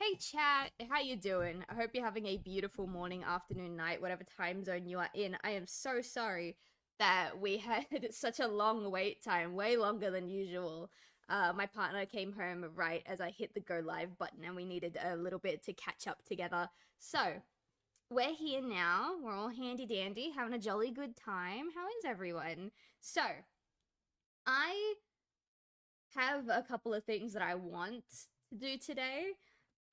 Hey chat, how you doing? I hope you're having a beautiful morning, afternoon, night, whatever time zone you are in. I am so sorry that we had such a long wait time, way longer than usual. My partner came home right as I hit the go live button and we needed a little bit to catch up together. So, we're here now. We're all handy dandy, having a jolly good time. How is everyone? So, I have a couple of things that I want to do today.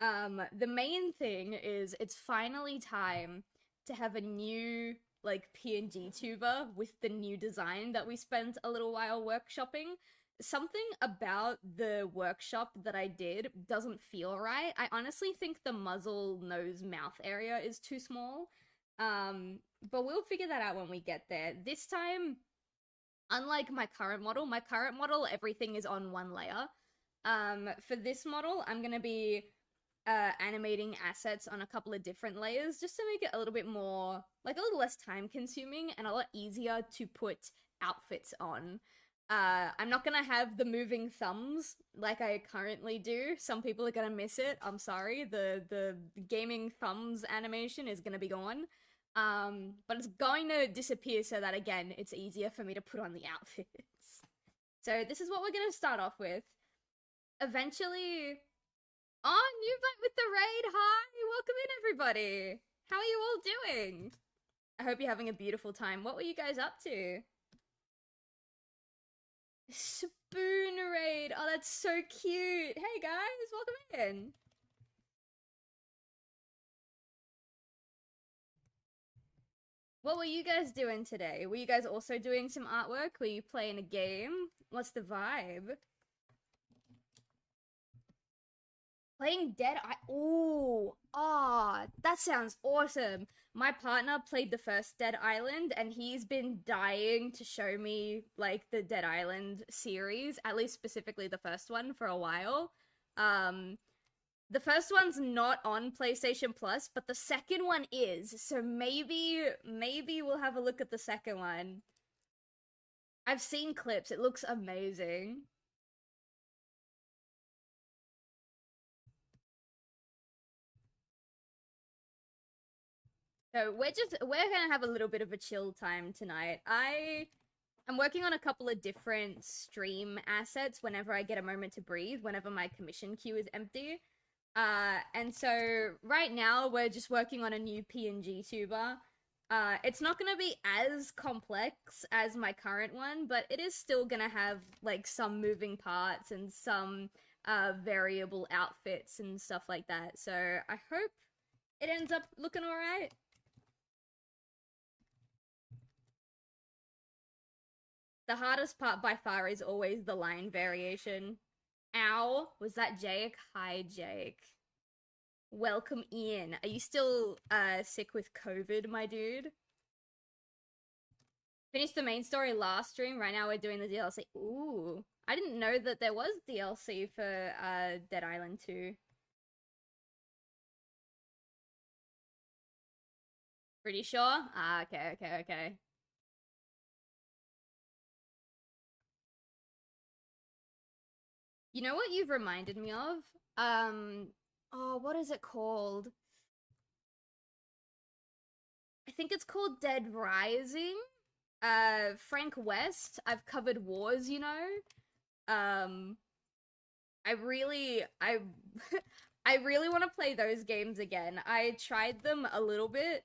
The main thing is it's finally time to have a new like PNG tuber with the new design that we spent a little while workshopping. Something about the workshop that I did doesn't feel right. I honestly think the muzzle, nose, mouth area is too small. But we'll figure that out when we get there. This time, unlike my current model, everything is on one layer. For this model, I'm gonna be animating assets on a couple of different layers just to make it a little bit more, like a little less time consuming and a lot easier to put outfits on. I'm not gonna have the moving thumbs like I currently do. Some people are gonna miss it. I'm sorry. The gaming thumbs animation is gonna be gone. But it's going to disappear so that again, it's easier for me to put on the outfits. So this is what we're gonna start off with. Eventually, oh, new bite with the raid. Hi, welcome in everybody. How are you all doing? I hope you're having a beautiful time. What were you guys up to? Spoon raid. Oh, that's so cute. Hey guys, welcome in. What were you guys doing today? Were you guys also doing some artwork? Were you playing a game? What's the vibe? Playing Dead I Ooh, that sounds awesome. My partner played the first Dead Island and he's been dying to show me like the Dead Island series, at least specifically the first one for a while. The first one's not on PlayStation Plus, but the second one is. So maybe we'll have a look at the second one. I've seen clips. It looks amazing. So we're gonna have a little bit of a chill time tonight. I'm working on a couple of different stream assets whenever I get a moment to breathe, whenever my commission queue is empty. And so right now we're just working on a new PNG tuber. It's not gonna be as complex as my current one, but it is still gonna have like some moving parts and some variable outfits and stuff like that. So I hope it ends up looking alright. The hardest part by far is always the line variation. Ow, was that Jake? Hi, Jake. Welcome in. Are you still sick with COVID, my dude? Finished the main story last stream. Right now we're doing the DLC. Ooh, I didn't know that there was DLC for Dead Island 2. Pretty sure? Ah, okay. You know what you've reminded me of? Oh, what is it called? I think it's called Dead Rising. Frank West. I've covered wars, you know. Um, I I really want to play those games again. I tried them a little bit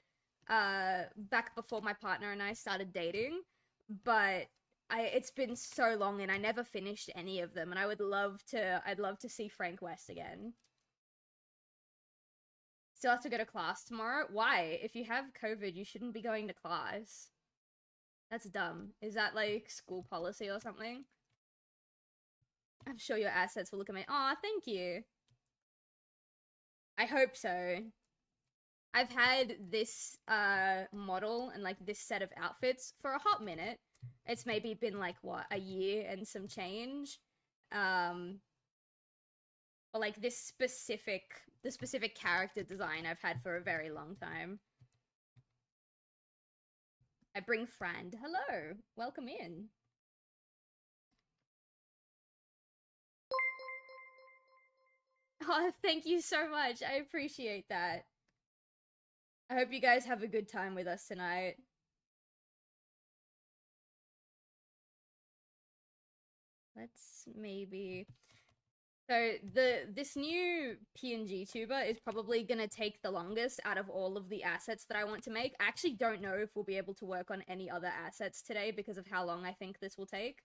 back before my partner and I started dating, but it's been so long and I never finished any of them and I'd love to see Frank West again. Still have to go to class tomorrow? Why? If you have COVID, you shouldn't be going to class. That's dumb. Is that like school policy or something? I'm sure your assets will look amazing. Aw, thank you. I hope so. I've had this model and like this set of outfits for a hot minute. It's maybe been like what, a year and some change. But like the specific character design I've had for a very long time. I bring friend. Hello, welcome in. Oh, thank you so much. I appreciate that. I hope you guys have a good time with us tonight. Let's maybe... So this new PNG tuber is probably gonna take the longest out of all of the assets that I want to make. I actually don't know if we'll be able to work on any other assets today because of how long I think this will take.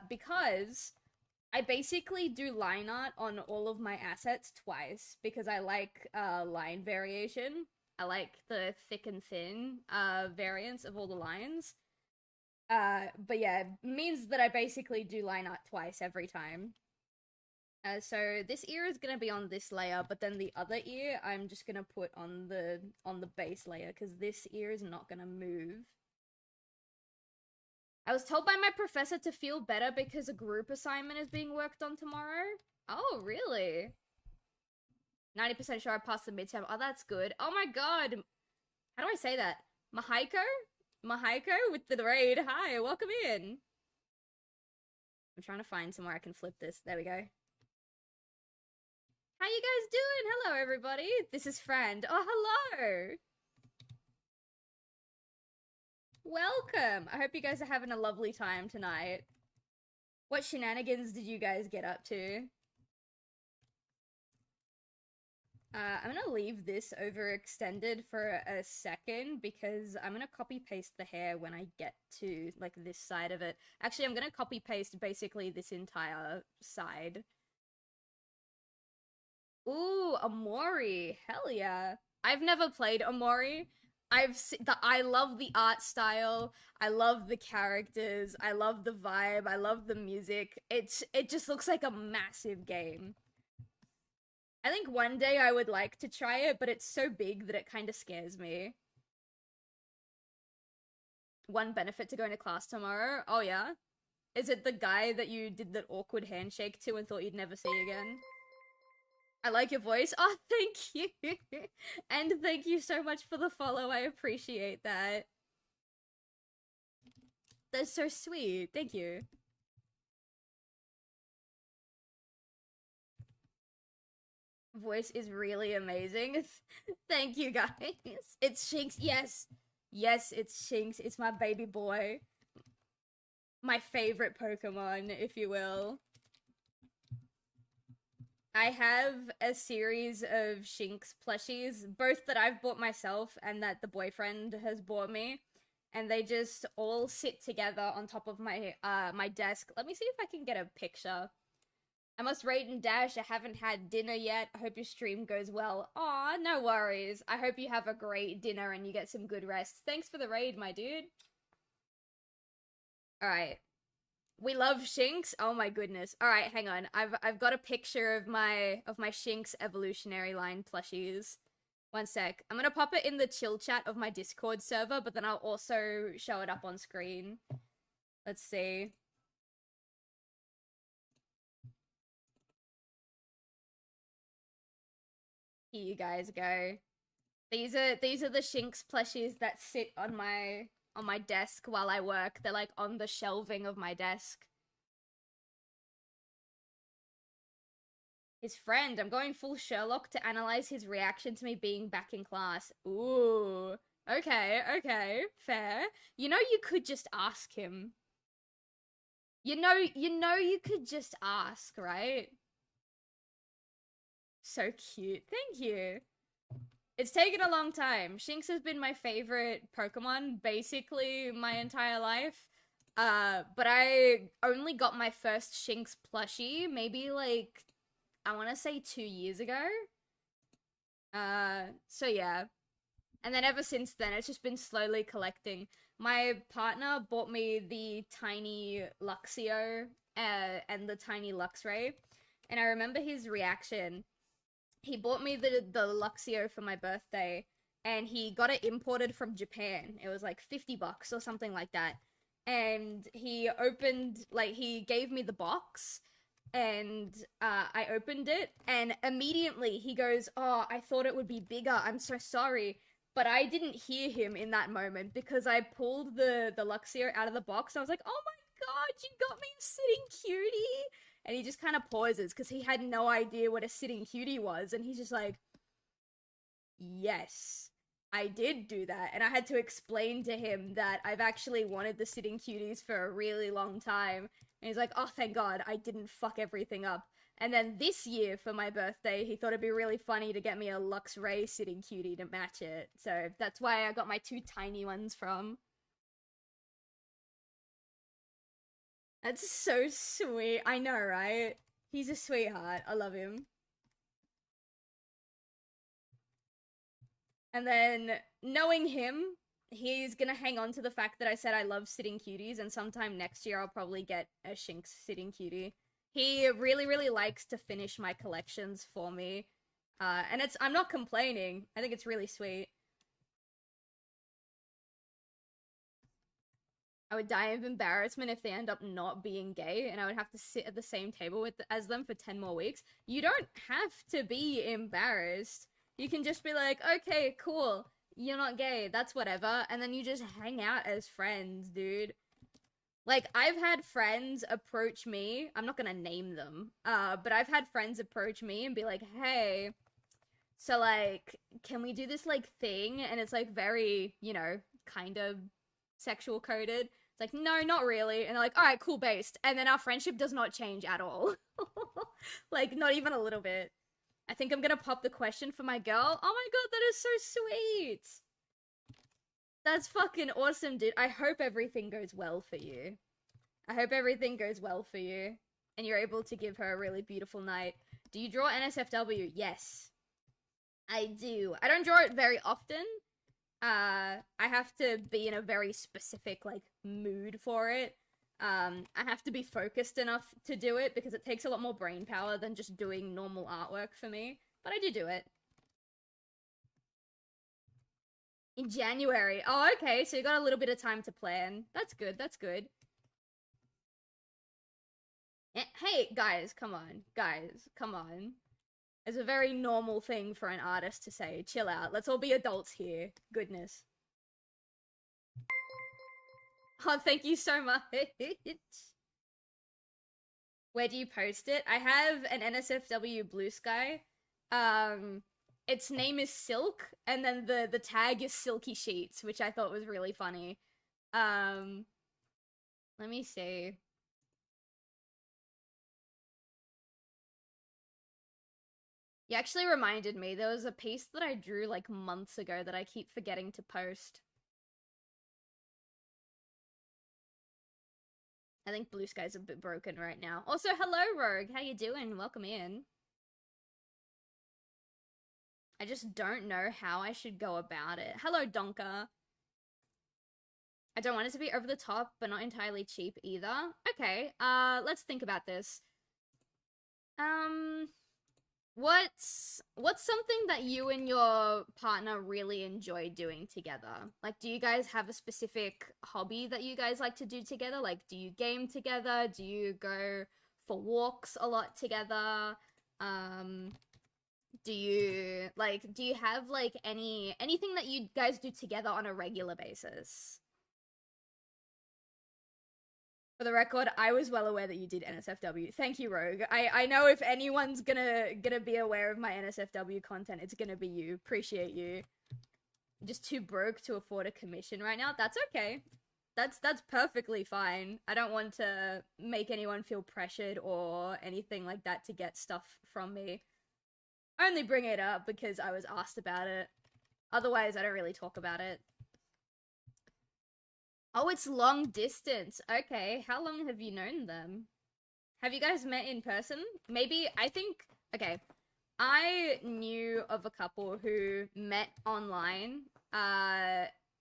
Because I basically do line art on all of my assets twice because I like line variation. I like the thick and thin variants of all the lines. But yeah, it means that I basically do line art twice every time. So this ear is gonna be on this layer, but then the other ear I'm just gonna put on the base layer because this ear is not gonna move. I was told by my professor to feel better because a group assignment is being worked on tomorrow. Oh, really? 90% sure I passed the midterm. Oh, that's good. Oh my god. How do I say that? Mahaiko? Mahaiko with the raid. Hi, welcome in. I'm trying to find somewhere I can flip this. There we go. How you guys doing? Hello, everybody. This is Friend. Oh, hello. Welcome. I hope you guys are having a lovely time tonight. What shenanigans did you guys get up to? I'm gonna leave this overextended for a second because I'm gonna copy paste the hair when I get to like this side of it. Actually, I'm gonna copy paste basically this entire side. Ooh, Amori. Hell yeah. I've never played Amori. I love the art style. I love the characters. I love the vibe. I love the music. It just looks like a massive game. I think one day I would like to try it, but it's so big that it kind of scares me. One benefit to going to class tomorrow? Oh yeah? Is it the guy that you did that awkward handshake to and thought you'd never see again? I like your voice. Oh, thank you. And thank you so much for the follow. I appreciate that. That's so sweet. Thank you. Voice is really amazing. Thank you, guys. It's Shinx. Yes. Yes, it's Shinx. It's my baby boy. My favorite Pokemon, if you will. I have a series of Shinx plushies, both that I've bought myself and that the boyfriend has bought me, and they just all sit together on top of my my desk. Let me see if I can get a picture. I must raid and dash. I haven't had dinner yet. I hope your stream goes well. Aw, no worries. I hope you have a great dinner and you get some good rest. Thanks for the raid, my dude. Alright. We love Shinx. Oh my goodness. All right, hang on. I've got a picture of my Shinx evolutionary line plushies. One sec. I'm gonna pop it in the chill chat of my Discord server, but then I'll also show it up on screen. Let's see. Here you guys go. These are the Shinx plushies that sit on my desk while I work. They're like on the shelving of my desk. His friend. I'm going full Sherlock to analyze his reaction to me being back in class. Ooh. Okay, okay. Fair. You know you could just ask him. You know you could just ask, right? So cute. Thank you. It's taken a long time. Shinx has been my favorite Pokemon basically my entire life. But I only got my first Shinx plushie maybe like I want to say 2 years ago. So yeah. And then ever since then, it's just been slowly collecting. My partner bought me the tiny Luxio and the tiny Luxray. And I remember his reaction. He bought me the Luxio for my birthday. And he got it imported from Japan. It was like $50 or something like that. And he opened, like, he gave me the box. And I opened it, and immediately he goes, "Oh, I thought it would be bigger. I'm so sorry." But I didn't hear him in that moment because I pulled the Luxio out of the box. I was like, "Oh my god, you got me a sitting cutie!" And he just kind of pauses because he had no idea what a sitting cutie was. And he's just like, yes, I did do that. And I had to explain to him that I've actually wanted the sitting cuties for a really long time. And he's like, oh, thank God, I didn't fuck everything up. And then this year for my birthday, he thought it'd be really funny to get me a Lux Ray sitting cutie to match it. So that's why I got my 2 tiny ones from. That's so sweet. I know, right? He's a sweetheart. I love him. And then, knowing him, he's gonna hang on to the fact that I said I love sitting cuties, and sometime next year I'll probably get a Shinx sitting cutie. He really, really likes to finish my collections for me. And I'm not complaining. I think it's really sweet. I would die of embarrassment if they end up not being gay, and I would have to sit at the same table as them for 10 more weeks. You don't have to be embarrassed. You can just be like, okay, cool, you're not gay, that's whatever, and then you just hang out as friends, dude. Like, I've had friends approach me, I'm not gonna name them, but I've had friends approach me and be like, hey, so, like, can we do this, like, thing? And it's, like, very, you know, kind of sexual coded. It's like, no, not really. And they're like, alright, cool, based. And then our friendship does not change at all. Like, not even a little bit. I think I'm gonna pop the question for my girl. Oh my god, that is so sweet! That's fucking awesome, dude. I hope everything goes well for you. I hope everything goes well for you. And you're able to give her a really beautiful night. Do you draw NSFW? Yes. I do. I don't draw it very often. I have to be in a very specific, like, mood for it. I have to be focused enough to do it because it takes a lot more brain power than just doing normal artwork for me. But I do it. In January. Oh, okay, so you got a little bit of time to plan. That's good, that's good. Hey, guys, come on. Guys, come on. It's a very normal thing for an artist to say. Chill out. Let's all be adults here. Goodness. Oh, thank you so much. Where do you post it? I have an NSFW Bluesky. Its name is Silk, and then the tag is Silky Sheets, which I thought was really funny. Let me see. You actually reminded me, there was a piece that I drew like months ago that I keep forgetting to post. I think Blue Sky's a bit broken right now. Also, hello Rogue, how you doing? Welcome in. I just don't know how I should go about it. Hello Donka. I don't want it to be over the top, but not entirely cheap either. Okay, let's think about this. What's something that you and your partner really enjoy doing together? Like, do you guys have a specific hobby that you guys like to do together? Like, do you game together? Do you go for walks a lot together? Do you have, like, anything that you guys do together on a regular basis? For the record, I was well aware that you did NSFW. Thank you, Rogue. I know if anyone's gonna be aware of my NSFW content, it's gonna be you. Appreciate you. I'm just too broke to afford a commission right now. That's okay. That's perfectly fine. I don't want to make anyone feel pressured or anything like that to get stuff from me. I only bring it up because I was asked about it. Otherwise, I don't really talk about it. Oh, it's long distance. Okay, how long have you known them? Have you guys met in person? Maybe, okay. I knew of a couple who met online.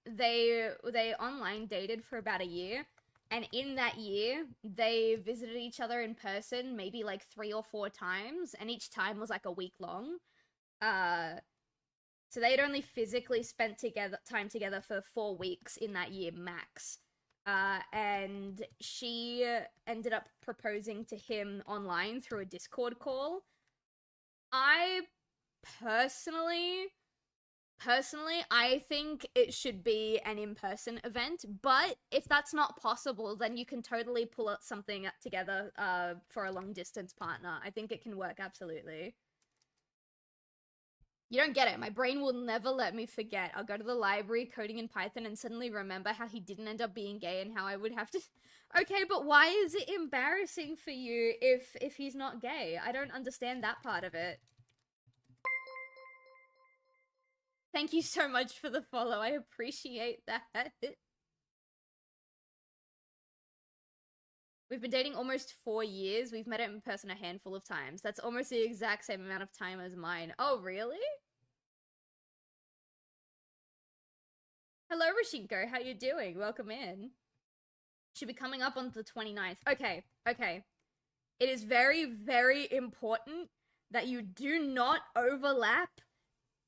They online dated for about a year. And in that year, they visited each other in person maybe like 3 or 4 times. And each time was like a week long. So they'd only physically spent time together for 4 weeks in that year max. And she ended up proposing to him online through a Discord call. I personally Personally, I think it should be an in-person event, but if that's not possible, then you can totally pull out something together for a long-distance partner. I think it can work absolutely. You don't get it. My brain will never let me forget. I'll go to the library coding in Python and suddenly remember how he didn't end up being gay and how I would have to Okay, but why is it embarrassing for you if he's not gay? I don't understand that part of it. Thank you so much for the follow. I appreciate that. We've been dating almost 4 years. We've met in person a handful of times. That's almost the exact same amount of time as mine. Oh, really? Hello, Rashinko. How you doing? Welcome in. Should be coming up on the 29th. Okay, okay. It is very, very important that you do not overlap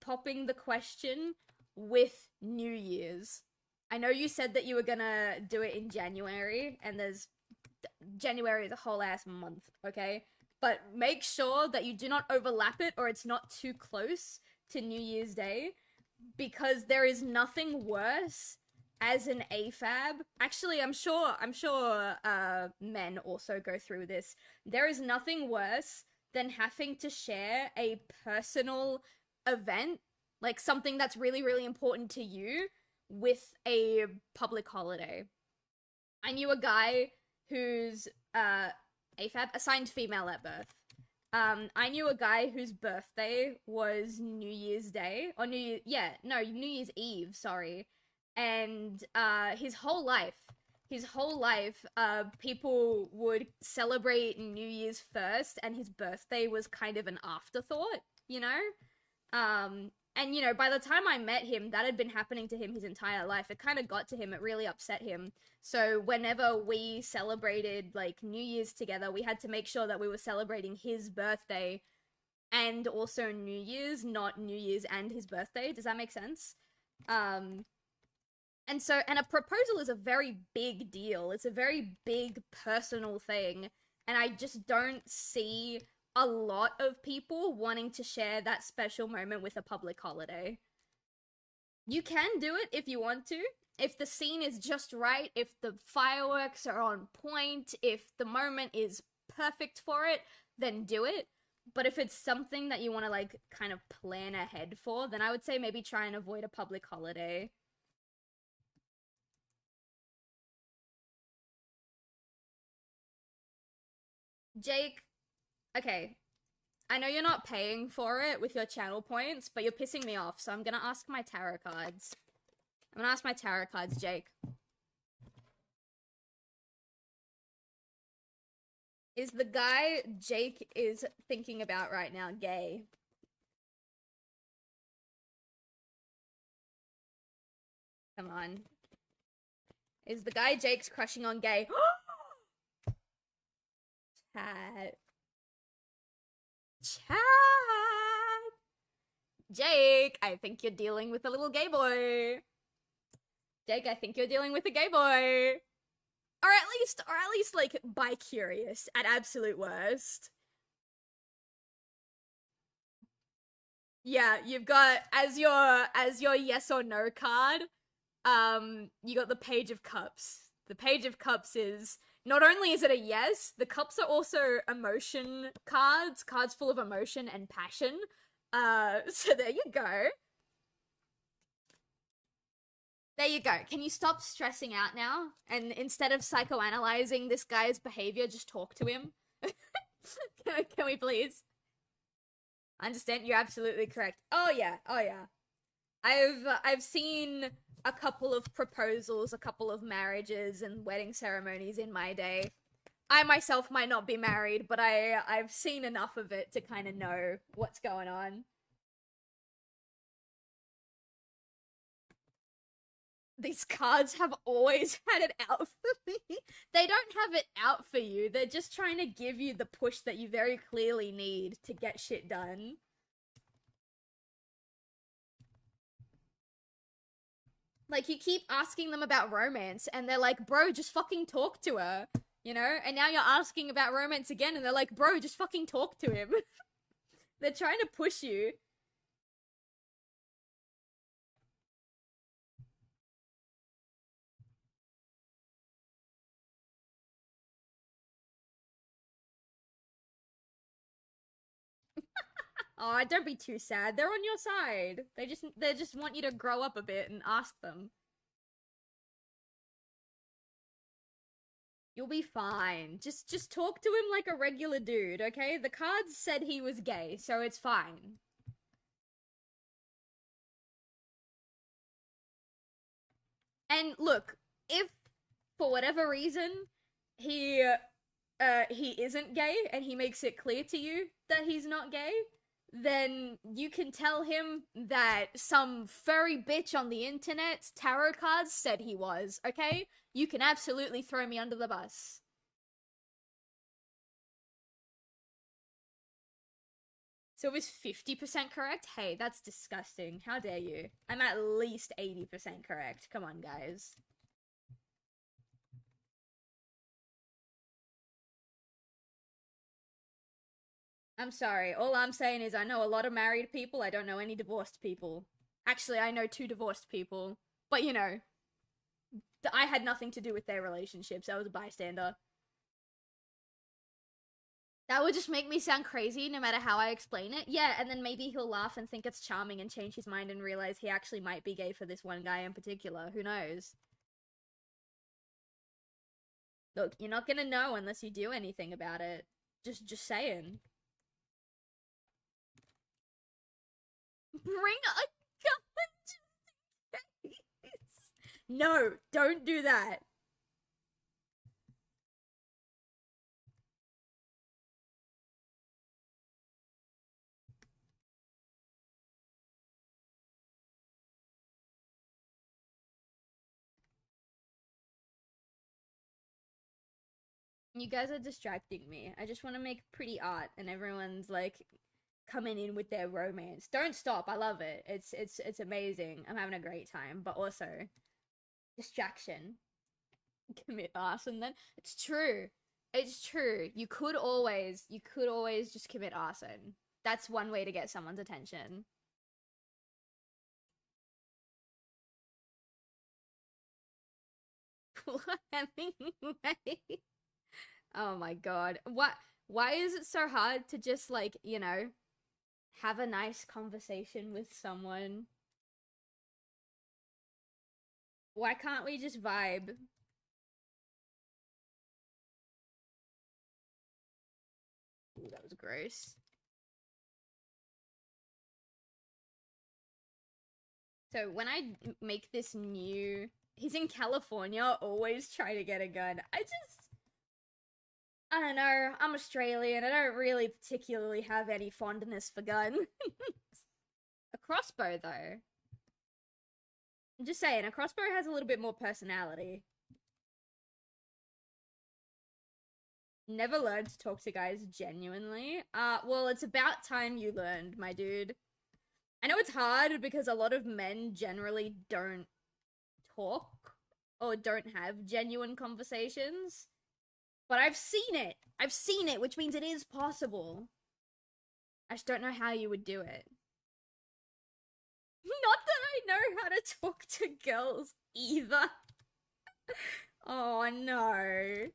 popping the question with New Year's. I know you said that you were gonna do it in January, and January is a whole ass month, okay? But make sure that you do not overlap it or it's not too close to New Year's Day, because there is nothing worse as an AFAB. Actually, I'm sure men also go through this. There is nothing worse than having to share a personal event, like something that's really, really important to you, with a public holiday. I knew a guy who's AFAB, assigned female at birth. I knew a guy whose birthday was New Year's Day, or New Year's Eve, sorry. And his whole life, people would celebrate New Year's first, and his birthday was kind of an afterthought, you know? And, you know, by the time I met him, that had been happening to him his entire life. It kind of got to him, it really upset him. So whenever we celebrated, like, New Year's together, we had to make sure that we were celebrating his birthday and also New Year's, not New Year's and his birthday. Does that make sense? And a proposal is a very big deal. It's a very big personal thing. And I just don't see a lot of people wanting to share that special moment with a public holiday. You can do it if you want to. If the scene is just right, if the fireworks are on point, if the moment is perfect for it, then do it. But if it's something that you want to, like, kind of plan ahead for, then I would say maybe try and avoid a public holiday. Jake, okay, I know you're not paying for it with your channel points, but you're pissing me off, so I'm gonna ask my tarot cards. I'm gonna ask my tarot cards, Jake. Is the guy Jake is thinking about right now gay? Come on. Is the guy Jake's crushing on gay? Chat. Chat. Jake, I think you're dealing with a little gay boy. Jake, I think you're dealing with a gay boy. Or at least, like, bi-curious, at absolute worst. Yeah, you've got, as your yes or no card, you got the Page of Cups. The Page of Cups is, not only is it a yes, the cups are also emotion cards full of emotion and passion. So there you go. There you go. Can you stop stressing out now? And instead of psychoanalyzing this guy's behavior, just talk to him? Can we please? I understand, you're absolutely correct. Oh yeah, oh yeah. I've seen a couple of proposals, a couple of marriages and wedding ceremonies in my day. I myself might not be married, but I've seen enough of it to kind of know what's going on. These cards have always had it out for me. They don't have it out for you. They're just trying to give you the push that you very clearly need to get shit done. Like, you keep asking them about romance, and they're like, bro, just fucking talk to her. You know? And now you're asking about romance again, and they're like, bro, just fucking talk to him. They're trying to push you. Oh, don't be too sad. They're on your side. They just want you to grow up a bit and ask them. You'll be fine. Just talk to him like a regular dude, okay? The cards said he was gay, so it's fine. And look, if for whatever reason he isn't gay and he makes it clear to you that he's not gay, then you can tell him that some furry bitch on the internet's tarot cards said he was, okay? You can absolutely throw me under the bus. So it was 50% correct? Hey, that's disgusting. How dare you? I'm at least 80% correct. Come on, guys. I'm sorry. All I'm saying is I know a lot of married people. I don't know any divorced people. Actually, I know 2 divorced people. But you know, I had nothing to do with their relationships. I was a bystander. That would just make me sound crazy no matter how I explain it. Yeah, and then maybe he'll laugh and think it's charming and change his mind and realize he actually might be gay for this one guy in particular. Who knows? Look, you're not gonna know unless you do anything about it. Just saying. Bring a gun just in case. No, don't do that. You guys are distracting me. I just want to make pretty art, and everyone's like coming in with their romance. Don't stop. I love it. It's amazing. I'm having a great time, but also distraction. Commit arson then. It's true. It's true. You could always just commit arson. That's one way to get someone's attention. Hemingway. Oh my god. Why is it so hard to just like, have a nice conversation with someone? Why can't we just vibe? Ooh, that was gross. So when I make this new, he's in California, always try to get a gun. I don't know. I'm Australian. I don't really particularly have any fondness for guns. A crossbow, though. I'm just saying, a crossbow has a little bit more personality. Never learned to talk to guys genuinely. Well, it's about time you learned, my dude. I know it's hard because a lot of men generally don't talk or don't have genuine conversations. But I've seen it. I've seen it, which means it is possible. I just don't know how you would do it. Not that I know how to talk to girls either. Oh no.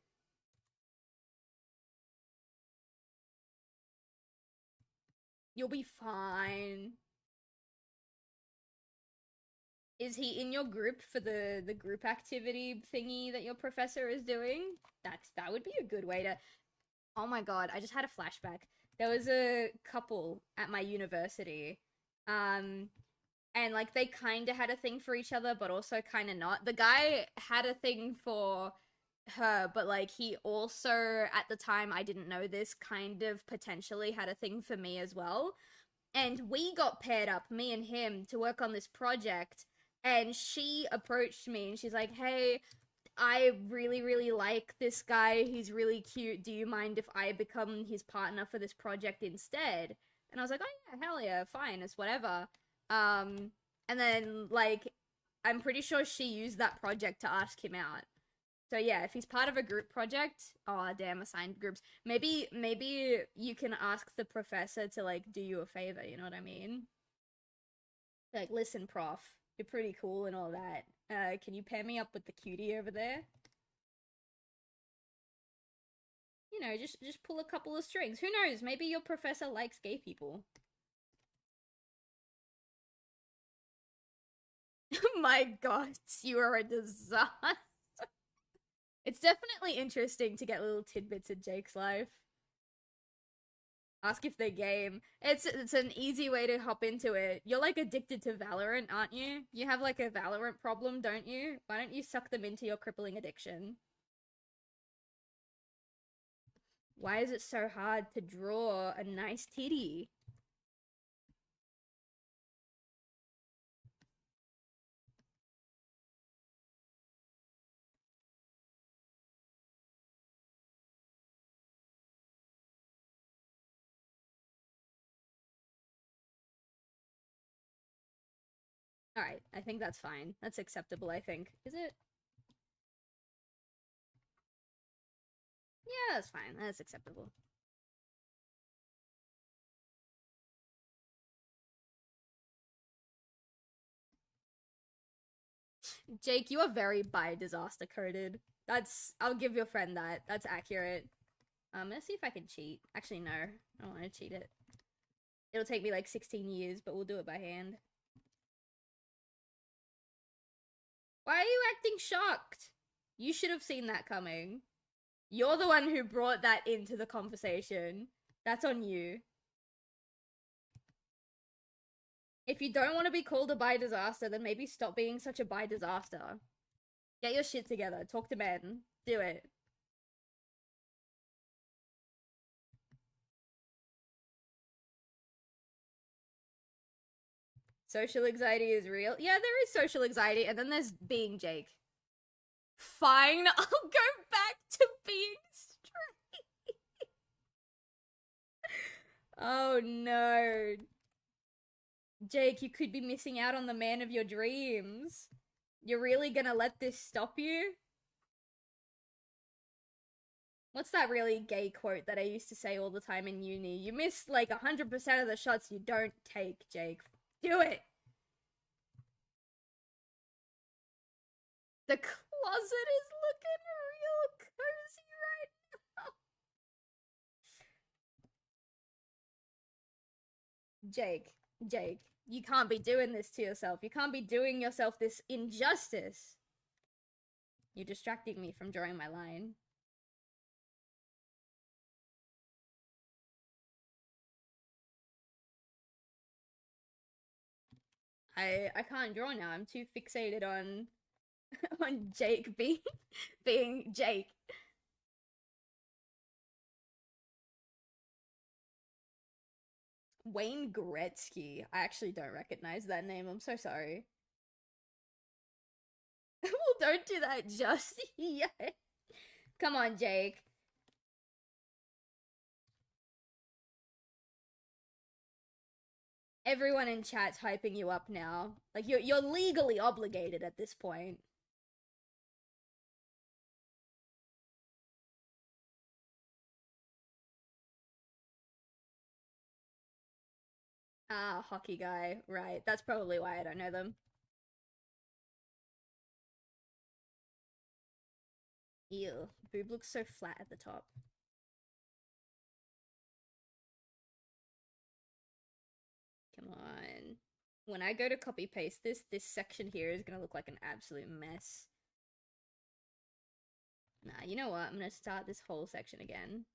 You'll be fine. Is he in your group for the group activity thingy that your professor is doing? That would be a good way to. Oh my god, I just had a flashback. There was a couple at my university. And like they kind of had a thing for each other, but also kind of not. The guy had a thing for her, but like he also at the time, I didn't know this, kind of potentially had a thing for me as well. And we got paired up, me and him, to work on this project. And she approached me and she's like, "Hey, I really, really like this guy. He's really cute. Do you mind if I become his partner for this project instead?" And I was like, "Oh yeah, hell yeah, fine, it's whatever." And then like, I'm pretty sure she used that project to ask him out. So yeah, if he's part of a group project, oh damn, assigned groups. Maybe you can ask the professor to like do you a favor. You know what I mean? Like, listen, prof, you're pretty cool and all that. Can you pair me up with the cutie over there? You know, just pull a couple of strings. Who knows? Maybe your professor likes gay people. My god, you are a disaster. It's definitely interesting to get little tidbits in Jake's life. Ask if they game. It's an easy way to hop into it. You're like addicted to Valorant, aren't you? You have like a Valorant problem, don't you? Why don't you suck them into your crippling addiction? Why is it so hard to draw a nice titty? Alright, I think that's fine. That's acceptable, I think. Is it? Yeah, that's fine. That's acceptable. Jake, you are very bi disaster coded. I'll give your friend that. That's accurate. Let's see if I can cheat. Actually, no. I don't want to cheat it. It'll take me like 16 years, but we'll do it by hand. Why are you acting shocked? You should have seen that coming. You're the one who brought that into the conversation. That's on you. If you don't want to be called a bi disaster, then maybe stop being such a bi disaster. Get your shit together. Talk to men. Do it. Social anxiety is real. Yeah, there is social anxiety, and then there's being Jake. Fine, I'll go back to being straight. Oh no. Jake, you could be missing out on the man of your dreams. You're really gonna let this stop you? What's that really gay quote that I used to say all the time in uni? You miss like 100% of the shots you don't take, Jake. Do it! The closet is looking real cozy right now. Jake, you can't be doing this to yourself. You can't be doing yourself this injustice. You're distracting me from drawing my line. I can't draw now. I'm too fixated on on Jake being Jake. Wayne Gretzky. I actually don't recognize that name. I'm so sorry. Well, don't do that just yet. Come on, Jake. Everyone in chat's hyping you up now. Like you're legally obligated at this point. Ah, hockey guy. Right. That's probably why I don't know them. Ew. Boob looks so flat at the top. Come on. When I go to copy paste this section here is gonna look like an absolute mess. Nah, you know what? I'm gonna start this whole section again.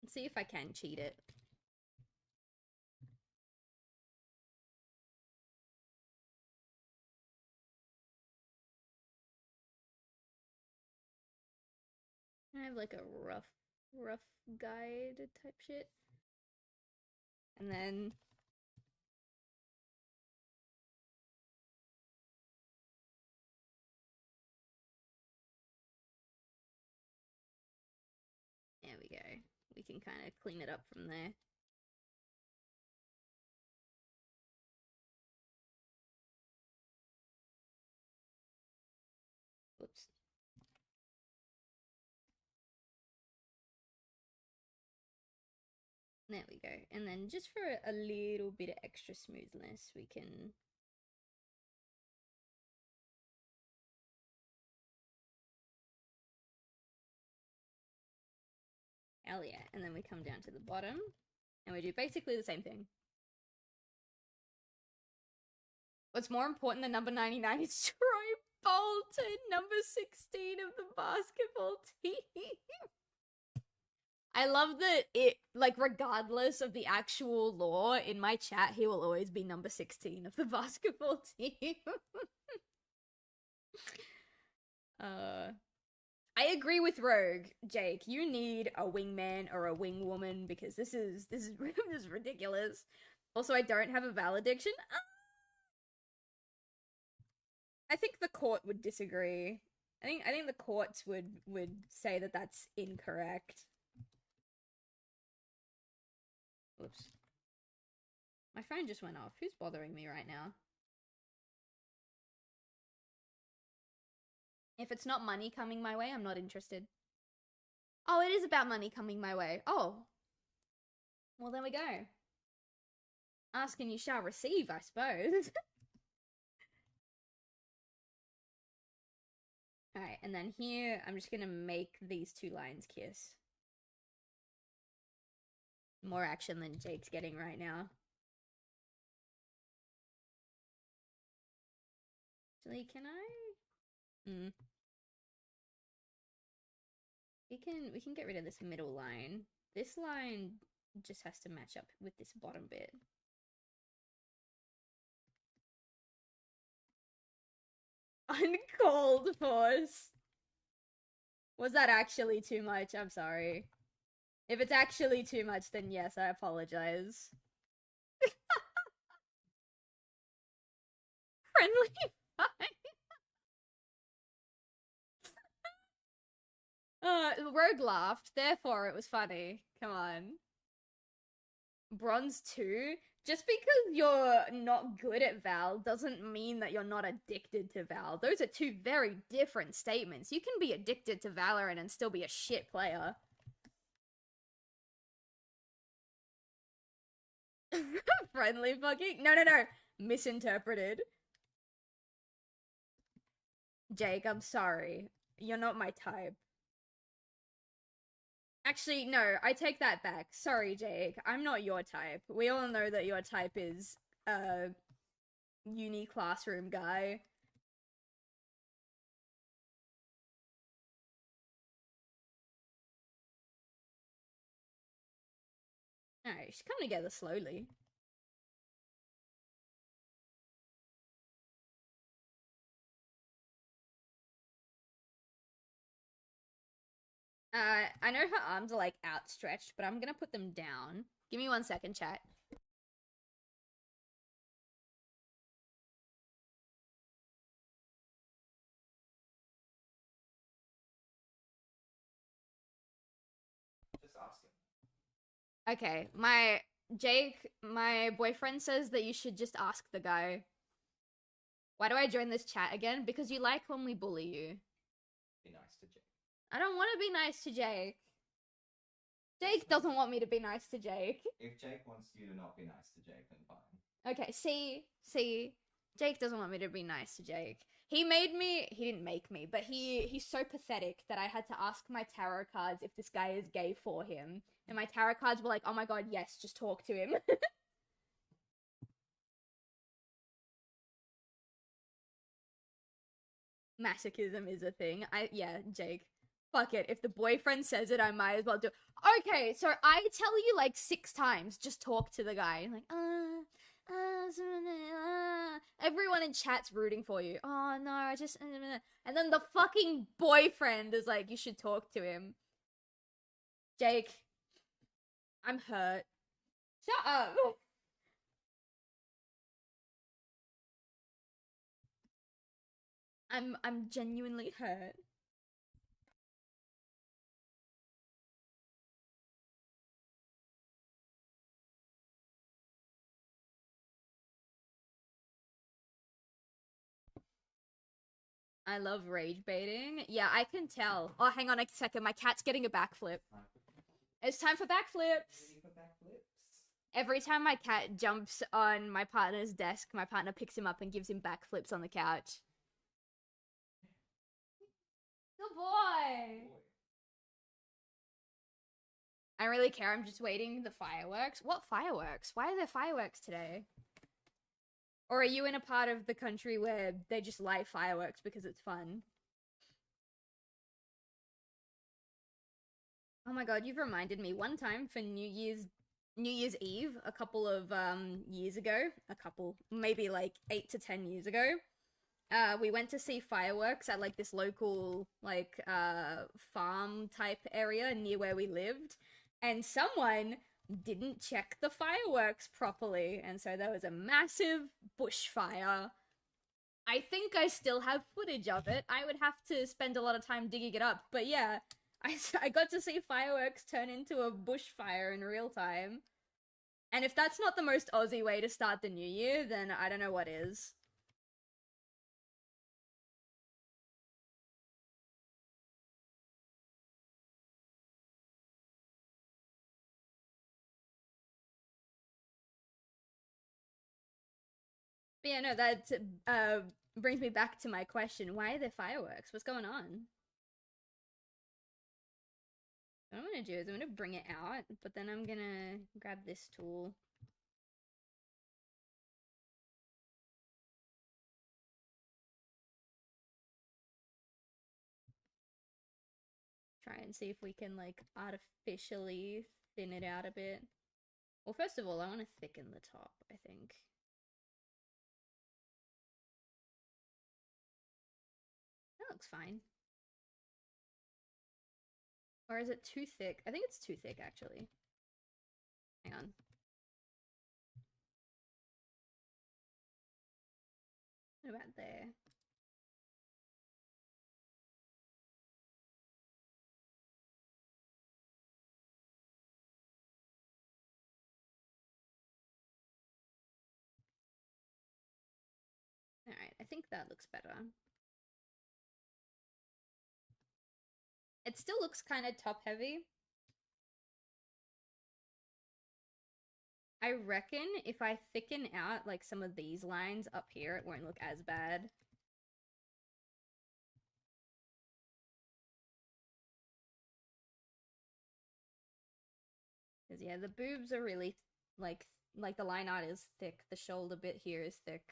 Let's see if I can cheat it. I have like a rough guide type shit. And then there we go. We can kind of clean it up from there. Whoops. There we go. And then just for a little bit of extra smoothness, we can hell yeah. And then we come down to the bottom. And we do basically the same thing. What's more important than number 99 is Troy Bolton, number 16 of the basketball team. I love that it, like, regardless of the actual law, in my chat, he will always be number 16 of the basketball team. I agree with Rogue, Jake. You need a wingman or a wingwoman because this is this is ridiculous. Also, I don't have a valediction. I think the court would disagree. I think the courts would say that that's incorrect. Whoops. My phone just went off. Who's bothering me right now? If it's not money coming my way, I'm not interested. Oh, it is about money coming my way. Oh. Well, there we go. Ask and you shall receive, I suppose. Alright, and then here, I'm just gonna make these two lines kiss. More action than Jake's getting right now. Actually, can I? We can get rid of this middle line. This line just has to match up with this bottom bit. Uncalled force. Was that actually too much? I'm sorry. If it's actually too much, then yes, I apologize. Friendly fire. Rogue laughed, therefore it was funny. Come on. Bronze 2? Just because you're not good at Val doesn't mean that you're not addicted to Val. Those are two very different statements. You can be addicted to Valorant and still be a shit player. Friendly fucking? No. Misinterpreted. Jake, I'm sorry. You're not my type. Actually, no, I take that back. Sorry, Jake. I'm not your type. We all know that your type is, uni classroom guy. Alright, she's coming together slowly. I know her arms are, like, outstretched, but I'm gonna put them down. Give me 1 second, chat. Just ask him. Okay, Jake, my boyfriend says that you should just ask the guy. Why do I join this chat again? Because you like when we bully you. Be nice to Jake. I don't want to be nice to Jake. Jake doesn't want me to be nice to Jake. If Jake wants you to not be nice to Jake, then fine. Okay, see, Jake doesn't want me to be nice to Jake. He didn't make me, but he's so pathetic that I had to ask my tarot cards if this guy is gay for him. And my tarot cards were like, oh my god, yes, just talk to him. Masochism is a thing. Yeah, Jake. Fuck it. If the boyfriend says it, I might as well do it. Okay, so I tell you like 6 times, just talk to the guy. Like, everyone in chat's rooting for you. Oh no, I just, and then the fucking boyfriend is like, you should talk to him. Jake, I'm hurt. Shut up. I'm genuinely hurt. I love rage baiting. Yeah, I can tell. Oh, hang on a second. My cat's getting a backflip. It's time for backflips. Every time my cat jumps on my partner's desk, my partner picks him up and gives him backflips on the couch. Good boy. I don't really care. I'm just waiting the fireworks. What fireworks? Why are there fireworks today? Or are you in a part of the country where they just light fireworks because it's fun? Oh my god, you've reminded me. One time for New Year's Eve, a couple of years ago, maybe like 8 to 10 years ago, we went to see fireworks at like this local like farm type area near where we lived, and someone didn't check the fireworks properly, and so there was a massive bushfire. I think I still have footage of it. I would have to spend a lot of time digging it up, but yeah, I got to see fireworks turn into a bushfire in real time. And if that's not the most Aussie way to start the new year, then I don't know what is. But yeah, no, that brings me back to my question. Why are there fireworks? What's going on? What I'm gonna do is I'm gonna bring it out, but then I'm gonna grab this tool. Try and see if we can, like, artificially thin it out a bit. Well, first of all, I want to thicken the top, I think. That looks fine. Or is it too thick? I think it's too thick, actually. Hang on. What about there? Alright, I think that looks better. It still looks kind of top heavy. I reckon if I thicken out like some of these lines up here, it won't look as bad. Because yeah, the boobs are really like the line art is thick. The shoulder bit here is thick.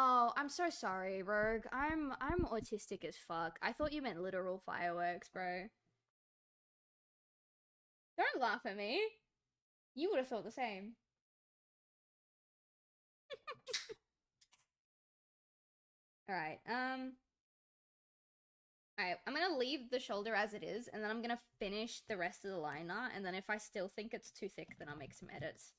Oh, I'm so sorry, Rogue. I'm autistic as fuck. I thought you meant literal fireworks, bro. Don't laugh at me. You would have thought the same. Alright, alright, I'm gonna leave the shoulder as it is, and then I'm gonna finish the rest of the line art, and then if I still think it's too thick, then I'll make some edits.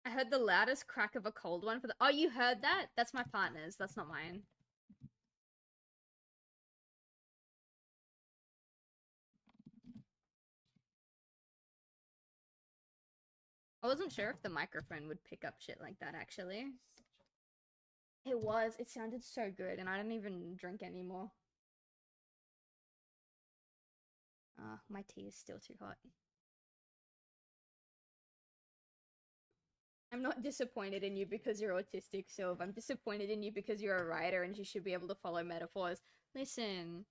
I heard the loudest crack of a cold one for the- Oh, you heard that? That's my partner's, that's not mine. I wasn't sure if the microphone would pick up shit like that, actually. It was. It sounded so good, and I don't even drink anymore. My tea is still too hot. I'm not disappointed in you because you're autistic, Silv. I'm disappointed in you because you're a writer and you should be able to follow metaphors. Listen.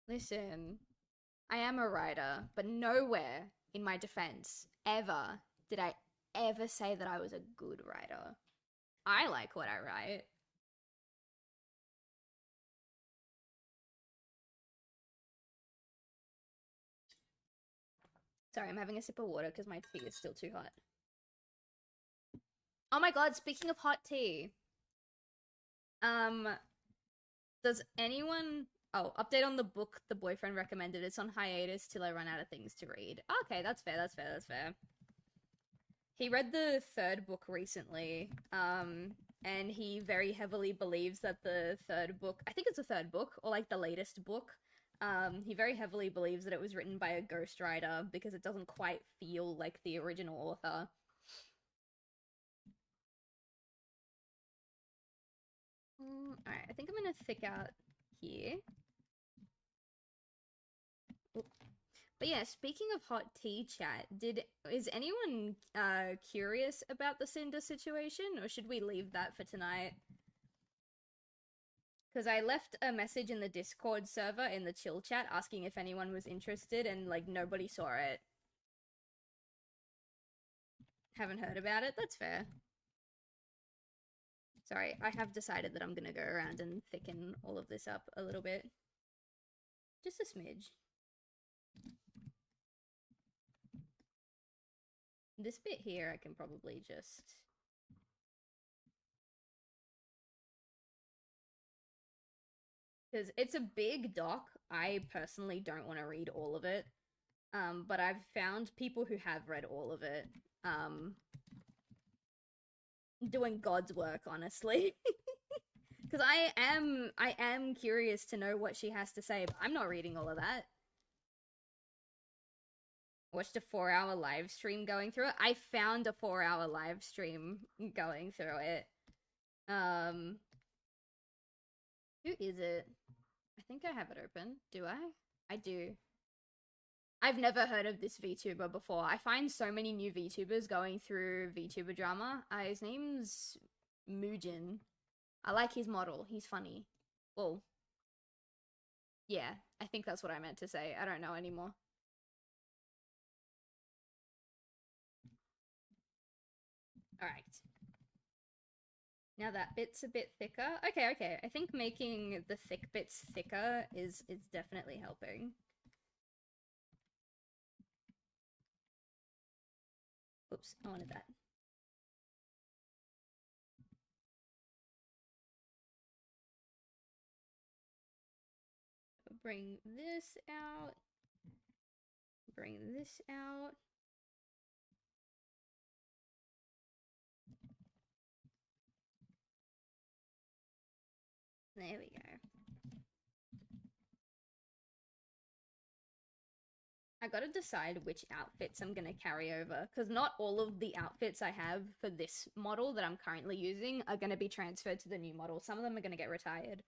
I am a writer, but nowhere in my defense ever did I ever say that I was a good writer. I like what I write. Sorry, I'm having a sip of water because my tea is still too hot. Oh my god, speaking of hot tea. Does anyone... Oh, update on the book the boyfriend recommended. It's on hiatus till I run out of things to read. Okay, that's fair. He read the third book recently, and he very heavily believes that the third book... I think it's the third book, or like the latest book. He very heavily believes that it was written by a ghostwriter because it doesn't quite feel like the original author. Alright, I think I'm gonna thick out here. But yeah, speaking of hot tea chat, is anyone curious about the Cinder situation, or should we leave that for tonight? Because I left a message in the Discord server in the chill chat asking if anyone was interested, and like nobody saw it. Haven't heard about it? That's fair. Sorry, I have decided that I'm gonna go around and thicken all of this up a little bit. Just a smidge. This bit here I can probably just... Because it's a big doc. I personally don't want to read all of it. But I've found people who have read all of it. Doing God's work, honestly. Because I am curious to know what she has to say, but I'm not reading all of that. Watched a 4-hour live stream going through it. I found a 4-hour live stream going through it. Who is it? I think I have it open. Do I? I do. I've never heard of this VTuber before. I find so many new VTubers going through VTuber drama. His name's VGen. I like his model. He's funny. Well, yeah, I think that's what I meant to say. I don't know anymore. Alright. Now that bit's a bit thicker. Okay. I think making the thick bits thicker is definitely helping. Oops, I wanted that. Bring this out. Bring this out. There we go. I gotta decide which outfits I'm gonna carry over, because not all of the outfits I have for this model that I'm currently using are gonna be transferred to the new model. Some of them are gonna get retired.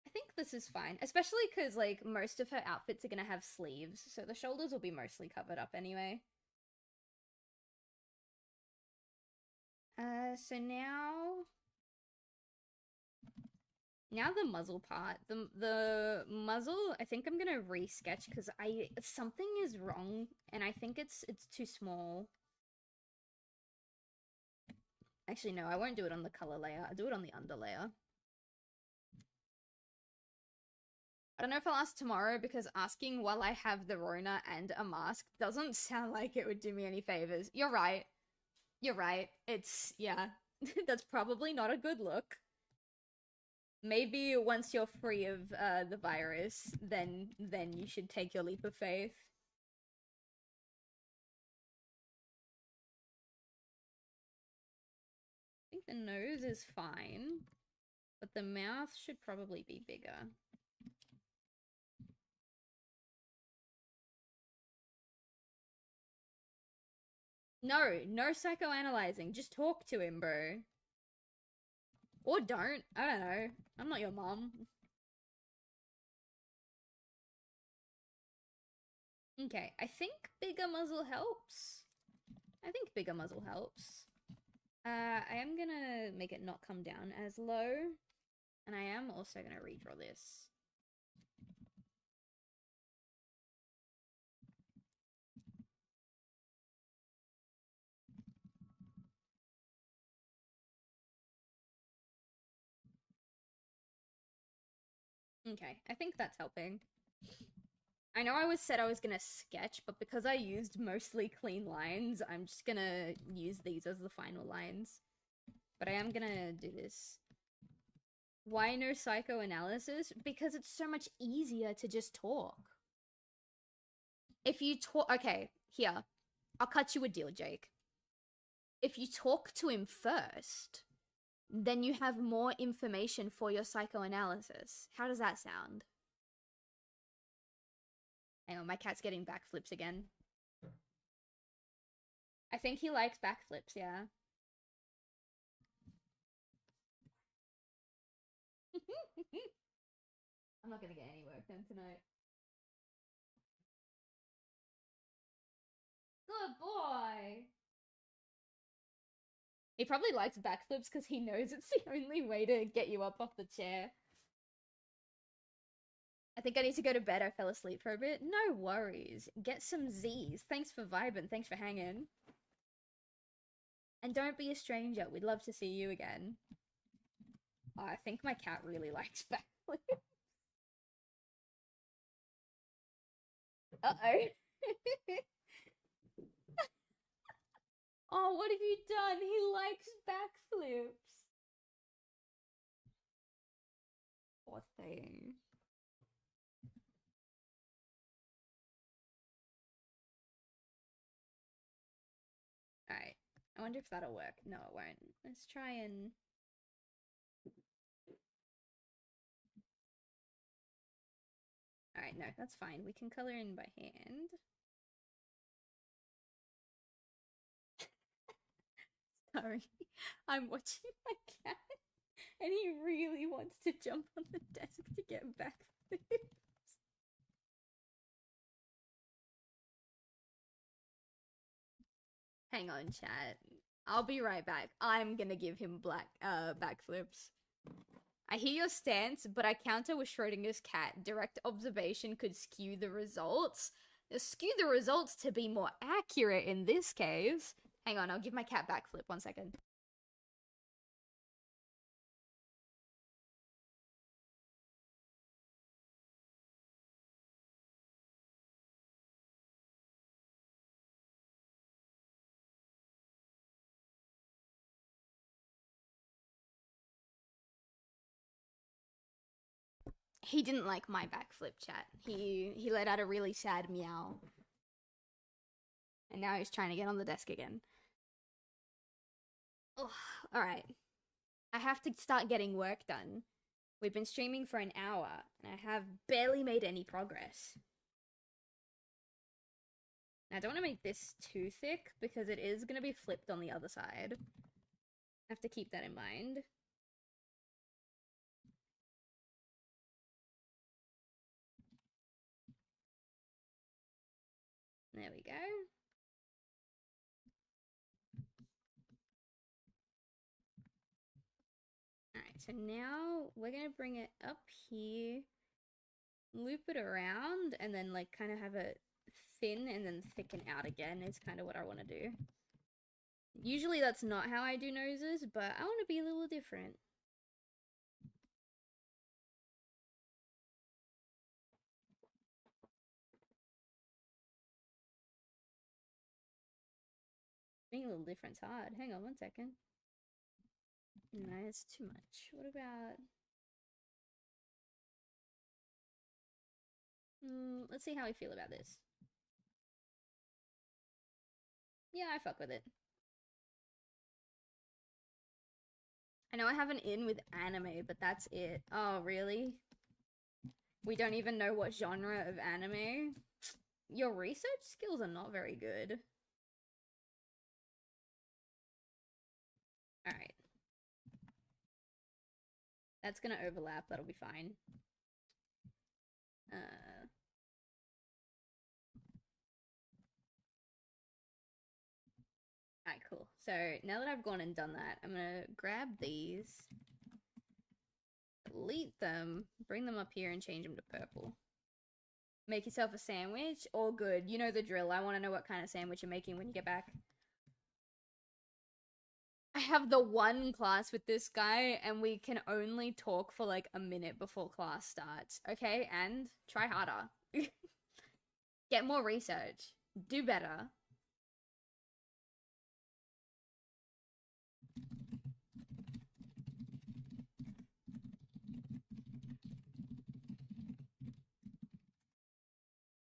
I think this is fine, especially because, like, most of her outfits are gonna have sleeves, so the shoulders will be mostly covered up anyway. So now the muzzle part. The muzzle, I think I'm gonna resketch because something is wrong and I think it's too small. Actually, no, I won't do it on the color layer. I'll do it on the under layer. I don't know if I'll ask tomorrow because asking while I have the Rona and a mask doesn't sound like it would do me any favors. You're right. You're right. It's, yeah, that's probably not a good look. Maybe once you're free of the virus, then you should take your leap of faith. I think the nose is fine, but the mouth should probably be bigger. No psychoanalyzing. Just talk to him, bro. Or don't. I don't know. I'm not your mom. Okay, I think bigger muzzle helps. I am gonna make it not come down as low. And I am also gonna redraw this. Okay, I think that's helping. I know I said I was gonna sketch, but because I used mostly clean lines, I'm just gonna use these as the final lines. But I am gonna do this. Why no psychoanalysis? Because it's so much easier to just talk. If you talk... Okay, here. I'll cut you a deal, Jake. If you talk to him first, then you have more information for your psychoanalysis. How does that sound? Hang on, my cat's getting backflips again. I think he likes backflips, yeah. I'm not gonna get any work done tonight. Good boy! He probably likes backflips because he knows it's the only way to get you up off the chair. I think I need to go to bed. I fell asleep for a bit. No worries. Get some Z's. Thanks for vibing. Thanks for hanging. And don't be a stranger. We'd love to see you again. Oh, I think my cat really likes backflips. Uh-oh. Oh, what have you done? He likes backflips. Poor thing. Alright. I wonder if that'll work. No, it won't. Let's try and... Alright, no, that's fine. We can color in by hand. Sorry. I'm watching my cat, and he really wants to jump on the desk to get backflips. Hang on, chat. I'll be right back. I'm gonna give him backflips. I hear your stance, but I counter with Schrodinger's cat. Direct observation could skew the results. Skew the results to be more accurate in this case. Hang on, I'll give my cat backflip 1 second. He didn't like my backflip, chat. He let out a really sad meow. And now he's trying to get on the desk again. Oh, alright. I have to start getting work done. We've been streaming for an hour, and I have barely made any progress. Now, I don't want to make this too thick, because it is going to be flipped on the other side. I have to keep that in mind. There we go. Alright, so now we're going to bring it up here, loop it around, and then like kind of have it thin and then thicken out again is kind of what I want to do. Usually that's not how I do noses, but I want to be a little different. Being a little different's hard. Hang on 1 second. No, it's too much. What about... let's see how we feel about this. Yeah, I fuck with it. I know I have an in with anime, but that's it. Oh, really? We don't even know what genre of anime? Your research skills are not very good. Alright. That's gonna overlap, that'll be fine. Alright, cool. So, now that I've gone and done that, I'm gonna grab these, delete them, bring them up here and change them to purple. Make yourself a sandwich? All good. You know the drill. I want to know what kind of sandwich you're making when you get back. I have the one class with this guy, and we can only talk for like a minute before class starts. Okay? And try harder. Get more research. Do better.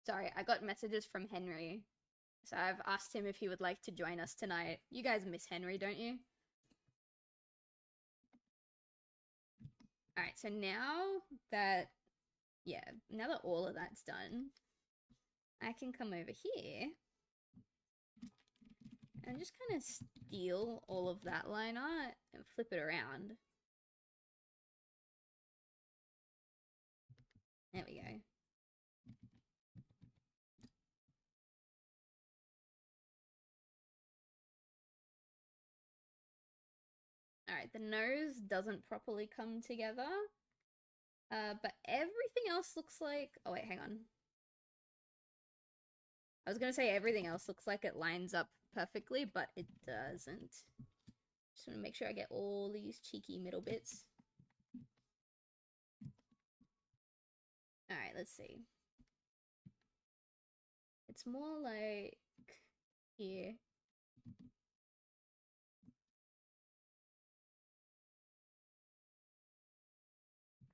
Sorry, I got messages from Henry. So I've asked him if he would like to join us tonight. You guys miss Henry, don't you? Alright, so now that all of that's done, I can come over here and just kind of steal all of that line art and flip it around. Alright, the nose doesn't properly come together. But everything else looks like... Oh wait, hang on. I was gonna say everything else looks like it lines up perfectly, but it doesn't. Just want to make sure I get all these cheeky middle bits. Alright, let's see. It's more like here.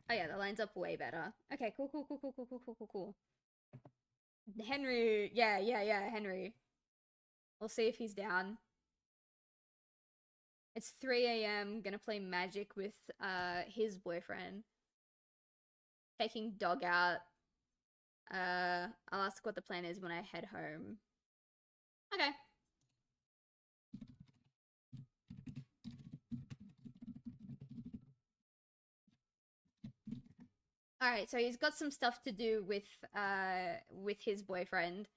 Oh yeah, that lines up way better. Okay, cool. Henry, yeah, Henry. We'll see if he's down. It's 3 a.m. Gonna play Magic with his boyfriend. Taking dog out. I'll ask what the plan is when I head home. Okay. Alright, so he's got some stuff to do with his boyfriend.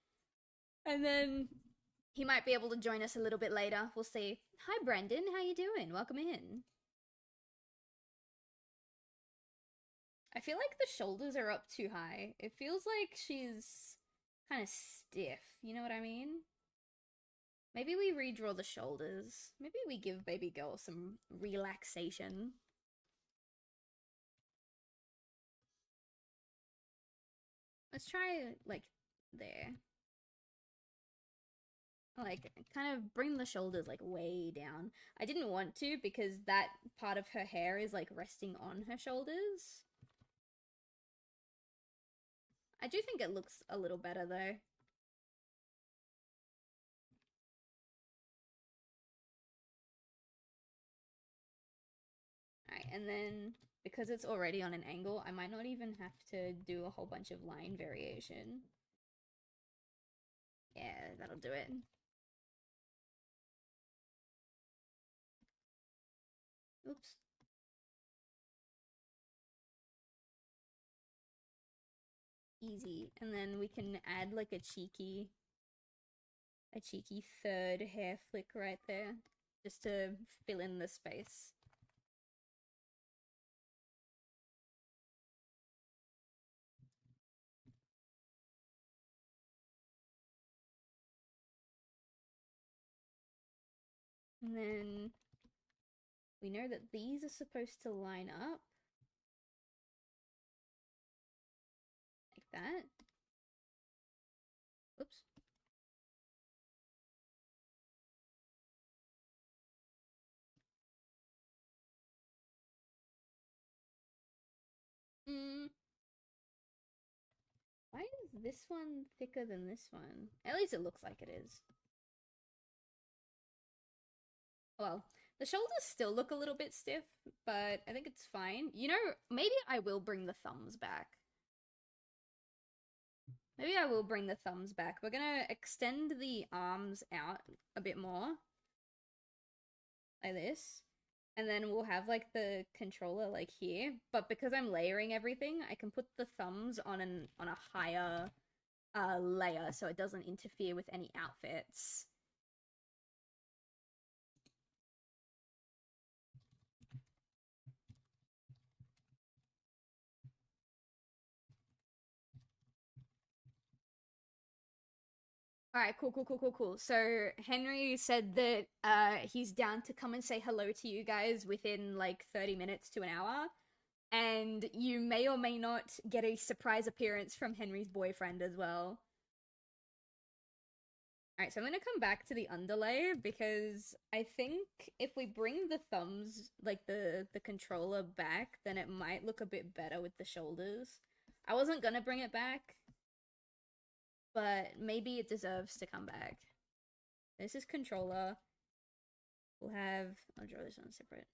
And then he might be able to join us a little bit later. We'll see. Hi, Brendan. How you doing? Welcome in. I feel like the shoulders are up too high. It feels like she's kind of stiff. You know what I mean? Maybe we redraw the shoulders. Maybe we give baby girl some relaxation. Let's try, like, there. Like, kind of bring the shoulders, like, way down. I didn't want to because that part of her hair is, like, resting on her shoulders. I do think it looks a little better, though. Alright, and then, because it's already on an angle, I might not even have to do a whole bunch of line variation. Yeah, that'll do it. Oops. Easy. And then we can add like a cheeky third hair flick right there, just to fill in the space. And then we know that these are supposed to line up. Like that. Oops. Why is this one thicker than this one? At least it looks like it is. Well, the shoulders still look a little bit stiff, but I think it's fine. You know, maybe I will bring the thumbs back. Maybe I will bring the thumbs back. We're gonna extend the arms out a bit more. Like this. And then we'll have like the controller like here. But because I'm layering everything, I can put the thumbs on a higher layer so it doesn't interfere with any outfits. Alright, cool. So Henry said that he's down to come and say hello to you guys within like 30 minutes to an hour. And you may or may not get a surprise appearance from Henry's boyfriend as well. Alright, so I'm gonna come back to the underlay because I think if we bring the thumbs, like the controller back, then it might look a bit better with the shoulders. I wasn't gonna bring it back, but maybe it deserves to come back. This is controller. We'll have... I'll draw this one separate.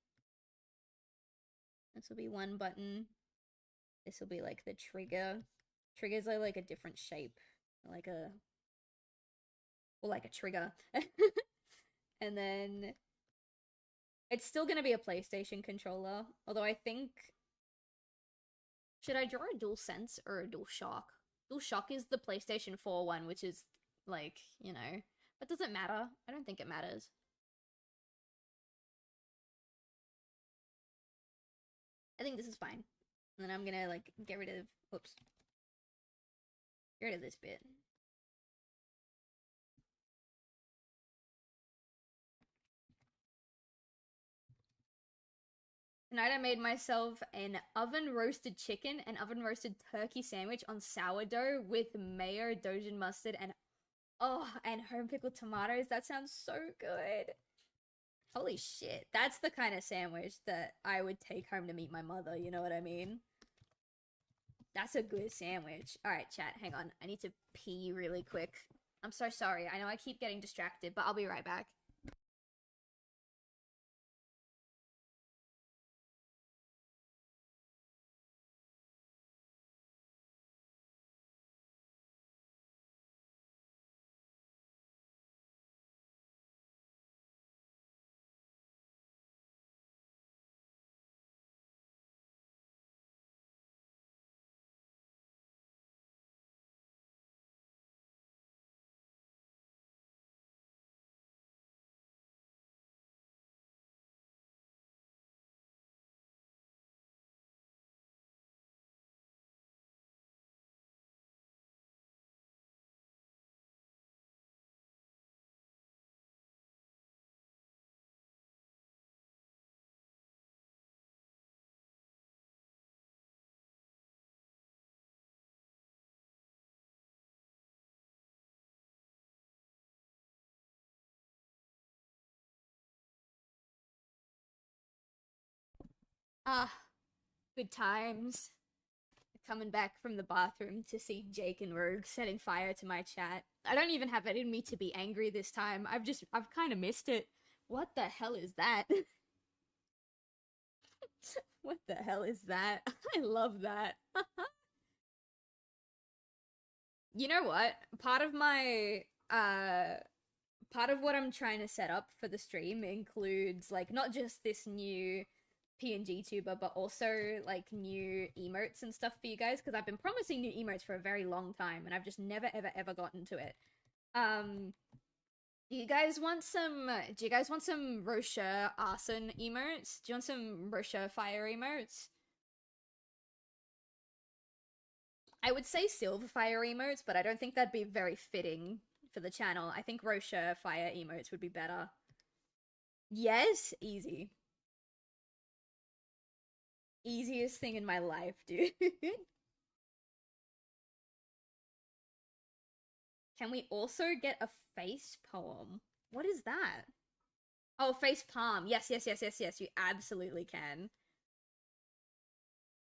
This will be one button. This will be like the trigger. Triggers are like a different shape. Like a... Or like a trigger. And then... It's still gonna be a PlayStation controller. Although I think... Should I draw a DualSense or a DualShock? DualShock is the PlayStation 4 one, which is, like, you know... But does it matter? I don't think it matters. think this is fine. And then I'm gonna, like, get rid of... Oops. Get rid of this bit. Tonight I made myself an oven-roasted chicken and oven-roasted turkey sandwich on sourdough with mayo, Dojin mustard, and home-pickled tomatoes. That sounds so good. Holy shit. That's the kind of sandwich that I would take home to meet my mother, you know what I mean? That's a good sandwich. Alright, chat, hang on. I need to pee really quick. I'm so sorry. I know I keep getting distracted, but I'll be right back. Ah, good times. Coming back from the bathroom to see Jake and Rogue setting fire to my chat. I don't even have it in me to be angry this time. I've kind of missed it. What the hell is that? What the hell is that? I love that. You know what? Part of what I'm trying to set up for the stream includes, like, not just this new PNG tuber, but also, like, new emotes and stuff for you guys, because I've been promising new emotes for a very long time, and I've just never, ever, ever gotten to it. Do you guys want some Rocher arson emotes? Do you want some Rocher fire emotes? I would say Silv fire emotes, but I don't think that'd be very fitting for the channel. I think Rocher fire emotes would be better. Yes? Easy. Easiest thing in my life, dude. Can we also get a face poem? What is that? Oh, face palm. Yes, yes, yes, yes, yes. You absolutely can.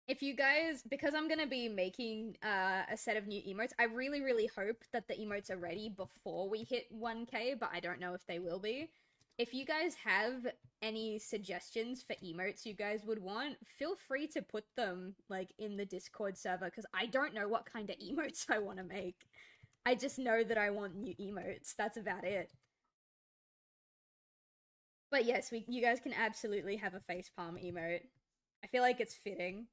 If you guys, because I'm gonna be making a set of new emotes, I really, really hope that the emotes are ready before we hit 1K, but I don't know if they will be. If you guys have any suggestions for emotes you guys would want, feel free to put them, like, in the Discord server, because I don't know what kind of emotes I want to make. I just know that I want new emotes. That's about it. But yes, you guys can absolutely have a facepalm emote. I feel like it's fitting.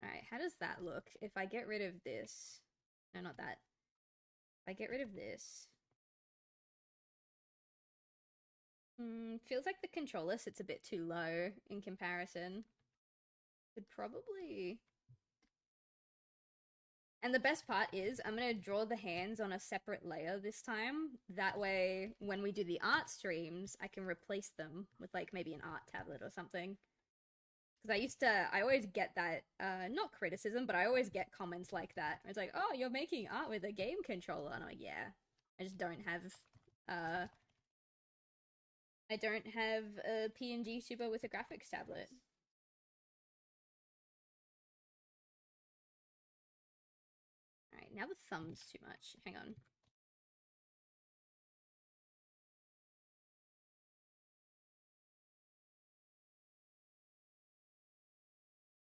Alright, how does that look? If I get rid of this... No, not that. If I get rid of this... feels like the controller sits a bit too low in comparison. Could probably... And the best part is, I'm going to draw the hands on a separate layer this time. That way, when we do the art streams, I can replace them with, like, maybe an art tablet or something. Because I always get that, not criticism, but I always get comments like that. It's like, oh, you're making art with a game controller. And I'm like, yeah. I just don't have, I don't have a PNG Super with a graphics tablet. Alright, now the thumb's too much. Hang on.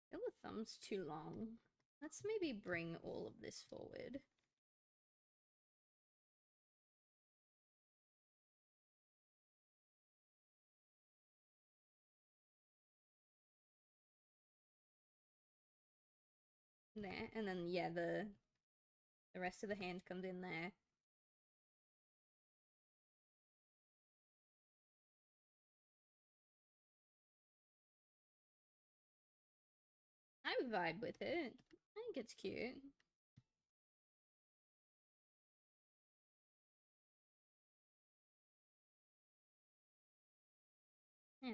I feel the thumb's too long. Let's maybe bring all of this forward. There, and then, yeah, the rest of the hand comes in there. I vibe with it. I think it's cute. Yeah.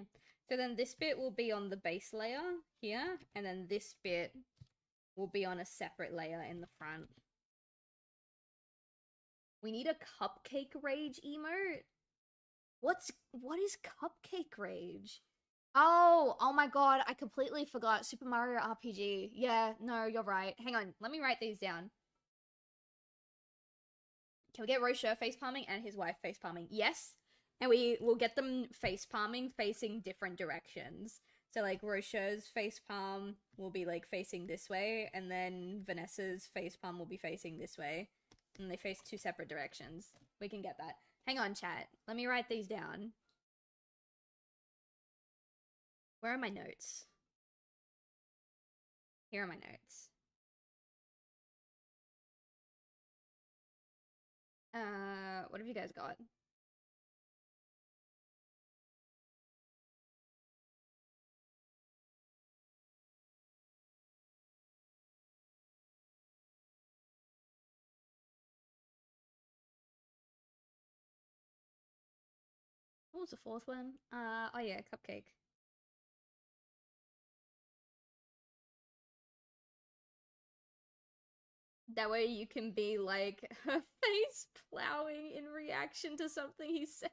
So then this bit will be on the base layer here, and then this bit will be on a separate layer in the front. We need a cupcake rage emote? What is cupcake rage? Oh my god, I completely forgot Super Mario RPG. Yeah, no, you're right. Hang on, let me write these down. Can we get Rocher face palming and his wife face palming? Yes. And we will get them face palming facing different directions. So like Rocher's face palm will be like facing this way, and then Vanessa's face palm will be facing this way. And they face two separate directions. We can get that. Hang on, chat. Let me write these down. Where are my notes? Here are my notes. What have you guys got? What was the fourth one? Oh yeah, cupcake. That way you can be like her face plowing in reaction to something he said.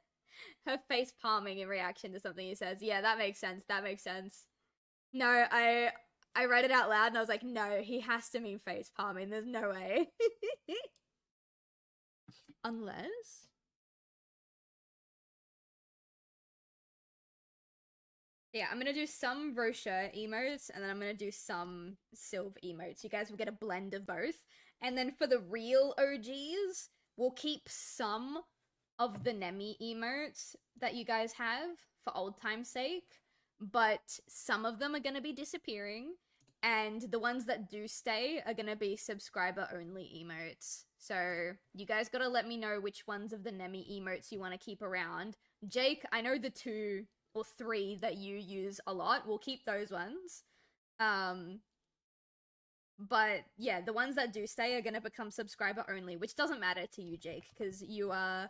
Her face palming in reaction to something he says. Yeah, that makes sense. That makes sense. No, I read it out loud and I was like, no, he has to mean face palming. There's no way. Unless. Yeah, I'm gonna do some Rocher emotes and then I'm gonna do some Silv emotes. You guys will get a blend of both. And then for the real OGs, we'll keep some of the Nemi emotes that you guys have for old time's sake, but some of them are gonna be disappearing, and the ones that do stay are gonna be subscriber only emotes. So you guys gotta let me know which ones of the Nemi emotes you want to keep around. Jake, I know the 2 or 3 that you use a lot. We'll keep those ones. But yeah, the ones that do stay are gonna become subscriber only, which doesn't matter to you, Jake, because you're a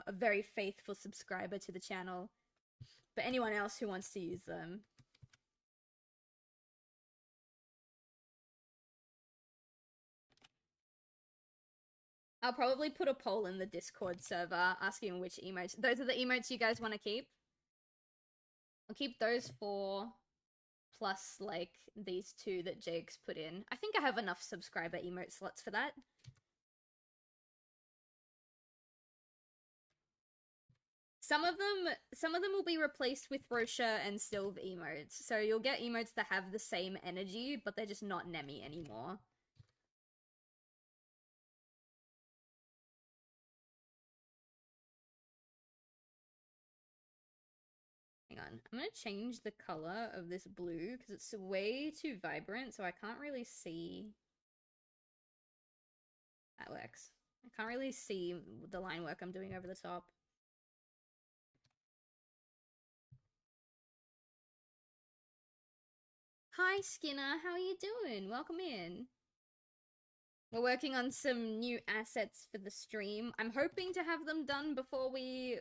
very faithful subscriber to the channel. But anyone else who wants to use them. I'll probably put a poll in the Discord server asking which emotes. Those are the emotes you guys want to keep. I'll keep those 4 plus like these 2 that Jake's put in. I think I have enough subscriber emote slots for that. Some of them will be replaced with Rocher and Silv emotes. So you'll get emotes that have the same energy, but they're just not Nemi anymore. Hang on, I'm gonna change the color of this blue because it's way too vibrant, so I can't really see. That works. I can't really see the line work I'm doing over the top. Hi Skinner, how are you doing? Welcome in. We're working on some new assets for the stream. I'm hoping to have them done before we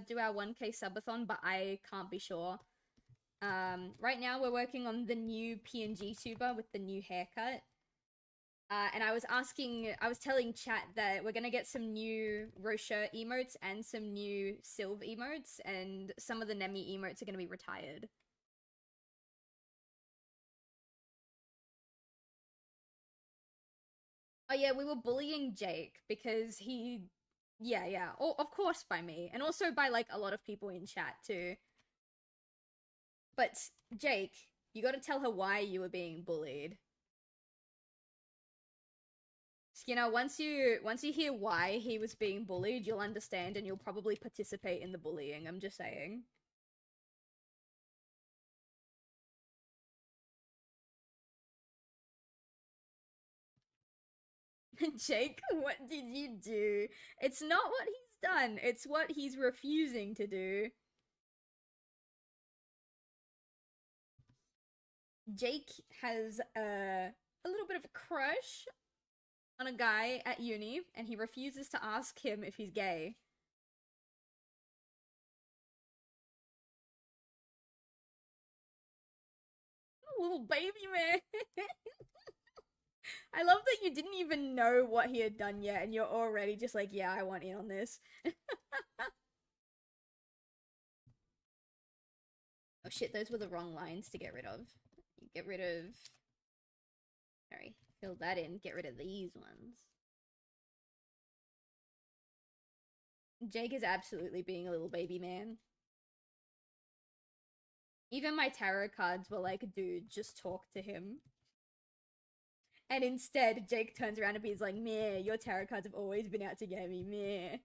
do our 1K subathon, but I can't be sure. Right now we're working on the new PNG tuber with the new haircut. And I was telling chat that we're gonna get some new Rocher emotes and some new Silv emotes, and some of the Nemi emotes are gonna be retired. Oh yeah, we were bullying Jake because he... Yeah. Oh, of course by me. And also by, like, a lot of people in chat, too. But, Jake, you gotta tell her why you were being bullied. Skinner, once you hear why he was being bullied, you'll understand and you'll probably participate in the bullying, I'm just saying. Jake, what did you do? It's not what he's done, it's what he's refusing to do. Jake has a little bit of a crush on a guy at uni, and he refuses to ask him if he's gay. Little baby man. I love that you didn't even know what he had done yet, and you're already just like, yeah, I want in on this. Oh shit, those were the wrong lines to get rid of. Get rid of... Sorry, fill that in. Get rid of these ones. Jake is absolutely being a little baby man. Even my tarot cards were like, dude, just talk to him. And instead, Jake turns around and he's like, meh, your tarot cards have always been out to get me, meh.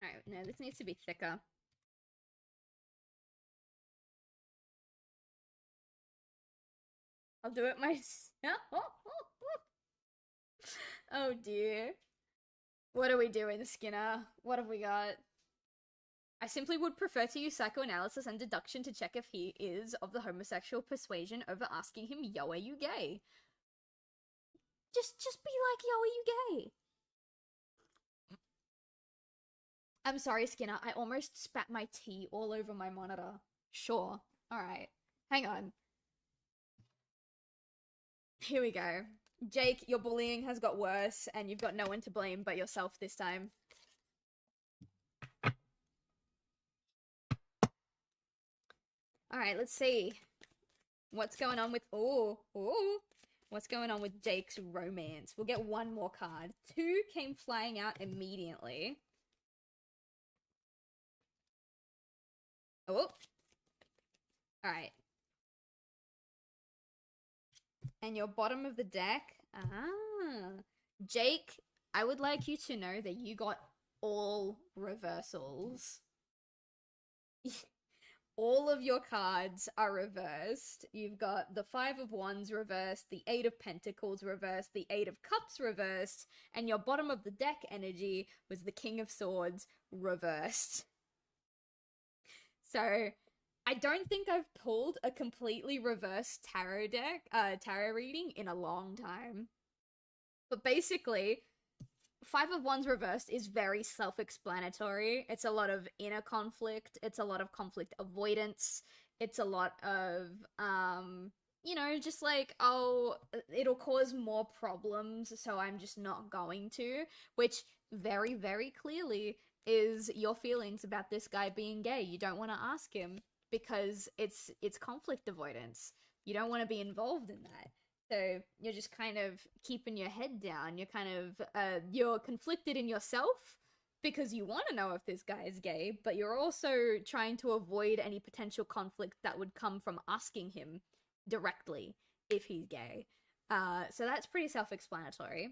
Alright, no, this needs to be thicker. I'll do it myself. Oh dear. What are we doing, Skinner? What have we got? I simply would prefer to use psychoanalysis and deduction to check if he is of the homosexual persuasion over asking him, yo, are you gay? Just be like, yo, are you gay? I'm sorry, Skinner. I almost spat my tea all over my monitor. Sure. Alright. Hang on. Here we go. Jake, your bullying has got worse, and you've got no one to blame but yourself this time. Alright, let's see. What's going on with... Ooh. What's going on with Jake's romance? We'll get one more card. 2 came flying out immediately. Oh. Alright. And your bottom of the deck. Jake, I would like you to know that you got all reversals. All of your cards are reversed. You've got the 5 of Wands reversed, the 8 of Pentacles reversed, the 8 of Cups reversed, and your bottom of the deck energy was the King of Swords reversed. So, I don't think I've pulled a completely reversed tarot reading in a long time. But basically, 5 of Wands reversed is very self-explanatory. It's a lot of inner conflict. It's a lot of conflict avoidance. It's a lot of, you know, just like, oh, it'll cause more problems, so I'm just not going to. Which, very, very clearly, is your feelings about this guy being gay. You don't want to ask him because it's conflict avoidance. You don't want to be involved in that. So you're just kind of keeping your head down. You're kind of, you're conflicted in yourself because you want to know if this guy is gay, but you're also trying to avoid any potential conflict that would come from asking him directly if he's gay. So that's pretty self-explanatory.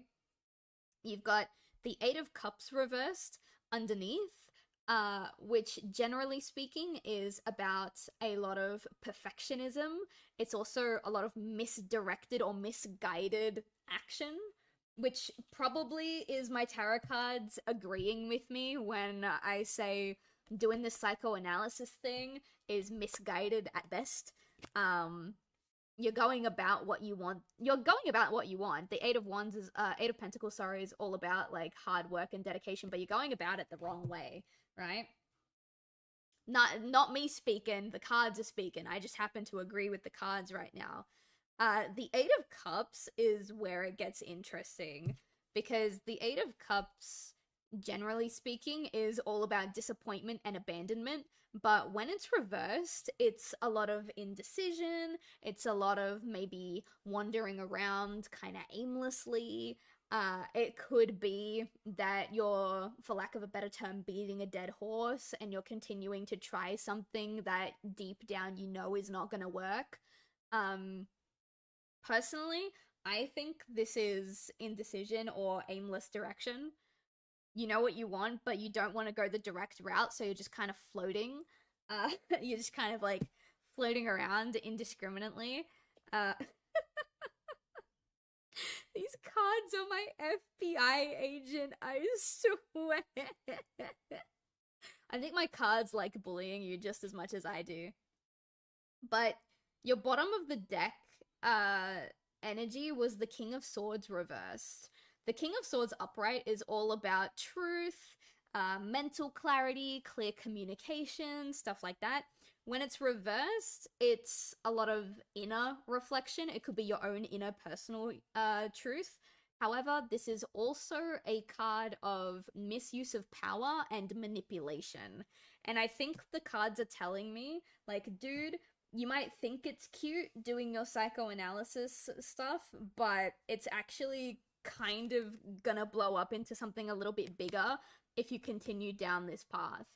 You've got the 8 of Cups reversed underneath, which generally speaking is about a lot of perfectionism. It's also a lot of misdirected or misguided action, which probably is my tarot cards agreeing with me when I say doing this psychoanalysis thing is misguided at best. You're going about what you want. You're going about what you want. The 8 of Wands is, 8 of Pentacles, sorry, is all about, like, hard work and dedication, but you're going about it the wrong way, right? Not me speaking, the cards are speaking. I just happen to agree with the cards right now. The 8 of Cups is where it gets interesting, because the 8 of Cups, generally speaking, is all about disappointment and abandonment, but when it's reversed, it's a lot of indecision, it's a lot of maybe wandering around kind of aimlessly. It could be that you're, for lack of a better term, beating a dead horse, and you're continuing to try something that deep down you know is not gonna work. Personally, I think this is indecision or aimless direction. You know what you want, but you don't want to go the direct route, so you're just kind of floating. You're just kind of, like, floating around indiscriminately. These cards cards on my FBI agent, I swear. I think my cards like bullying you just as much as I do. But your bottom of the deck energy was the King of Swords reversed. The King of Swords upright is all about truth, mental clarity, clear communication, stuff like that. When it's reversed, it's a lot of inner reflection. It could be your own inner personal truth. However, this is also a card of misuse of power and manipulation. And I think the cards are telling me, like, dude, you might think it's cute doing your psychoanalysis stuff, but it's actually kind of gonna blow up into something a little bit bigger if you continue down this path.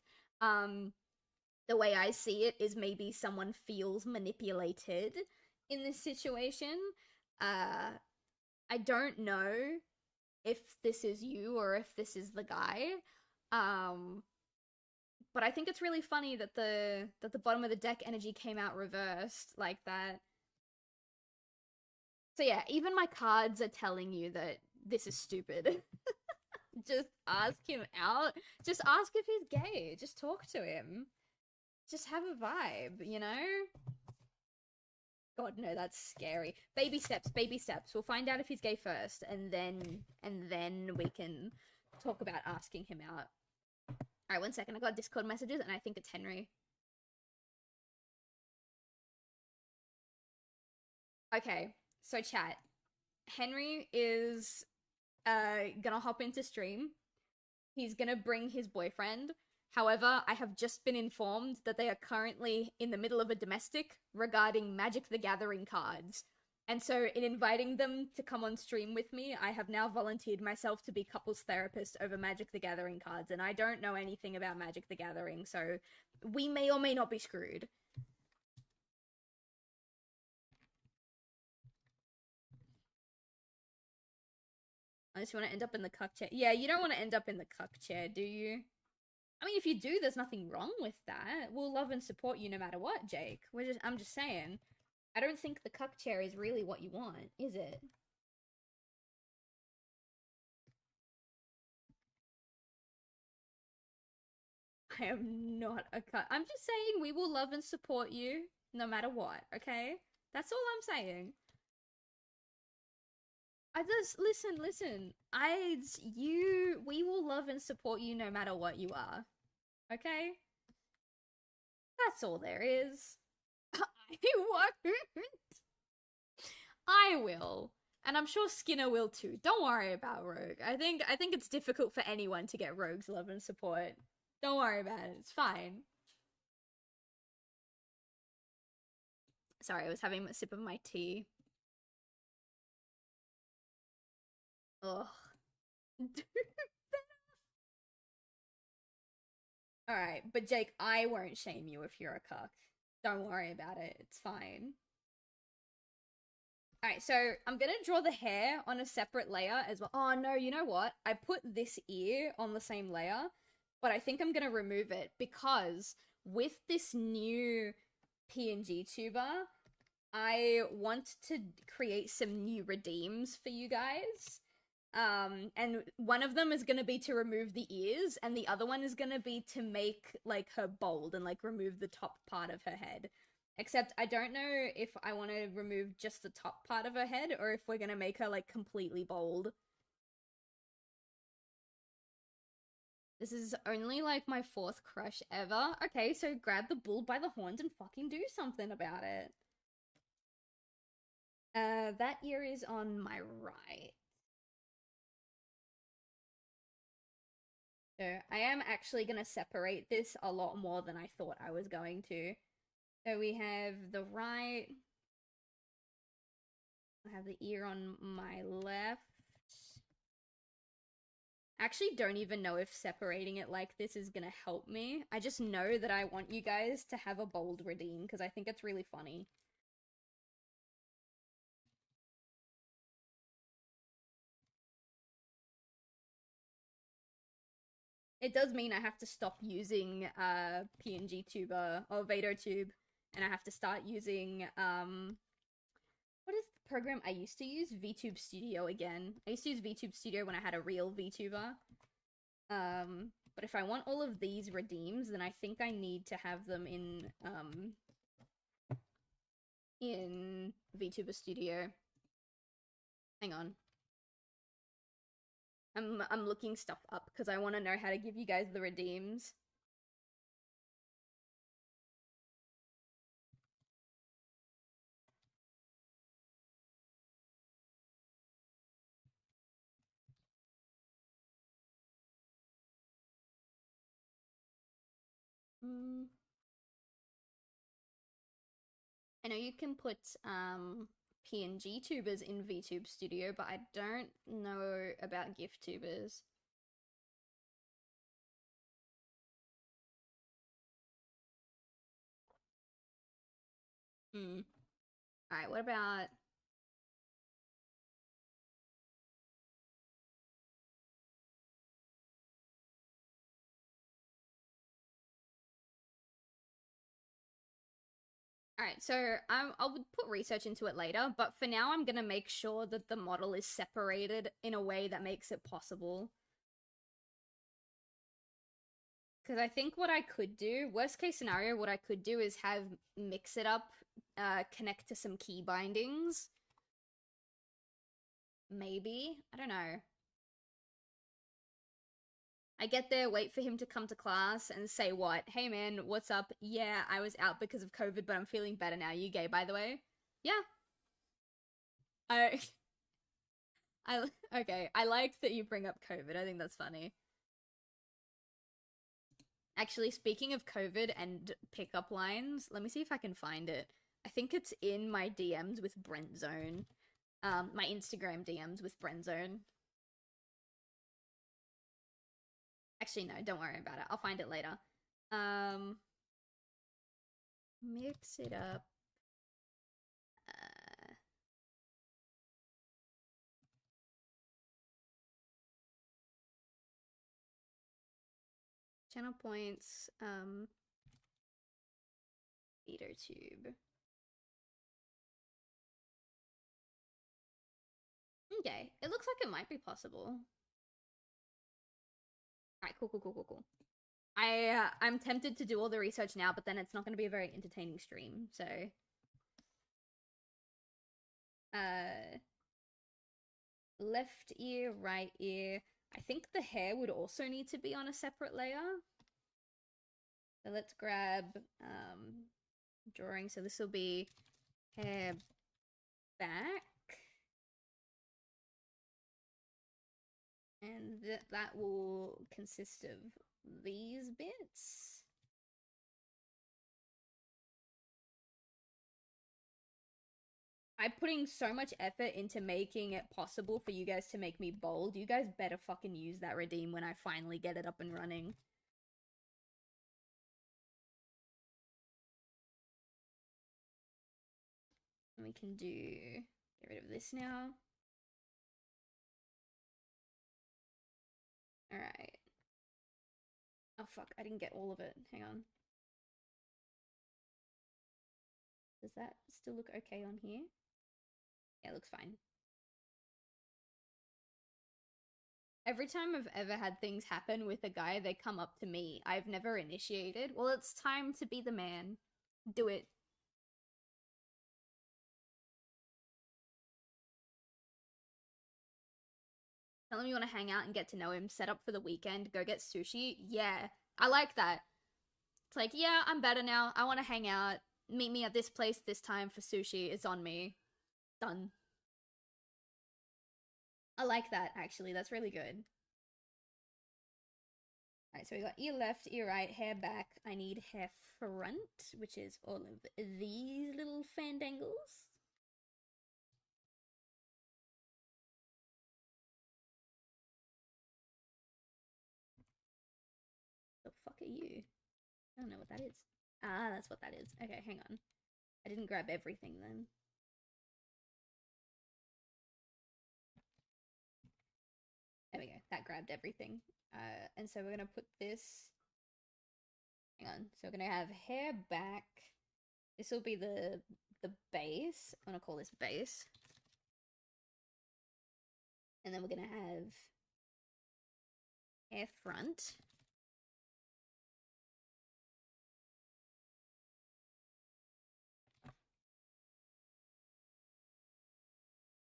The way I see it is maybe someone feels manipulated in this situation. I don't know if this is you or if this is the guy. But I think it's really funny that the bottom of the deck energy came out reversed like that. So yeah, even my cards are telling you that this is stupid. Just ask him out. Just ask if he's gay. Just talk to him. Just have a vibe, you know? God, no, that's scary. Baby steps, baby steps. We'll find out if he's gay first, and then we can talk about asking him out. Alright, 1 second. I got Discord messages, and I think it's Henry. Okay, so chat. Henry is gonna hop into stream. He's gonna bring his boyfriend. However, I have just been informed that they are currently in the middle of a domestic regarding Magic the Gathering cards. And so in inviting them to come on stream with me, I have now volunteered myself to be couples therapist over Magic the Gathering cards. And I don't know anything about Magic the Gathering, so we may or may not be screwed. Unless you want to end up in the cuck chair. Yeah, you don't want to end up in the cuck chair, do you? I mean, if you do, there's nothing wrong with that. We'll love and support you no matter what, Jake. I'm just saying. I don't think the cuck chair is really what you want, is it? I am not a cuck. I'm just saying we will love and support you no matter what, okay? That's all I'm saying. I just listen. We will love and support you no matter what you are. Okay? That's all there is. I won't. I will. And I'm sure Skinner will too. Don't worry about Rogue. I think it's difficult for anyone to get Rogue's love and support. Don't worry about it. It's fine. Sorry, I was having a sip of my tea. Ugh. Alright, but Jake, I won't shame you if you're a cuck. Don't worry about it. It's fine. Alright, so I'm gonna draw the hair on a separate layer as well. Oh no, you know what? I put this ear on the same layer, but I think I'm gonna remove it because with this new PNG tuber, I want to create some new redeems for you guys. And one of them is gonna be to remove the ears, and the other one is gonna be to make, like, her bald and, like, remove the top part of her head. Except I don't know if I want to remove just the top part of her head, or if we're gonna make her, like, completely bald. This is only, like, my 4th crush ever. Okay, so grab the bull by the horns and fucking do something about it. That ear is on my right. So I am actually going to separate this a lot more than I thought I was going to. So we have the right. I have the ear on my left. I actually don't even know if separating it like this is going to help me. I just know that I want you guys to have a bold redeem because I think it's really funny. It does mean I have to stop using PNG tuber or VatoTube, and I have to start using what is the program I used to use? VTube Studio again. I used to use VTube Studio when I had a real VTuber. But if I want all of these redeems, then I think I need to have them in VTuber Studio. Hang on. I'm looking stuff up because I want to know how to give you guys the redeems. I know you can put PNG tubers in VTube Studio, but I don't know about GIF tubers. Alright, what about... Alright, so I would put research into it later, but for now I'm gonna make sure that the model is separated in a way that makes it possible. Because I think what I could do, worst case scenario, what I could do is have Mix It Up connect to some key bindings. Maybe? I don't know. I get there, wait for him to come to class and say what? Hey man, what's up? Yeah, I was out because of COVID, but I'm feeling better now. You gay, by the way? Yeah. Okay, I like that you bring up COVID. I think that's funny. Actually, speaking of COVID and pickup lines, let me see if I can find it. I think it's in my DMs with Brentzone. My Instagram DMs with Brentzone. Actually, no, don't worry about it. I'll find it later. Mix it up. Channel points, feeder tube. Okay, it looks like it might be possible. Alright, cool. I'm tempted to do all the research now, but then it's not going to be a very entertaining stream, so... Left ear, right ear. I think the hair would also need to be on a separate layer. So let's grab, drawing. So this will be hair back. And that will consist of these bits. I'm putting so much effort into making it possible for you guys to make me bold. You guys better fucking use that redeem when I finally get it up and running. And we can get rid of this now. Alright. Oh fuck, I didn't get all of it. Hang on. Does that still look okay on here? Yeah, it looks fine. Every time I've ever had things happen with a guy, they come up to me. I've never initiated. Well, it's time to be the man. Do it. Tell him you want to hang out and get to know him, set up for the weekend, go get sushi. Yeah, I like that. It's like, yeah, I'm better now. I want to hang out. Meet me at this place this time for sushi. It's on me. Done. I like that, actually. That's really good. Alright, so we got ear left, ear right, hair back. I need hair front, which is all of these little fandangles. The fuck are you? I don't know what that is. Ah, that's what that is. Okay, hang on. I didn't grab everything then. There we go. That grabbed everything. And so we're gonna put this... Hang on. So we're gonna have hair back. This will be the base. I'm gonna call this base. And then we're gonna have hair front.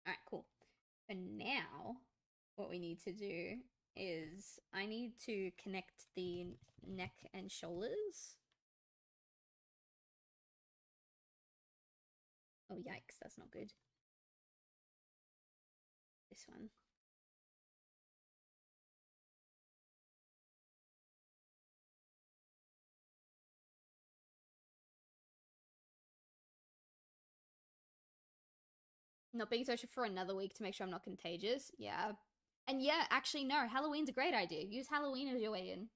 Alright, cool. And now, what we need to do is I need to connect the neck and shoulders. Oh, yikes, that's not good. This one. Not being social for another week to make sure I'm not contagious. Yeah. And yeah, actually, no, Halloween's a great idea. Use Halloween as your way in.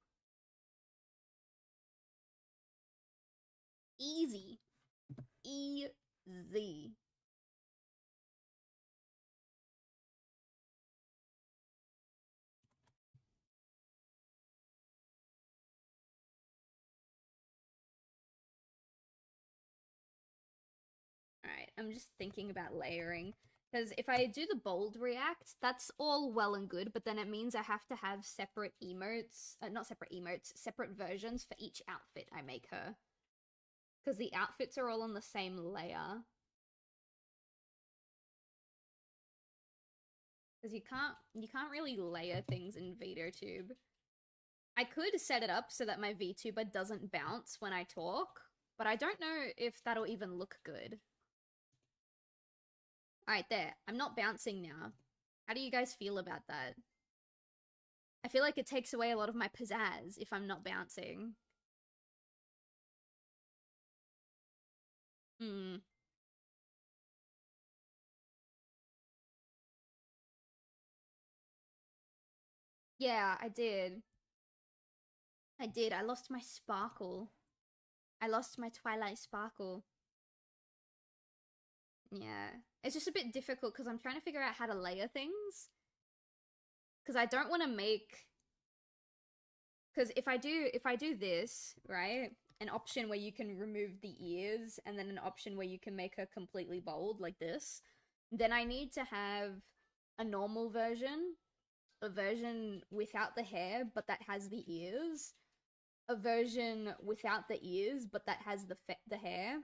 Easy. Easy. Alright, I'm just thinking about layering. Because if I do the bold react, that's all well and good, but then it means I have to have separate emotes, not separate emotes, separate versions for each outfit I make her. Because the outfits are all on the same layer. Because you can't really layer things in VTube. I could set it up so that my VTuber doesn't bounce when I talk, but I don't know if that'll even look good. Alright, there. I'm not bouncing now. How do you guys feel about that? I feel like it takes away a lot of my pizzazz if I'm not bouncing. Hmm. Yeah, I did. I did. I lost my sparkle. I lost my Twilight sparkle. Yeah. It's just a bit difficult because I'm trying to figure out how to layer things. Because I don't want to make... Because if I do this, right? An option where you can remove the ears, and then an option where you can make her completely bold, like this, then I need to have a normal version, a version without the hair, but that has the ears, a version without the ears, but that has the hair,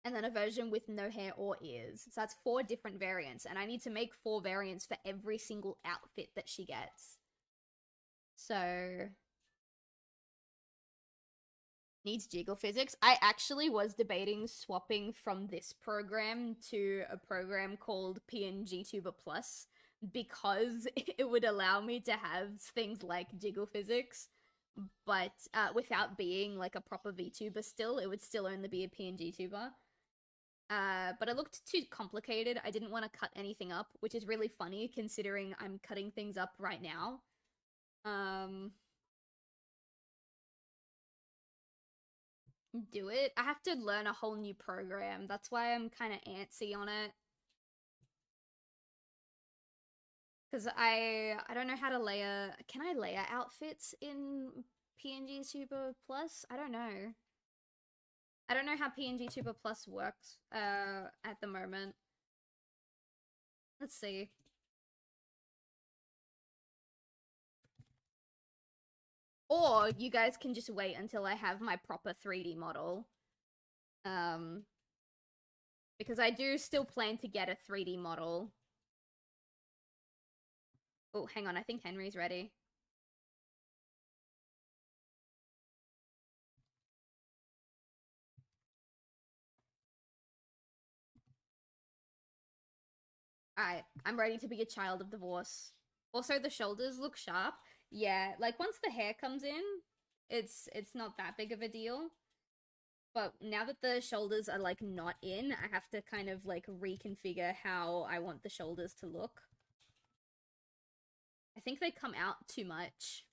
and then a version with no hair or ears. So that's 4 different variants, and I need to make 4 variants for every single outfit that she gets. So... needs jiggle physics. I actually was debating swapping from this program to a program called PNG Tuber Plus because it would allow me to have things like jiggle physics, but without being like a proper VTuber still, it would still only be a PNG tuber. But it looked too complicated. I didn't want to cut anything up, which is really funny considering I'm cutting things up right now. Do it. I have to learn a whole new program. That's why I'm kind of antsy on it. Because I don't know how to layer... Can I layer outfits in PNG Tuber Plus? I don't know. I don't know how PNG Tuber Plus works at the moment. Let's see. Or you guys can just wait until I have my proper 3D model. Because I do still plan to get a 3D model. Oh, hang on. I think Henry's ready. Alright, I'm ready to be a child of divorce. Also, the shoulders look sharp. Yeah, like once the hair comes in, it's not that big of a deal. But now that the shoulders are like not in, I have to kind of like reconfigure how I want the shoulders to look. I think they come out too much.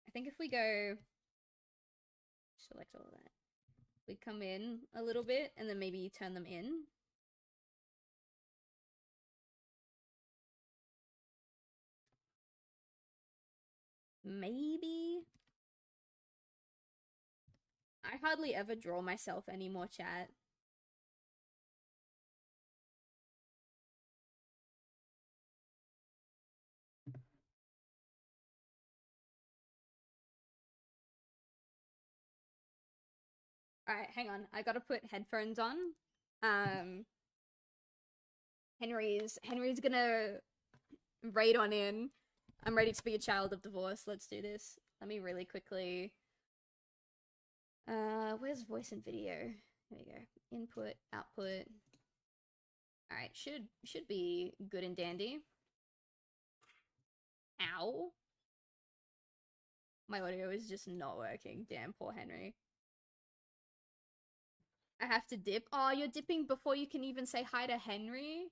I think if we go select all of that, we come in a little bit and then maybe turn them in. Maybe. I hardly ever draw myself anymore, chat. Alright, hang on. I gotta put headphones on. Henry's gonna raid on in. I'm ready to be a child of divorce. Let's do this. Let me really quickly... where's voice and video? There you go. Input, output. Alright, should be good and dandy. Ow. My audio is just not working. Damn, poor Henry. I have to dip. Oh, you're dipping before you can even say hi to Henry?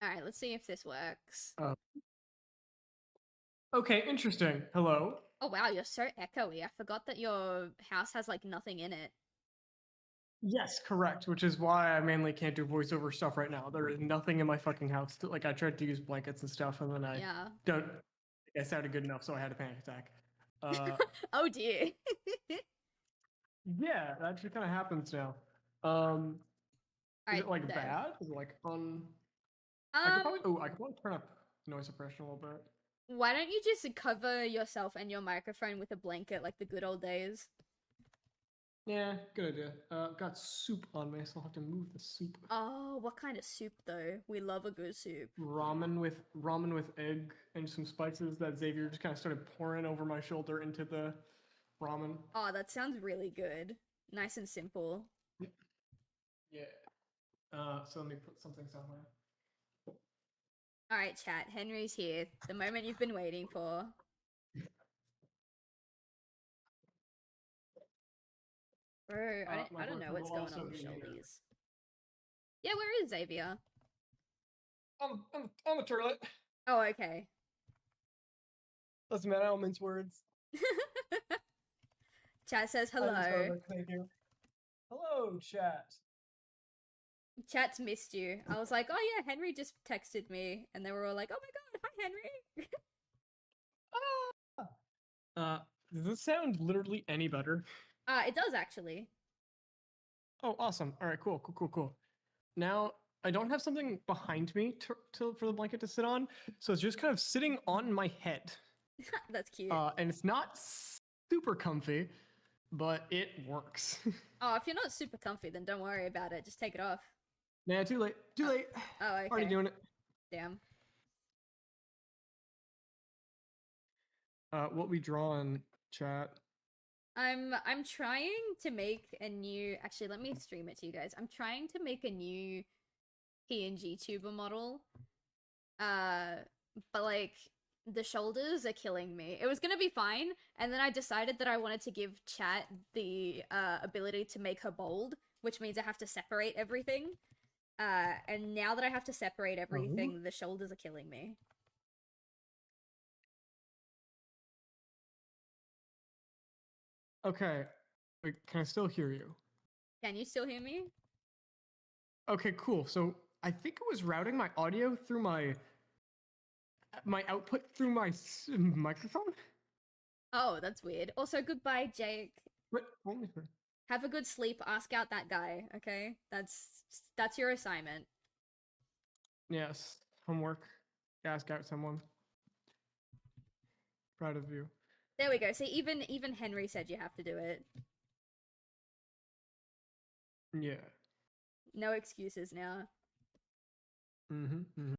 Alright, let's see if this works. Okay, interesting. Hello. Oh wow, you're so echoey. I forgot that your house has like nothing in it. Yes, correct. Which is why I mainly can't do voiceover stuff right now. There is nothing in my fucking house. Like I tried to use blankets and stuff, and then I don't. I sounded good enough, so I had a panic attack. Oh dear. Yeah, that just kind of happens now. Is it like bad? Is it like fun? I could probably turn up noise suppression a little bit. Why don't you just cover yourself and your microphone with a blanket like the good old days? Yeah, good idea. Got soup on me, so I'll have to move the soup. Oh, what kind of soup though? We love a good soup. Ramen with egg and some spices that Xavier just kind of started pouring over my shoulder into the ramen. Oh, that sounds really good. Nice and simple. Yeah. So let me put something somewhere. Alright, chat. Henry's here. The moment you've been waiting for. Bro, I don't know what's going on with shoulders. Yeah, where is Xavier? On the toilet. Oh, okay. Doesn't matter, I'll mince words. Chat says hello. Thank you. Hello, chat. Chat's missed you. I was like, oh yeah, Henry just texted me. And they were all like, oh my god, hi Henry. Does this sound literally any better? It does actually. Oh, awesome. All right, cool. Now, I don't have something behind me for the blanket to sit on, so it's just kind of sitting on my head. That's cute. And it's not super comfy, but it works. Oh, if you're not super comfy, then don't worry about it. Just take it off. Nah, too late. Oh, okay. Already doing it. Damn. What we draw in chat. I'm trying to make a new... Actually, let me stream it to you guys. I'm trying to make a new PNG tuber model. But like, the shoulders are killing me. It was gonna be fine, and then I decided that I wanted to give chat the ability to make her bold, which means I have to separate everything. And now that I have to separate everything, the shoulders are killing me. Okay. Wait, can I still hear you? Can you still hear me? Okay, cool. So I think it was routing my audio through my output through my microphone. Oh, that's weird. Also, goodbye, Jake. What? Only for... Have a good sleep. Ask out that guy, okay? That's your assignment. Yes. Homework. Ask out someone. Proud of you. There we go. See, even Henry said you have to do it. Yeah. No excuses now. Mm-hmm.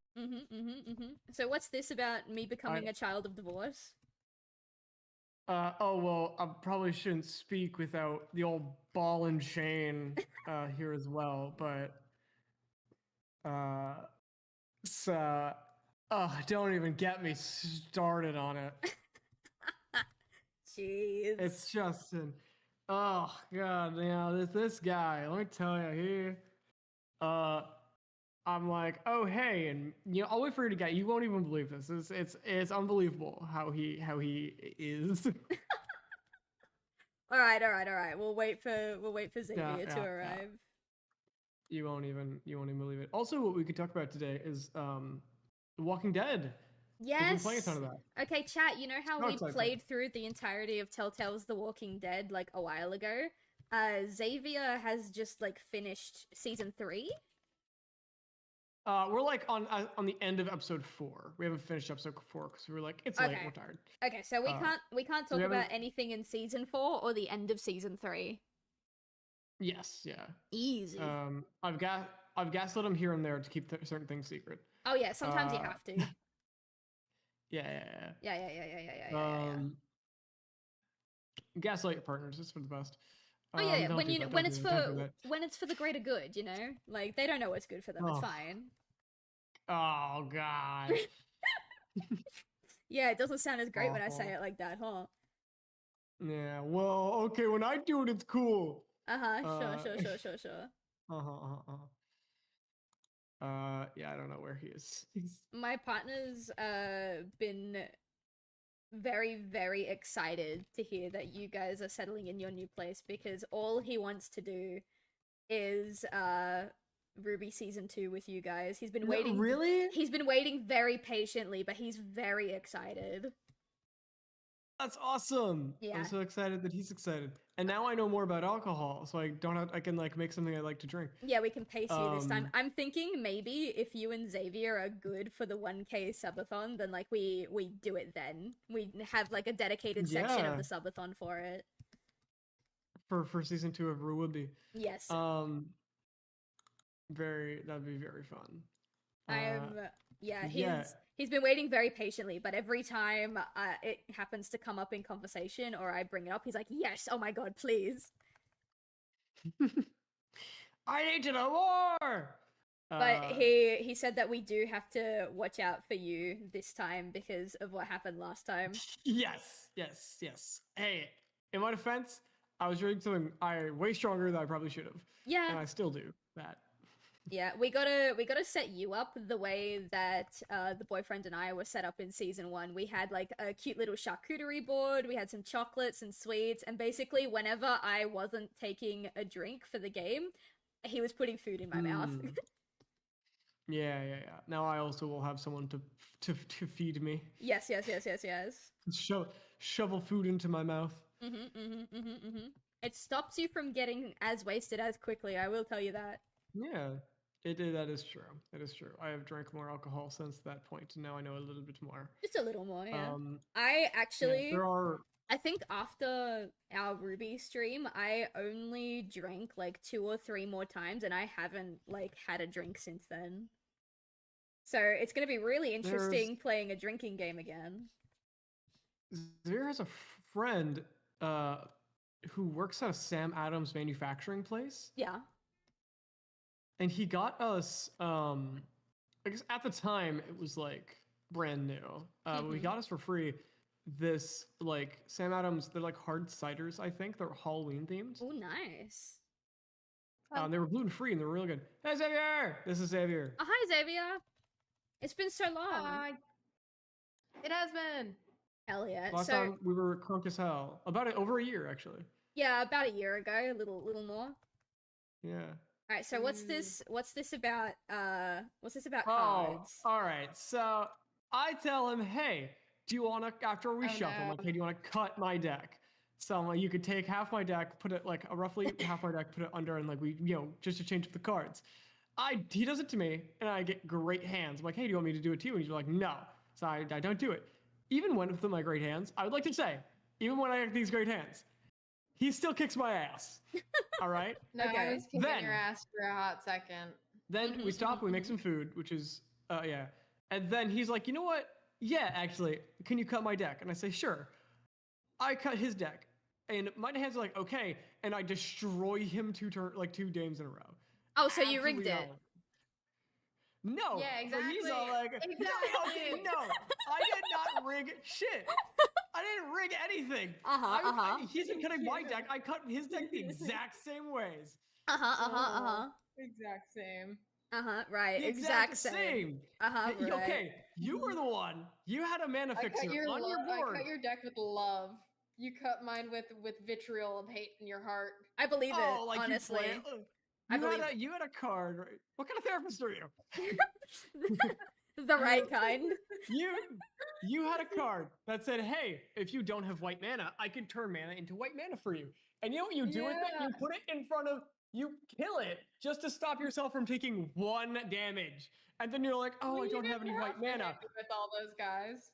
So what's this about me becoming a child of divorce? Oh, well, I probably shouldn't speak without the old ball and chain here as well, but don't even get me started on it. Jeez. It's just oh god, you know, this guy, let me tell you, I'm like, oh hey, and you know, I'll wait for you to get. You won't even believe this. It's unbelievable how he is. All right. We'll wait for Xavier to arrive. You won't even believe it. Also, what we could talk about today is The Walking Dead. Yes. We've been playing a ton of that. Okay, chat. You know how we played through the entirety of Telltale's The Walking Dead like a while ago? Xavier has just like finished season 3. We're like on the end of episode 4. We haven't finished episode 4 because we were like, it's late, we're tired. Okay, so we can't talk about anything in season 4 or the end of season 3. Yes, yeah. Easy. I've gaslit him here and there to keep certain things secret. Oh yeah, sometimes you have to. Yeah. Gaslight your partners. It's for the best. Oh yeah, when it's for the greater good, you know, like they don't know what's good for them. It's fine. Oh god. Yeah, it doesn't sound as great when I say it like that, huh? Yeah. Well, okay. When I do it, it's cool. Sure. Yeah, I don't know where he is. My partner's been very, very excited to hear that you guys are settling in your new place because all he wants to do is Ruby season 2 with you guys. He's been waiting. Really? He's been waiting very patiently, but he's very excited. That's awesome. Yeah. I'm so excited that he's excited. And now I know more about alcohol, so I can like make something I like to drink. Yeah, we can pace you this time. I'm thinking maybe if you and Xavier are good for the 1K subathon, then like we do it then. We have like a dedicated section of the subathon for it. For season 2 of Rue would be. Yes. That'd be very fun. He's been waiting very patiently, but every time it happens to come up in conversation or I bring it up, he's like, yes, oh my god, please. I need to know more! But he said that we do have to watch out for you this time because of what happened last time. Yes. Hey, in my defense, I was drinking something way stronger than I probably should have. Yeah. And I still do that. Yeah, we gotta set you up the way that the boyfriend and I were set up in season 1. We had like a cute little charcuterie board, we had some chocolates and sweets, and basically whenever I wasn't taking a drink for the game, he was putting food in my mouth. Yeah. Now I also will have someone to feed me. Yes. Shovel food into my mouth. It stops you from getting as wasted as quickly, I will tell you that. Yeah. That is true. That is true. I have drank more alcohol since that point, and now I know a little bit more. Just a little more, yeah. I actually, I think after our Ruby stream, I only drank like 2 or 3 more times, and I haven't like had a drink since then. So it's going to be really interesting playing a drinking game again. There is a friend who works at a Sam Adams manufacturing place. Yeah. And he got us, I guess at the time it was like brand new, but he got us for free this like Sam Adams, they're like hard ciders, I think. They're Halloween themed. Oh, nice. They were gluten free and they're really good. Hey, Xavier! This is Xavier. Oh, hi, Xavier. It's been so long. It has been. Hell yeah. Last time we were crunk as hell. Over a year, actually. Yeah, about a year ago, a little more. Yeah. All right, so what's this about? What's this about cards? All right. So I tell him, hey, do you want to? After we shuffle, I'm like, hey, do you want to cut my deck? So I'm like, you could take half my deck, put it like roughly half my deck, put it under, and like we, just to change up the cards. He does it to me, and I get great hands. I'm like, hey, do you want me to do it too? And he's like, no. So I don't do it. Even with my great hands, I would like to say, even when I have these great hands, he still kicks my ass. All right? No, I was kicking your ass for a hot second. Then we stop, we make some food, which is, yeah. And then he's like, you know what? Yeah, actually, can you cut my deck? And I say, sure. I cut his deck. And my hands are like, okay. And I destroy him 2 games in a row. Oh, so you rigged it. No. Yeah, exactly. He's all like, exactly. No, I did not rig shit. I didn't rig anything. He's been cutting my deck. I cut his deck the exact same ways. Exact same. Right. The exact same. Right. Okay, you were the one. You had a mana fixer on your board. I cut your deck with love. You cut mine with vitriol of hate in your heart. I believe it, like honestly. You had a card, right? What kind of therapist are you? The right kind. You had a card that said, hey, if you don't have white mana, I can turn mana into white mana for you. And you know what you do with it? You put it in front of, you kill it just to stop yourself from taking 1 damage. and then you're like, oh, Well, I you don't have didn't any white to mana. hit me with all those guys.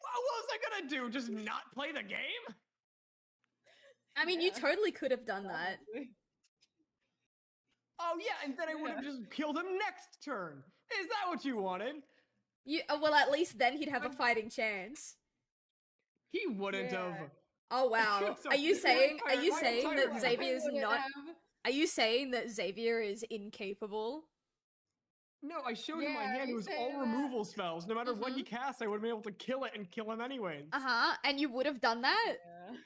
What was I gonna do? Just not play the game? I mean, you Yeah. totally could have done that. Honestly. Oh yeah, and then I would have just killed him next turn. Is that what you wanted? You well, at least then he'd have a fighting chance. He wouldn't Yeah. have. Oh wow. So are you my saying entire that plan- Xavier's I wouldn't not have. Are you saying that Xavier is incapable? No, I showed him my Yeah, hand. It you was say all that. removal spells. No matter what he Mhm. cast, I would have been able to kill it and kill him anyways. Uh-huh. And you would have done that? Yeah.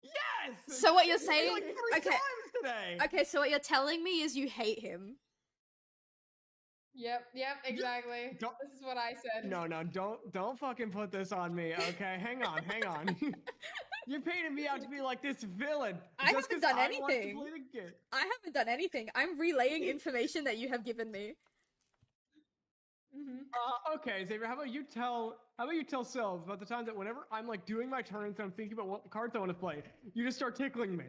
Yes! So what you're It's been saying like 3 okay. times today! Okay, so what you're telling me is you hate him. Yep, exactly. don't- This is what I said. No, don't fucking put this on me, okay? Hang on. You're painting me out to be like this villain. I just haven't 'cause done I want to anything. play the game. I haven't done anything. I'm relaying information that you have given me. Okay, Xavier, how about you tell Silv about the times that whenever I'm like doing my turns and I'm thinking about what cards I want to play, you just start tickling me.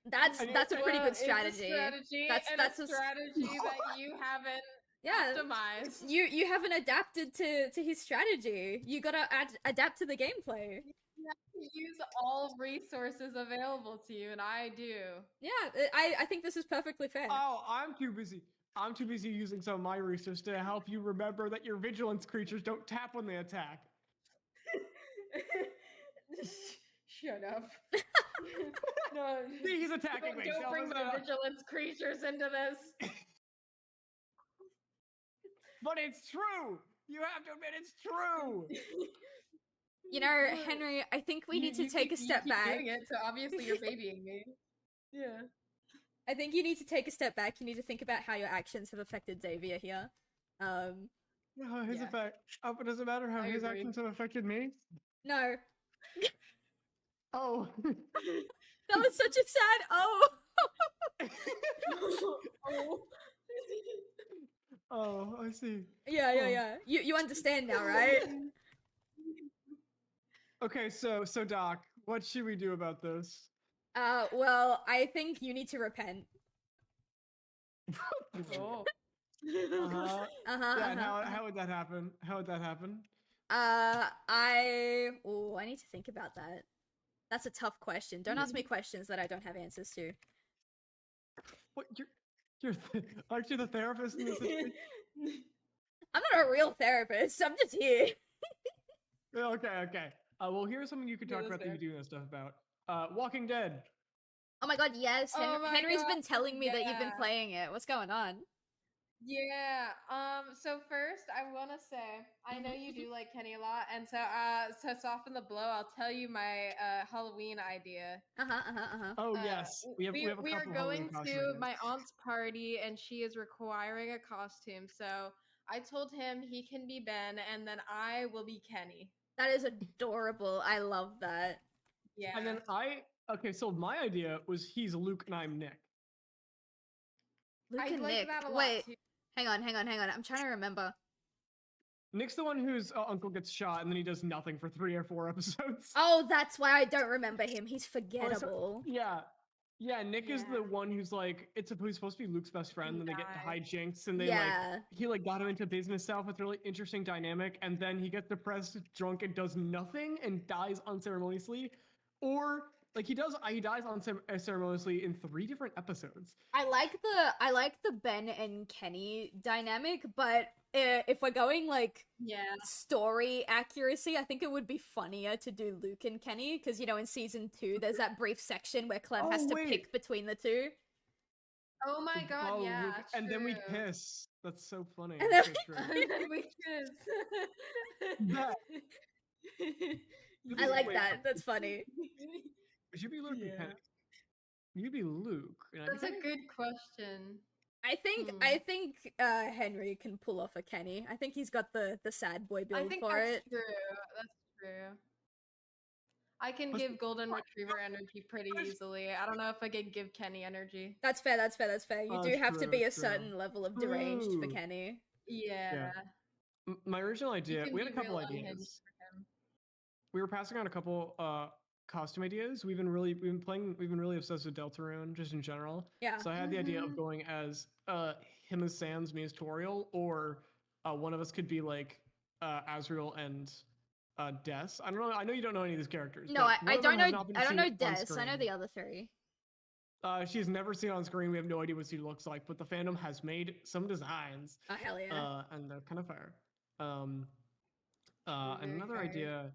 That's And a pretty good It's a strategy. That's a strategy that you haven't Yeah. optimized. You haven't adapted to his strategy. You gotta adapt to the gameplay. You have to use all resources available to you, and I do. Yeah, I think this is perfectly fair. Oh, I'm too busy. I'm too busy using some of my research to help you remember that your vigilance creatures don't tap when they attack. Shut up. No, See, he's attacking me. don't so bring the listen up. vigilance creatures into this. But it's true. You have to admit it's true. You know, Henry, I think we need to take a step you keep back. doing it, so obviously you're babying me. Yeah. I think you need to take a step back. You need to think about how your actions have affected Xavier here. No, his Yeah. effect. Oh, but does it matter how I his agree. actions have affected me? No, Oh. that was such a sad Oh. Oh, I see. yeah. You understand now, right? Okay, so Doc, what should we do about this? Well, I think you need to repent. Oh. Uh-huh. Yeah, and Uh-huh. how would that happen? How would that happen? I need to think about that. That's a tough question. Don't ask me questions that I don't have answers to. What aren't you the therapist in this situation? I'm not a real therapist. I'm just here. Okay. Well, here's something you could Yeah, talk that's about that fair. you do this stuff about. Walking Dead. Oh my god, yes. Oh my Henry's been God, telling me that you've been yeah. playing it. What's going on? Yeah. So first, I want to say I know you do like Kenny a lot, and so to soften the blow, I'll tell you my Halloween idea. Oh Uh, yes, we have a we are couple going Halloween costume to ideas. my aunt's party, and she is requiring a costume. So I told him he can be Ben, and then I will be Kenny. That is adorable. I love that. Yeah. And then so my idea was he's Luke and I'm Nick. Luke I and like Nick. that a lot Wait, too. hang on. I'm trying to remember. Nick's the one whose uncle gets shot and then he does nothing for 3 or 4 episodes. Oh, that's why I don't remember him. He's forgettable. Yeah, Nick is the Yeah. one who's like, he's supposed to be Luke's best friend, He and they get to died. hijinks, and Yeah. he got him into business stuff with really interesting dynamic, and then he gets depressed, drunk, and does nothing, and dies unceremoniously, or like he dies unceremoniously in 3 different episodes. I like the Ben and Kenny dynamic, but if we're going like Yeah. story accuracy, I think it would be funnier to do Luke and Kenny because in season 2 there's that brief section where Clem has to pick between the two. Oh my God. Oh, Yeah. Luke, and then we true. kiss. That's so funny. And That's then- so true. And then we kiss. Yeah. I like Wait, that. That's funny. Should be Luke and Yeah. Kenny. You'd be Luke. And I'd be That's a Kenny? good question. I think Henry can pull off a Kenny. I think he's got the sad boy I build think for that's it. true. That's true. I can Let's- give golden retriever energy pretty easily. I don't know if I can give Kenny energy. That's fair. You Oh, do have to true, be a true. certain level of deranged for True. Kenny. Yeah. My original You idea, can we had a be couple real unhinged ideas. for him. We were passing on a couple costume ideas. We've been really obsessed with Deltarune just in general. Yeah. So I had the idea of going as him as Sans, me as Toriel, or one of us could be like Azrael and Des. I don't know. I know you don't know any of these characters. No, but I one of don't them has know. not been I don't seen know on Des. I know screen. the other three. She's never seen on screen. We have no idea what she looks like, but the fandom has made some designs. Oh hell yeah! And they're kind of fire. And Very another fire. idea.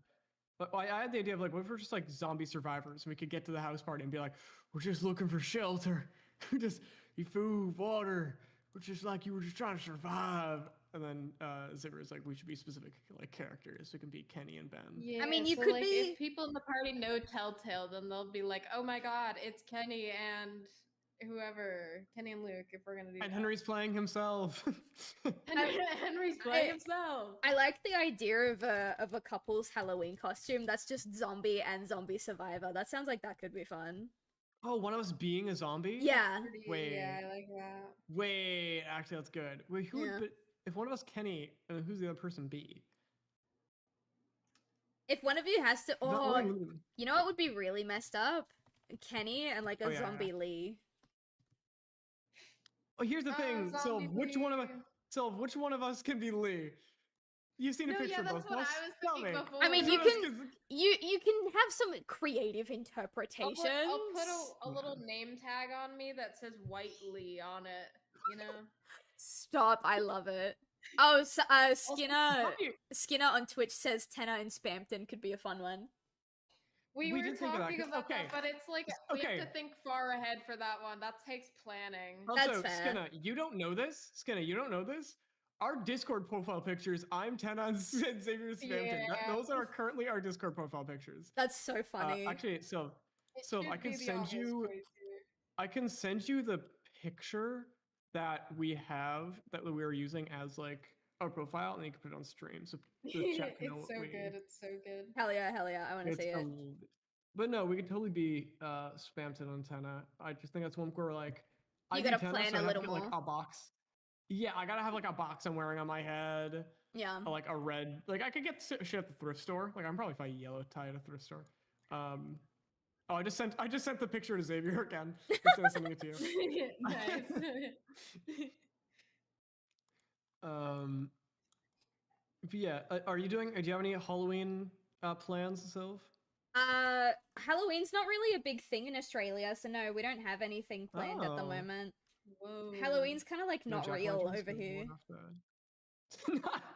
But I had the idea of like, what if we're just like zombie survivors and we could get to the house party and be like, we're just looking for shelter, we just need food, water. We're just like you were just trying to survive. And then Zipper's like, we should be specific like characters. So it can be Kenny and Ben. Yeah, I mean, you so, could like, be. If people in the party know Telltale, then they'll be like, "Oh my God, it's Kenny and whoever, Kenny and Luke." If we're gonna do And that. Henry's playing himself. Henry's playing himself. I like the idea of a couple's Halloween costume that's just zombie and zombie survivor. That sounds like that could be fun. Oh, one of us being a zombie? Yeah. Wait. Yeah, I like that. Wait, actually, that's good. Wait, who Yeah. would be, if one of us Kenny, who's the other person be? If one of you has to, Not oh, really- you know what would be really messed up? Kenny and like a Oh, yeah, zombie Lee. Oh, here's the thing, zombie Sylv. Which one of us? Lee. Sylv, which one of us can be Lee? You've seen a No, picture yeah, of that's both what of us. I was Tell thinking me. before. I mean, you Who else can is- you can have some creative interpretations. I'll put a little name tag on me that says White Lee on it. You know. Stop! I love it. Oh, Skinner. How do you- Skinner on Twitch says Tenor in Spamton could be a fun one. We We were did think of that, talking 'cause- about okay. that, but it's like we have to think far ahead for that one. That takes planning. That's Also, fair. Skinner, you don't know this. Skinner, you don't know this. Our Discord profile pictures. I'm Tena and Xavier Spamton. Yeah. Those are currently our Discord profile pictures. That's so funny. Actually, so It So should I can be the send obvious you- choice here. I can send you the picture that we have that we were using as like our profile, and you can put it on stream. So the chat can know It's what so we. good. It's so good. Hell yeah! I want to It's see it. But no, we could totally be Spamton antenna. I just think that's one where like You I gotta do tennis, plan so I a have to little get, like more. a box. Yeah, I gotta have like a box I'm wearing on my head. Yeah. Like a red, like I could get shit at the thrift store. Like I'm probably finding yellow tie at a thrift store. Oh, I just sent the picture to Xavier again. Instead of sending it to you. Nice. But yeah, do you have any Halloween plans, Silv? Halloween's not really a big thing in Australia, so no, we don't have anything planned at the Oh. moment. Whoa. Halloween's kind of like No not jack real lanterns? over Good here. lord, after.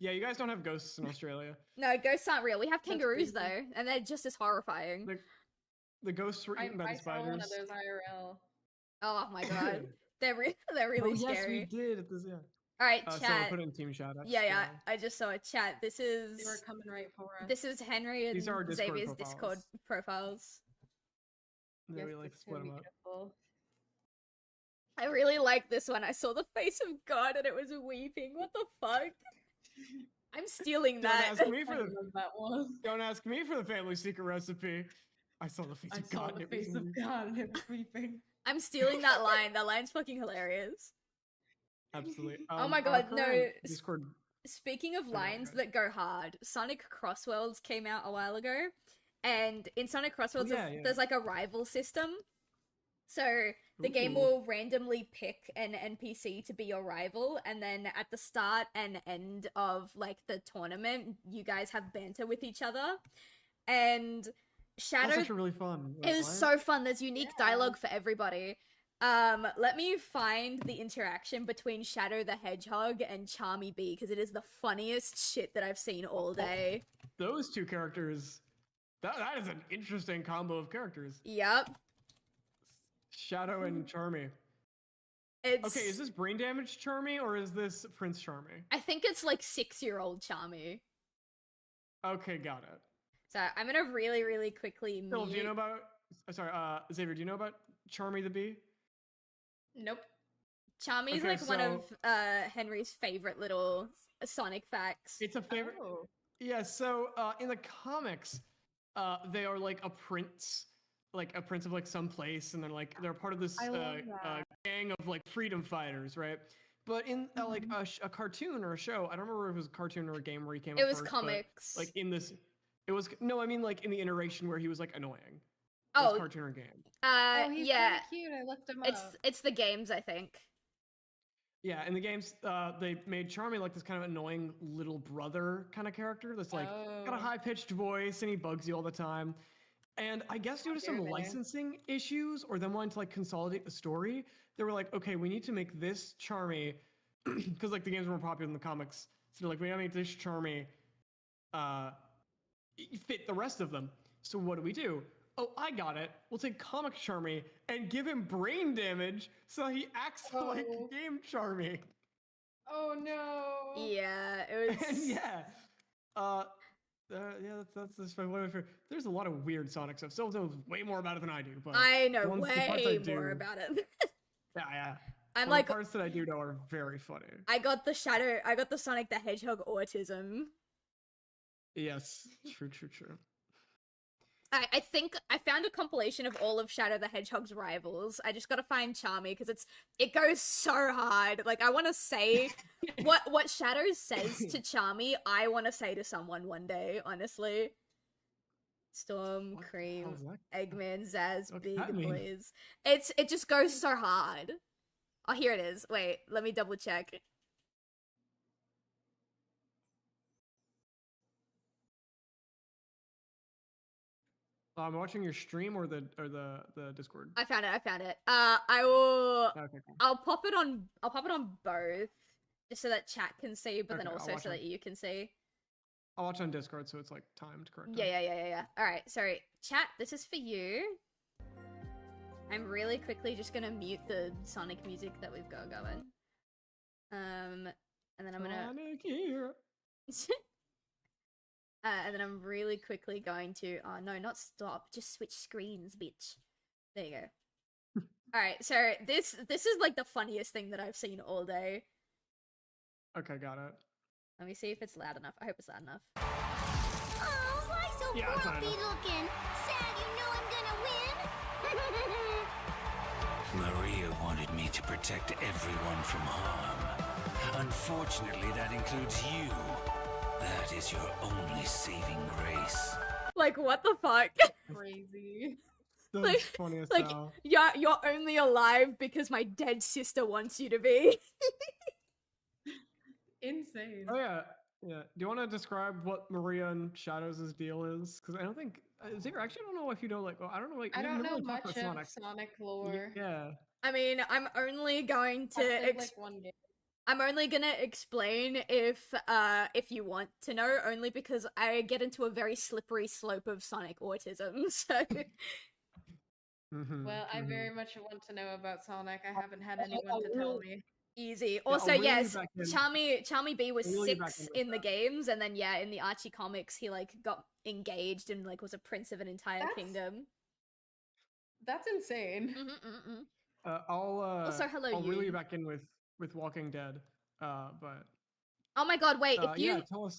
Yeah, you guys don't have ghosts in Australia. No, ghosts aren't real. We have That's kangaroos crazy. though, and they're just as horrifying. The ghosts were eaten by I the saw one of spiders. those IRL. Oh my god, they're really Oh, yes, scary. we did at this. Yeah. All right, So chat. put it in team chat. Yeah, I just saw a chat. This is They were coming right for us. this is Henry and These are our Discord Xavier's profiles. Discord profiles. Yeah, we Yes, like it's split so them up. beautiful. I really like this one. I saw the face of God and it was weeping. What the fuck? I'm stealing Don't that. ask me I for the. love that one. Don't ask me for the family secret recipe. I saw the face I of saw God. the and it was face of weeping. God and it was weeping. I'm stealing that line. That line's fucking hilarious. Absolutely. Oh my our God, no, current Discord. Speaking of Oh my lines God. that go hard, Sonic Crossworlds came out a while ago, and in Sonic Crossworlds, yeah, yeah. there's like a rival system. So the game Ooh. will randomly pick an NPC to be your rival, and then at the start and end of like the tournament, you guys have banter with each other. And That's Shadow, actually really fun. it was so fun. There's unique dialogue for everybody. Let me find the interaction between Shadow the Hedgehog and Charmy Bee because it is the funniest shit that I've seen all day. Those two characters. That is an interesting combo of characters. Yep. Shadow and Charmy. It's Okay, is this brain damage Charmy or is this Prince Charmy? I think it's like 6-year-old Charmy. Okay, got it. So I'm gonna really quickly Phil, mute. do you know about? Sorry, Xavier, do you know about Charmy the Bee? Nope. Charmy's Okay, like one of so- Henry's favorite little Sonic facts. It's a favorite. Oh. Yeah, so in the comics, they are like a prince of like some place, and they're part of this I love that. gang of like freedom fighters, right? But in like a cartoon or a show, I don't remember if it was a cartoon or a game where he came. It up was first, but, comics. like in this, It was no, I mean like in the iteration where he was like annoying. Oh, cartoon or game. Oh, he's yeah. kind of cute. I looked him up. It's the games, I think. Yeah, in the games, they made Charmy like this kind of annoying little brother kind of character that's like got a high-pitched voice and he bugs you all the time. And I guess due to some licensing issues or them wanting to like consolidate the story, they were like, okay, we need to make this Charmy because like the games were more popular than the comics. So they're like, we gotta make this Charmy fit the rest of them. So what do? Oh, I got it. We'll take comic Charmy and give him brain damage so he acts like game Charmy. Oh no. Yeah, it was. And yeah. Yeah, that's one of my favorite. There's a lot of weird Sonic stuff. Silv knows way more about it than I do, but I know the parts way more about it. Yeah. I'm like the parts that I do know are very funny. I got the Sonic the Hedgehog autism. Yes, true. I think I found a compilation of all of Shadow the Hedgehog's rivals. I just gotta find Charmy because it goes so hard. Like I want to say what Shadow says to Charmy, I want to say to someone one day. Honestly, Storm, Cream, Eggman, Zaz, Big Blaze. It just goes so hard. Oh, here it is. Wait, let me double check. I'm watching your stream or the Discord. I found it. I will. Okay, cool. I'll pop it on both, just so that chat can see, but then also so that you can see. I'll watch on Discord, so it's like timed correctly. Yeah. All right, sorry, chat. This is for you. I'm really quickly just gonna mute the Sonic music that we've got going. And then I'm gonna. Sonic here. And then I'm really quickly going to, oh no, not stop, just switch screens, bitch. There you go. Alright, so this is like the funniest thing that I've seen all day. Okay, got it. Let me see if it's loud enough. I hope it's loud enough. Oh, why so grumpy looking? Sad you know I'm gonna win? Maria wanted me to protect everyone from harm. Unfortunately, that includes you. That is your only saving grace. Like, what the fuck? Crazy. That's funny as hell. You're only alive because my dead sister wants you to be. Insane. Oh yeah. Do you want to describe what Maria and Shadows' deal is? Because I don't think Xavier. Actually, I don't know if you know. Like, well, I don't know. Like, I don't know really much of Sonic lore. Yeah. I mean, I'm only going to one game. I'm only gonna explain if you want to know, only because I get into a very slippery slope of Sonic autism, so... Well, I very much want to know about Sonic. I haven't had anyone to tell me. Easy. Also, yes, Charmy B was 6 in the games, and then, yeah, in the Archie comics, he, like, got engaged and, like, was a prince of an entire kingdom. That's insane. I'll hello, I'll reel you back in with Walking Dead, but oh my god, wait,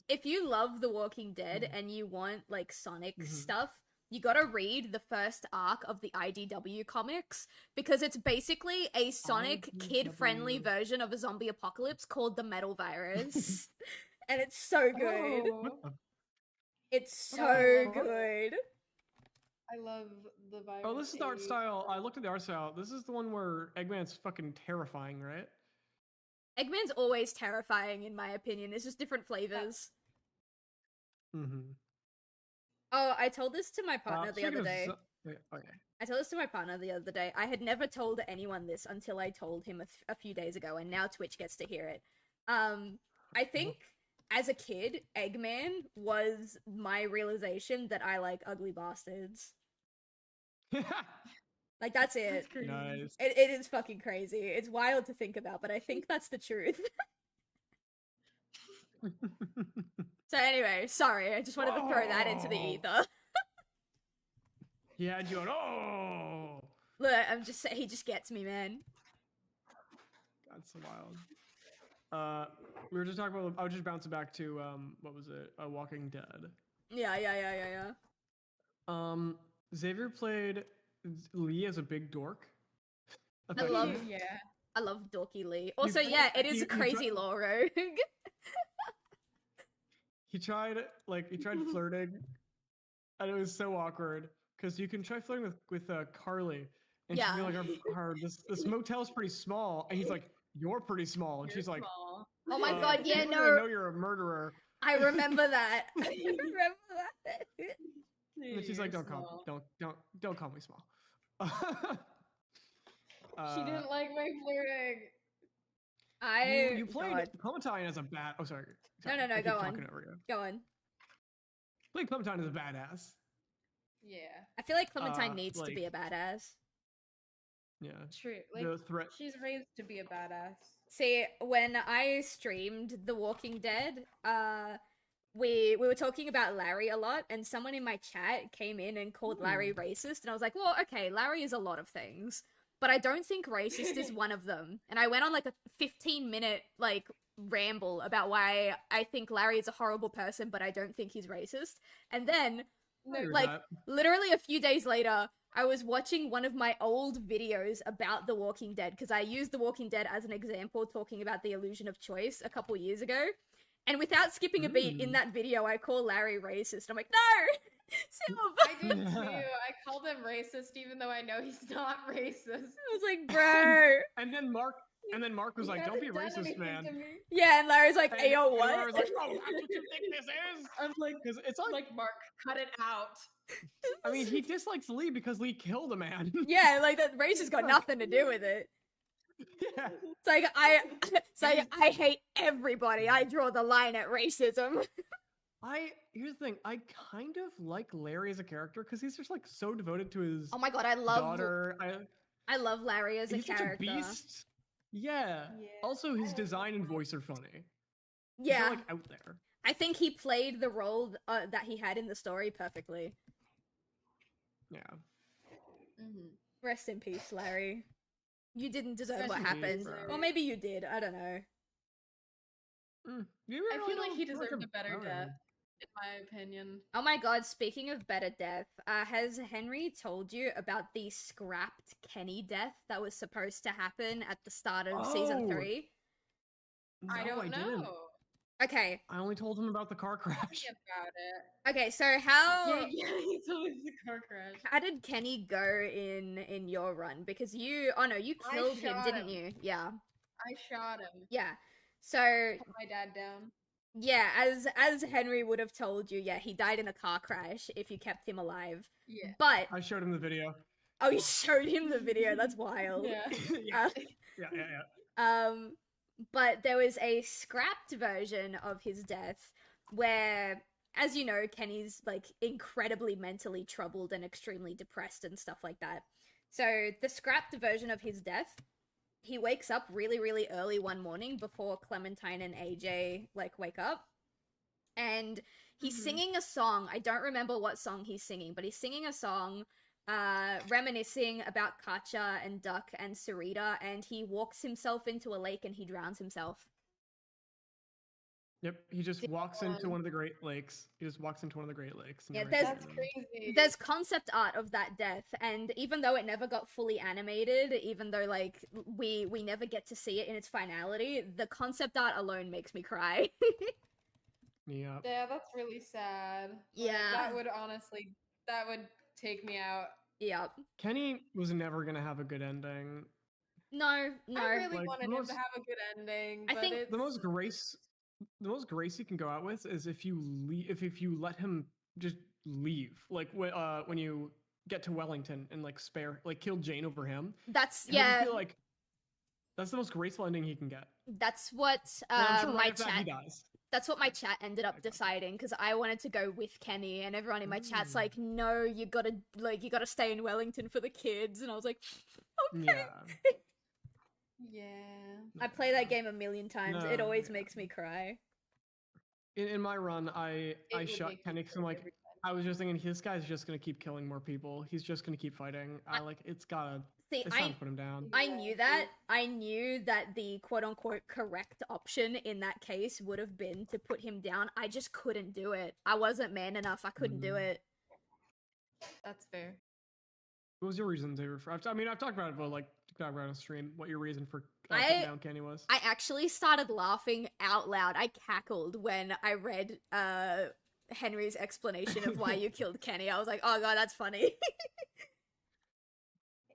if you love The Walking Dead and you want like Sonic stuff, you gotta read the first arc of the IDW comics, because it's basically a Sonic kid-friendly version of a zombie apocalypse called the Metal Virus. And it's so good. It's so good. I love the virus. Oh, this is the art style. I looked at the art style. This is the one where Eggman's fucking terrifying, right? Eggman's always terrifying, in my opinion. It's just different flavors. Oh, I told this to my partner the other day. I told this to my partner the other day. I had never told anyone this until I told him a few days ago, and now Twitch gets to hear it. I think, as a kid, Eggman was my realization that I like ugly bastards. Like, that's it. That's nice. It is fucking crazy. It's wild to think about, but I think that's the truth. So anyway, sorry, I just wanted to throw that into the ether. Yeah, you went, oh! Look, he just gets me, man. That's wild. We were just talking about, I was just bouncing back to, what was it? Walking Dead. Yeah. Xavier played Lee as a big dork. I love Dorky Lee. Also, it is a crazy lore rogue. He tried flirting and it was so awkward because you can try flirting with Carly, and she's Yeah. being like, this motel's pretty small, and he's like, you're pretty small, and You're she's like, small. Oh my god, yeah, people no. really know you're a murderer. I remember that. I remember that. And then she's like, You're don't call me small. She didn't like my flirting. You played God. Clementine as a bad. Oh, sorry. No, I keep go on. talking over you. Go on. Played Clementine as a badass. Yeah. I feel like Clementine needs to like- be a badass. Yeah. True. Like The threat. she's raised to be a badass. See, when I streamed The Walking Dead, we were talking about Larry a lot, and someone in my chat came in and called Larry racist, and I was like, well, okay, Larry is a lot of things, but I don't think racist is one of them. And I went on like a 15-minute like ramble about why I think Larry is a horrible person, but I don't think he's racist. And then, like, literally a few days later, I was watching one of my old videos about The Walking Dead, because I used The Walking Dead as an example talking about the illusion of choice a couple years ago. And without skipping a beat in that video, I call Larry racist. I'm like, no! Silv! I did too. I called him racist even though I know he's not racist. I was like, bro! And then Mark was like, don't be racist, man. Yeah, and Larry's like, And ayo, what? Laura's like, oh, that's what you think this is? I'm like, Because it's like, Mark, cut it out. I mean, he dislikes Lee because Lee killed a man. Yeah, like, that race has got nothing to do with it. Yeah. It's like, I hate everybody. I draw the line at racism. Here's the thing. I kind of like Larry as a character because he's just like so devoted to his Oh my god, I love daughter. I love Larry as a He's character. such a beast. Yeah. Also, his design and voice are funny. Yeah. He's like out there. I think he played the role that he had in the story perfectly. Yeah. Mm-hmm. Rest in peace, Larry. You didn't deserve Rest what in peace, happened. bro. Or maybe you did. I don't know. I feel like he deserved a better death, in my opinion. Oh my god, speaking of better death, has Henry told you about the scrapped Kenny death that was supposed to happen at the start of season 3? No, I don't know. didn't. Okay. I only told him about the car crash. About it. Okay, so how Yeah, he told me the car crash. how did Kenny go in your run? Because you killed him, shot didn't him. you? Yeah. I shot him. Yeah. So Put my dad down. yeah, as Henry would have told you, yeah, he died in a car crash if you kept him alive. Yeah. But I showed him the video. oh, you showed him the video. That's wild. Yeah. Yeah. But there was a scrapped version of his death where, as you know, Kenny's like incredibly mentally troubled and extremely depressed and stuff like that. So the scrapped version of his death, he wakes up really, really early one morning before Clementine and AJ like wake up. And he's singing a song. I don't remember what song he's singing, but he's singing a song reminiscing about Katja and Duck and Sarita, and he walks himself into a lake and he drowns himself. Yep, he just walks into one of the Great Lakes. And Yeah, That's crazy. There's concept art of that death, and even though it never got fully animated, even though like we never get to see it in its finality, the concept art alone makes me cry. Yeah. Yeah, that's really sad. Like, Yeah. that would take me out. Yep. Kenny was never gonna have a good ending. No. I really Like, wanted him to have a good ending. I But think it's... The most grace you can go out with is if you if you let him just leave. Like when you get to Wellington and kill Jane over him. That's He'll just be like, that's the most graceful ending he can get. That's what And I'm sure my right after that, chat. he dies. That's what my chat ended up deciding, because I wanted to go with Kenny, and everyone in my chat's like, "No, you gotta stay in Wellington for the kids," and I was like, "Okay." Yeah. Yeah. I play that game a million times. It No, always yeah. makes me cry. In my run, I It would shot make Kenny me because I'm cry like, every time. I was just thinking this guy's just gonna keep killing more people. He's just gonna keep fighting. It's time to put him down. I knew that. I knew that the quote-unquote correct option in that case would have been to put him down. I just couldn't do it. I wasn't man enough. I couldn't do it. That's fair. What was your reason, Xavier? I've talked about it, but talked about on stream. What your reason for I- putting down Kenny was? I actually started laughing out loud. I cackled when I read Henry's explanation of why you killed Kenny. I was like, oh god, that's funny.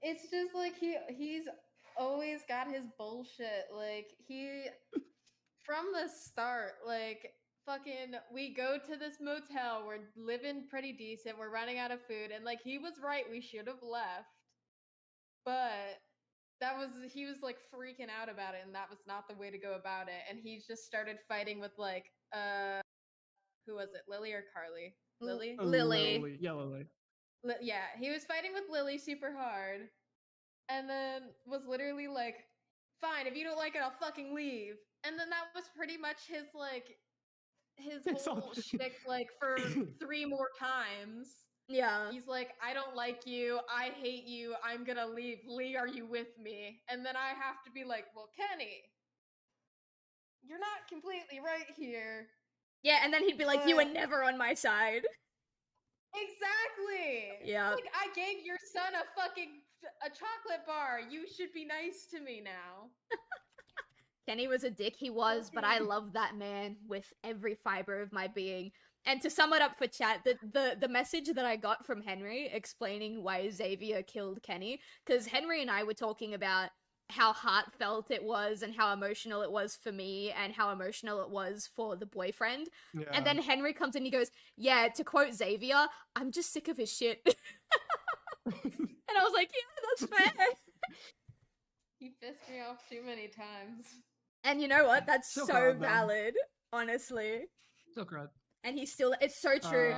It's just like he's always got his bullshit. Like he from the start, like fucking we go to this motel, we're living pretty decent, we're running out of food, and like he was right, we should have left. But he was like freaking out about it, and that was not the way to go about it. And he just started fighting with like who was it, Lily or Carly? Lily? Lily. Yeah, Lily. Yeah, he was fighting with Lily super hard, and then was literally like, fine, if you don't like it, I'll fucking leave. And then that was pretty much his whole shtick, like for 3 more times. Yeah. He's like, I don't like you, I hate you, I'm gonna leave. Lee, are you with me? And then I have to be like, well, Kenny, you're not completely right here. Yeah, and then he'd be like, you were never on my side. Exactly. Yeah. Like, I gave your son a chocolate bar. You should be nice to me now. Kenny was a dick, he was, but I love that man with every fiber of my being. And to sum it up for chat, the message that I got from Henry explaining why Xavier killed Kenny, because Henry and I were talking about how heartfelt it was and how emotional it was for me and how emotional it was for the boyfriend. Yeah. And then Henry comes in and he goes, yeah, to quote Xavier, I'm just sick of his shit. And I was like, yeah, that's fair. He pissed me off too many times. And you know what? That's so valid, honestly. So correct. And he's still, it's so true.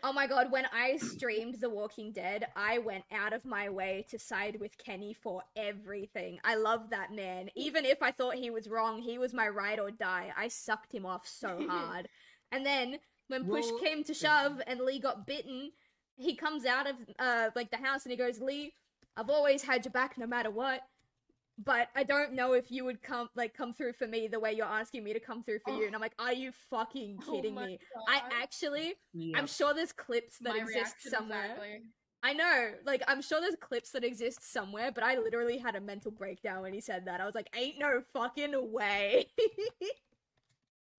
Oh my god, when I streamed The Walking Dead, I went out of my way to side with Kenny for everything. I love that man. Even if I thought he was wrong, he was my ride or die. I sucked him off so hard. And then, when push came to shove and Lee got bitten, he comes out of, like, the house and he goes, Lee, I've always had your back no matter what. But I don't know if you would come through for me the way you're asking me to come through for you. And I'm like, are you fucking kidding me? God. I actually, I'm sure there's clips that exist somewhere. Exactly. I know, like, I'm sure there's clips that exist somewhere, but I literally had a mental breakdown when he said that. I was like, ain't no fucking way.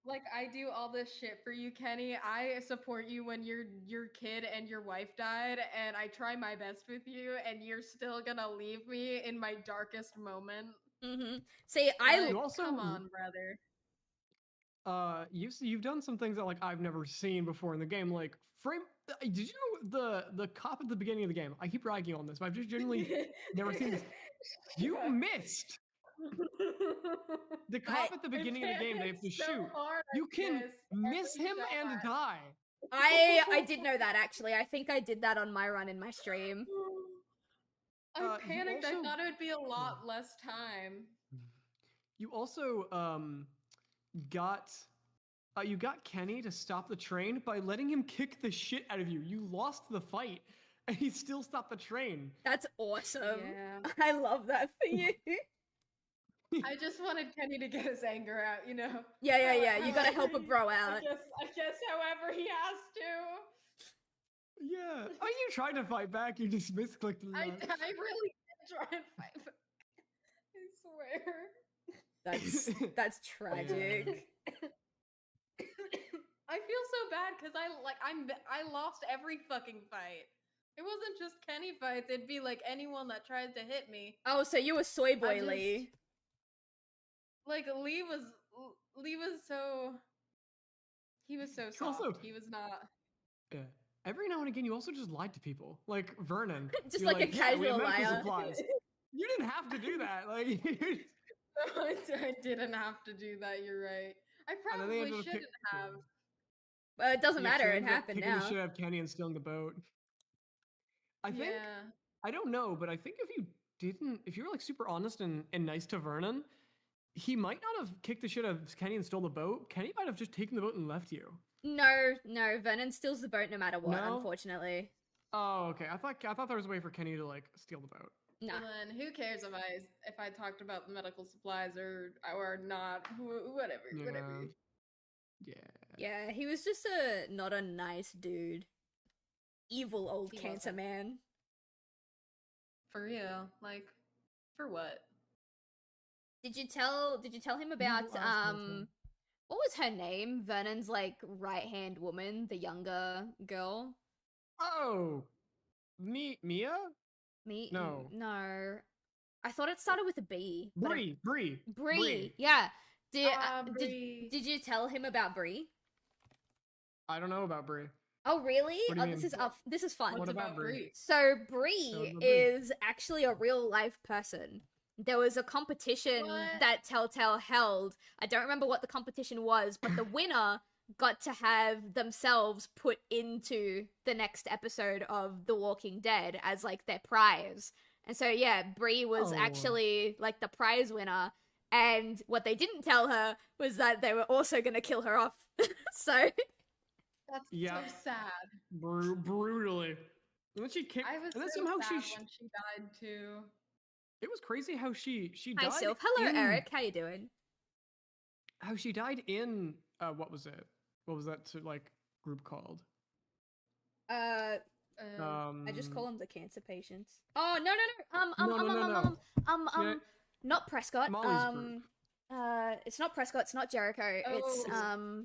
Like, I do all this shit for you, Kenny. I support you when your kid and your wife died, and I try my best with you, and you're still gonna leave me in my darkest moment. Mm-hmm. See, like, also, come on, brother. You've done some things that like I've never seen before in the game. Like did you know the cop at the beginning of the game? I keep bragging on this, but I've just genuinely never seen this. You missed. The cop at the beginning of the game they have to shoot. You can miss him and die. I did know that, actually. I think I did that on my run in my stream. I panicked. I thought it would be a lot less time. You also got Kenny to stop the train by letting him kick the shit out of you. You lost the fight and he still stopped the train. That's awesome. Yeah. I love that for you. I just wanted Kenny to get his anger out, you know? Yeah. You gotta help a bro out. I guess however he has to. Yeah. Oh, you tried to fight back. You just misclicked. I really did try and fight back. I swear. That's tragic. I feel so bad because I lost every fucking fight. It wasn't just Kenny fights. It'd be like anyone that tries to hit me. Oh, so you were soy boy Lee. Like Lee was so soft. Also, he was not. Yeah. Every now and again, you also just lied to people, like Vernon. Just like a casual liar. You didn't have to do that. Like, I didn't have to do that. You're right. I probably shouldn't have. Well, it doesn't matter. It happened now. You should have Kenny and stealing the boat. I think. Yeah. I don't know, but I think if you were like super honest and nice to Vernon, he might not have kicked the shit out of Kenny and stole the boat. Kenny might have just taken the boat and left you. No, Vernon steals the boat no matter what, unfortunately. Oh, okay. I thought there was a way for Kenny to like steal the boat. No. Well, then who cares if I talked about the medical supplies or not? Whatever. Yeah. Yeah, he was just not a nice dude. Evil old cancer man. For real? Like, for what? Did you tell him about what was her name? Vernon's like right-hand woman, the younger girl. Oh, Mia? No. No. I thought it started with a B. Bree. Bree. Yeah. Did Bree. did you tell him about Bree? I don't know about Bree. Oh really? What do you This mean? is this is fun. What about Bree? So Tell Bree me about Bree. is actually a real life person. There was a competition What? that Telltale held. I don't remember what the competition was, but the winner got to have themselves put into the next episode of The Walking Dead as like their prize. And so yeah, Bree was Oh. actually like the prize winner. And what they didn't tell her was that they were also going to kill her off. So That's Yeah. so sad. Brutally. And then she kicked. I was and then so somehow sad she. when she died too. It was crazy how she hi died. Silv. Hello in- Eric. How you doing? How she died in what was it? What was that like group called? I Um, just call them the cancer patients. Oh no. Yeah. Not Prescott. Molly's group. It's not Prescott. It's not Jericho. It's Oh.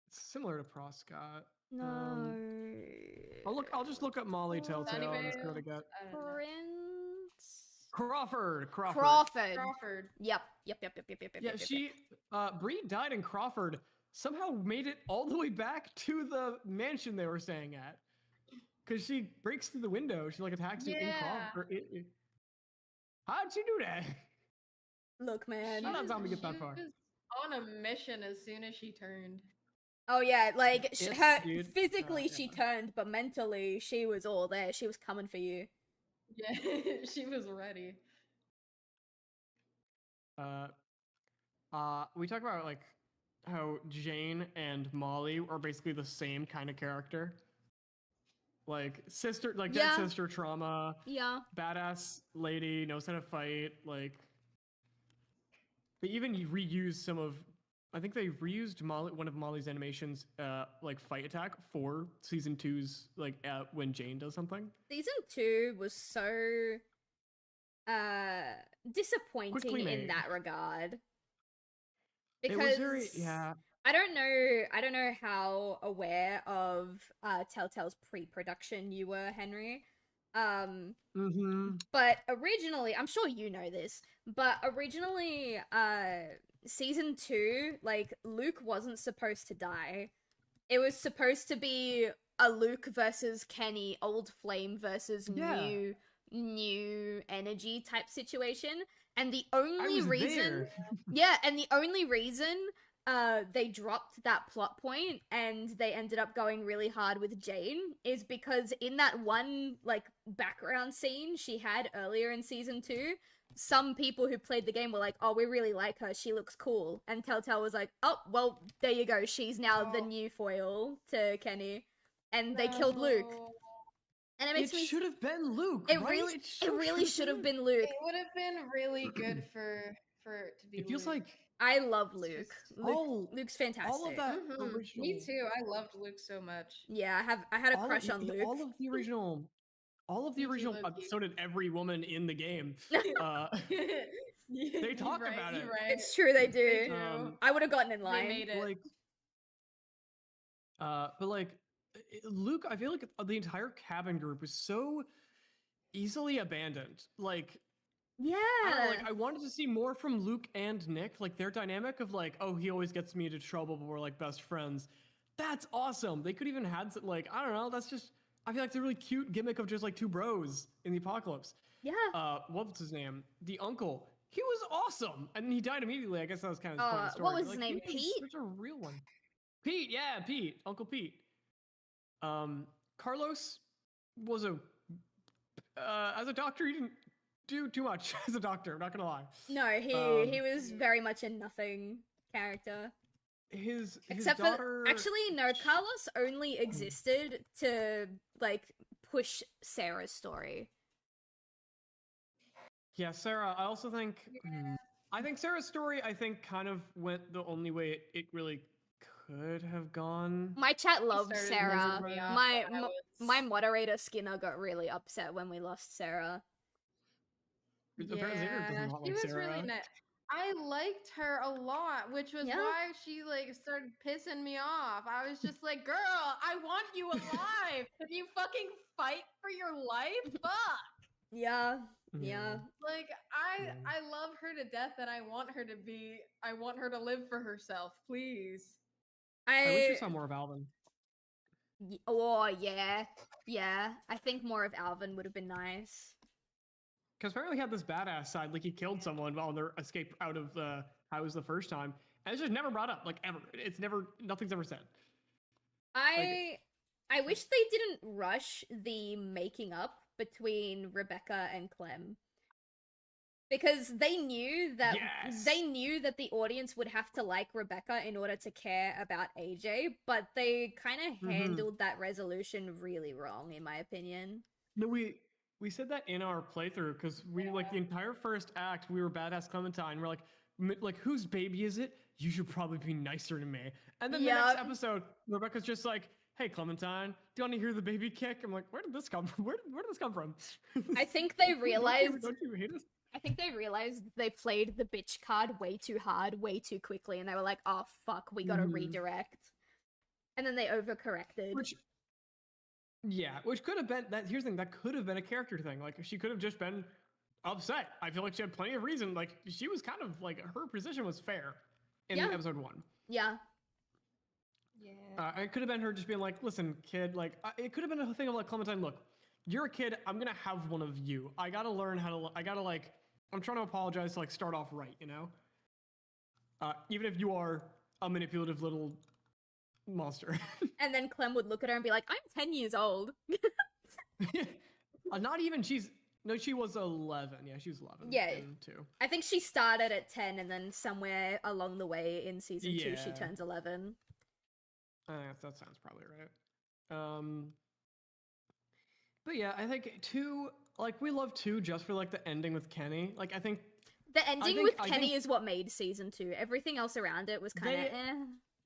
It's similar to Prescott. no. I'll just look up Molly Telltale and see what I Sunnyvale? get. I don't know. Prince Crawford. Crawford. Crawford. Yep. Yeah, she Bree died in Crawford. Somehow made it all the way back to the mansion they were staying at. Cause she breaks through the window. She like attacks you in Yeah. Crawford. How'd she do that? Look, man. Shout out Zombie get that far. She was on a mission as soon as she turned. Oh yeah, like Yes, her dude. physically she Yeah. turned, but mentally she was all there. She was coming for you. Yeah, she was ready. We talk about like how Jane and Molly are basically the same kind of character. Like sister, like dead Yeah. sister trauma, Yeah. badass lady, knows how to fight. Like they even reused some of. I think they reused one of Molly's animations, like fight attack for season 2's like when Jane does something. Season 2 was so disappointing Quickly in made. that regard. It Because was very I don't know how aware of Telltale's pre-production you were, Henry. But originally, I'm sure you know this, but originally season 2, like Luke wasn't supposed to die. It was supposed to be a Luke versus Kenny, old flame versus Yeah. new energy type situation. And the only was reason there. yeah, and the only reason they dropped that plot point and they ended up going really hard with Jane is because in that one like background scene she had earlier in season 2, some people who played the game were like, oh, we really like her, she looks cool. And Telltale was like, oh, well, there you go, she's now the new foil to Kenny. And they killed Luke. No. And it It makes me should have been Luke. it right? really so should have been Luke. It would have been really good for it to be. It feels Luke. like I love It's Luke. all- Luke's fantastic. all of that Mhm. original. Me too. I loved Luke so much. Yeah, I had a all crush of, on Luke. All of the original. Me too, original. low-key. So did every woman in the game. They talk You're about you're it. Right. It's true, they They do. do. I would have gotten in They line. made it. Like, but like Luke, I feel like the entire cabin group was so easily abandoned. Like, Yeah. I don't know, like I wanted to see more from Luke and Nick, like their dynamic of like, oh, he always gets me into trouble, but we're like best friends. That's awesome. They could even had some, like, I don't know. That's just, I feel like it's a really cute gimmick of just like two bros in the apocalypse. Yeah. What was his name? The uncle. He was awesome, and then he died immediately. I guess that was kind of the point of the story. what was but, his like, name? he was Pete? such a real one. Pete, yeah, Pete, Uncle Pete. Carlos was as a doctor, he didn't do too much as a doctor. I'm not gonna lie. No, he was very much a nothing character. His Except daughter, for actually no, Carlos only existed to like push Sarah's story. Yeah, Sarah. I also think. I think Sarah's story. I think kind of went the only way it really could have gone. My chat loved started Sarah. pissing me off My when I was- my moderator Skinner got really upset when we lost Sarah. Apparently Sarah does Yeah, not she like was Sarah. really nice. I liked her a lot, which was why she like started pissing me off. I was just like, girl, I want you alive. Can you fucking fight for your life? Fuck. Yeah. Like I love her to death, and I want her to live for herself, please. I wish we saw more of Alvin. Oh yeah. I think more of Alvin would have been nice. Because apparently he had this badass side, like he killed someone while their escape out of the house the first time, and it's just never brought up, like ever. Nothing's ever said. I wish they didn't rush the making up between Rebecca and Clem. Because they knew that the audience would have to like Rebecca in order to care about AJ, but they kind of handled that resolution really wrong, in my opinion. No, we said that in our playthrough because we like the entire first act. We were badass Clementine. We're like, whose baby is it? You should probably be nicer to me. And then the next episode, Rebecca's just like, "Hey, Clementine, do you want to hear the baby kick?" I'm like, "Where did this come from? Where did this come from?" I think they realized. Don't you hate us? I think they realized they played the bitch card way too hard, way too quickly, and they were like, "Oh fuck, we gotta redirect." And then they overcorrected. Which could have been that. Here's the thing: that could have been a character thing. Like she could have just been upset. I feel like she had plenty of reason. Like she was kind of like her position was fair in episode 1. Yeah. It could have been her just being like, "Listen, kid." Like it could have been a thing of like, "Clementine, look, you're a kid. I'm gonna have one of you. I gotta learn how to. I gotta like. I'm trying to apologize to like start off right, you know. Even if you are a manipulative little monster." And then Clem would look at her and be like, "I'm 10 years old." Not even. She was 11. Yeah, she was 11. Yeah. Too. I think she started at 10, and then somewhere along the way in season 2, she turns 11. That sounds probably right. But yeah, I think 2. Like we love 2 just for like the ending with Kenny. Like I think the ending with Kenny is what made season 2. Everything else around it was kind of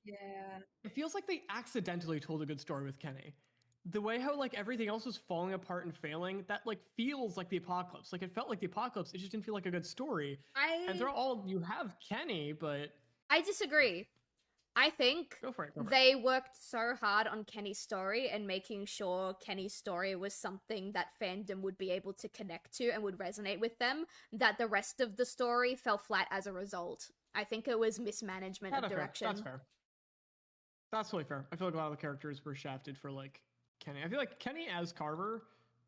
Yeah. It feels like they accidentally told a good story with Kenny. The way how like everything else was falling apart and failing, that like feels like the apocalypse. Like it felt like the apocalypse. It just didn't feel like a good story. And they're all you have Kenny, but I disagree. I think go for it. They worked so hard on Kenny's story and making sure Kenny's story was something that fandom would be able to connect to and would resonate with them, that the rest of the story fell flat as a result. I think it was mismanagement of direction. That's fair. That's totally fair. I feel like a lot of the characters were shafted for like Kenny. I feel like Kenny as Carver,